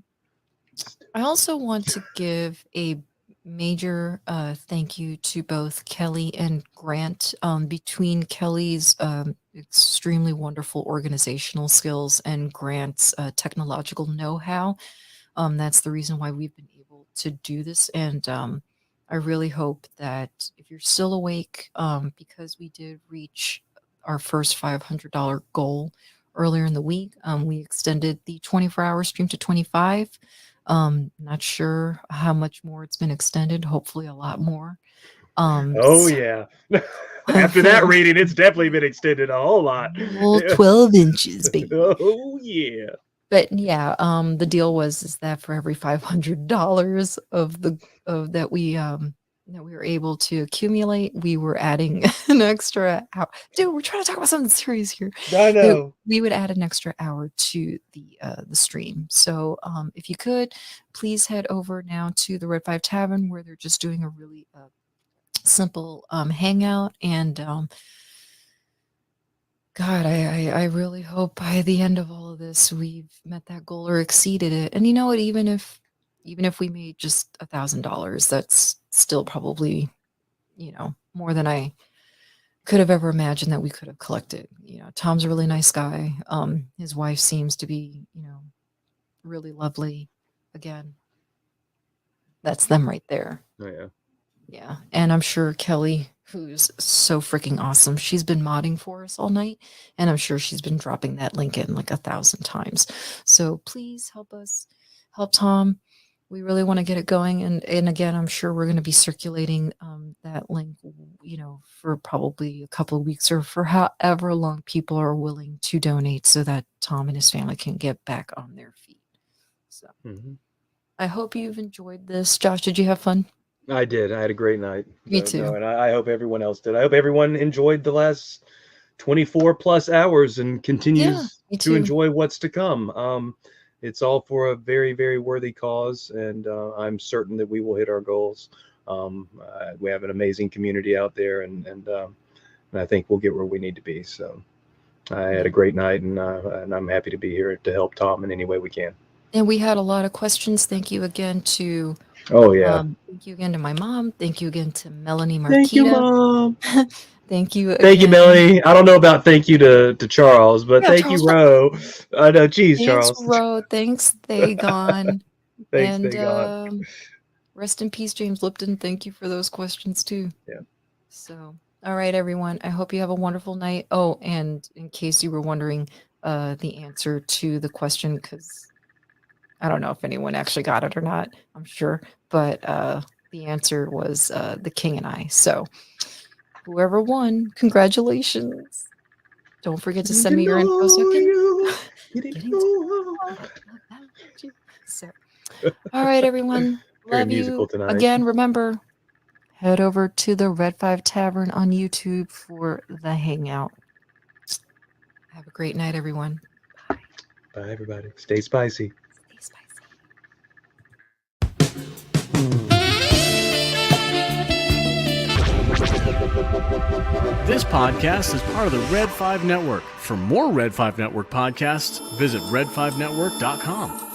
also want to give a major thank you to both Kelly and Grant. Between Kelly's extremely wonderful organizational skills and Grant's technological know-how, that's the reason why we've been able to do this. And I really hope that if you're still awake, because we did reach our first $500 goal earlier in the week, we extended the 24-hour stream to 25. Not sure how much more it's been extended. Hopefully a lot more. Oh yeah. After that reading, it's definitely been extended a whole lot. Well, 12 inches, baby. Oh yeah. But yeah, the deal is that for every $500 that we were able to accumulate, we were adding an extra hour. Dude, we're trying to talk about something serious here. I know. We would add an extra hour to the stream. So if you could, please head over now to the Red 5 Tavern where they're just doing a really simple hangout. And God, I really hope by the end of all of this we've met that goal or exceeded it. And you know what? Even if we made just $1,000, that's still probably, more than I could have ever imagined that we could have collected. Tom's a really nice guy. His wife seems to be, really lovely. Again, that's them right there. Oh yeah. Yeah. And I'm sure Kelly, who's so freaking awesome, she's been modding for us all night. And I'm sure she's been dropping that link in like 1,000 times. So please help us, help Tom we really want to get it going. And again, I'm sure we're going to be circulating that link, for probably a couple of weeks or for however long people are willing to donate so that Tom and his family can get back on their feet. So I hope you've enjoyed this. Josh, did you have fun? I did. I had a great night. Me too. And I hope everyone else did. I hope everyone enjoyed the last 24 plus hours and continues me to too. enjoy what's to come. It's all for a very, very worthy cause, and I'm certain that we will hit our goals. We have an amazing community out there, and I think we'll get where we need to be. So I had a great night, and I'm happy to be here to help Tom in any way we can. And we had a lot of questions. Thank you again to thank you again to my mom. Thank you again to Melanie Marquita. Thank you, Mom. Thank you. Thank you, again. Melanie. I don't know about thank you to Charles, but thank Charles, you, Ro. I know, geez, Thanks, Charles. Ro. Thanks, Thagon. Thanks, and Thagon. Rest in peace, James Lipton. Thank you for those questions too. Yeah. So, all right, everyone. I hope you have a wonderful night. Oh, and in case you were wondering, the answer to the question, because I don't know if anyone actually got it or not. I'm sure, but the answer was The King and I. So, whoever won, congratulations. Don't forget to send me your info so I can So, all right, everyone. Very Love musical you. tonight. Again, remember, head over to the Red 5 Tavern on YouTube for the hangout. Have a great night, everyone. Bye. Bye, everybody. Stay spicy. Stay spicy. This podcast is part of the Red 5 Network. For more Red 5 Network podcasts, visit red5network.com.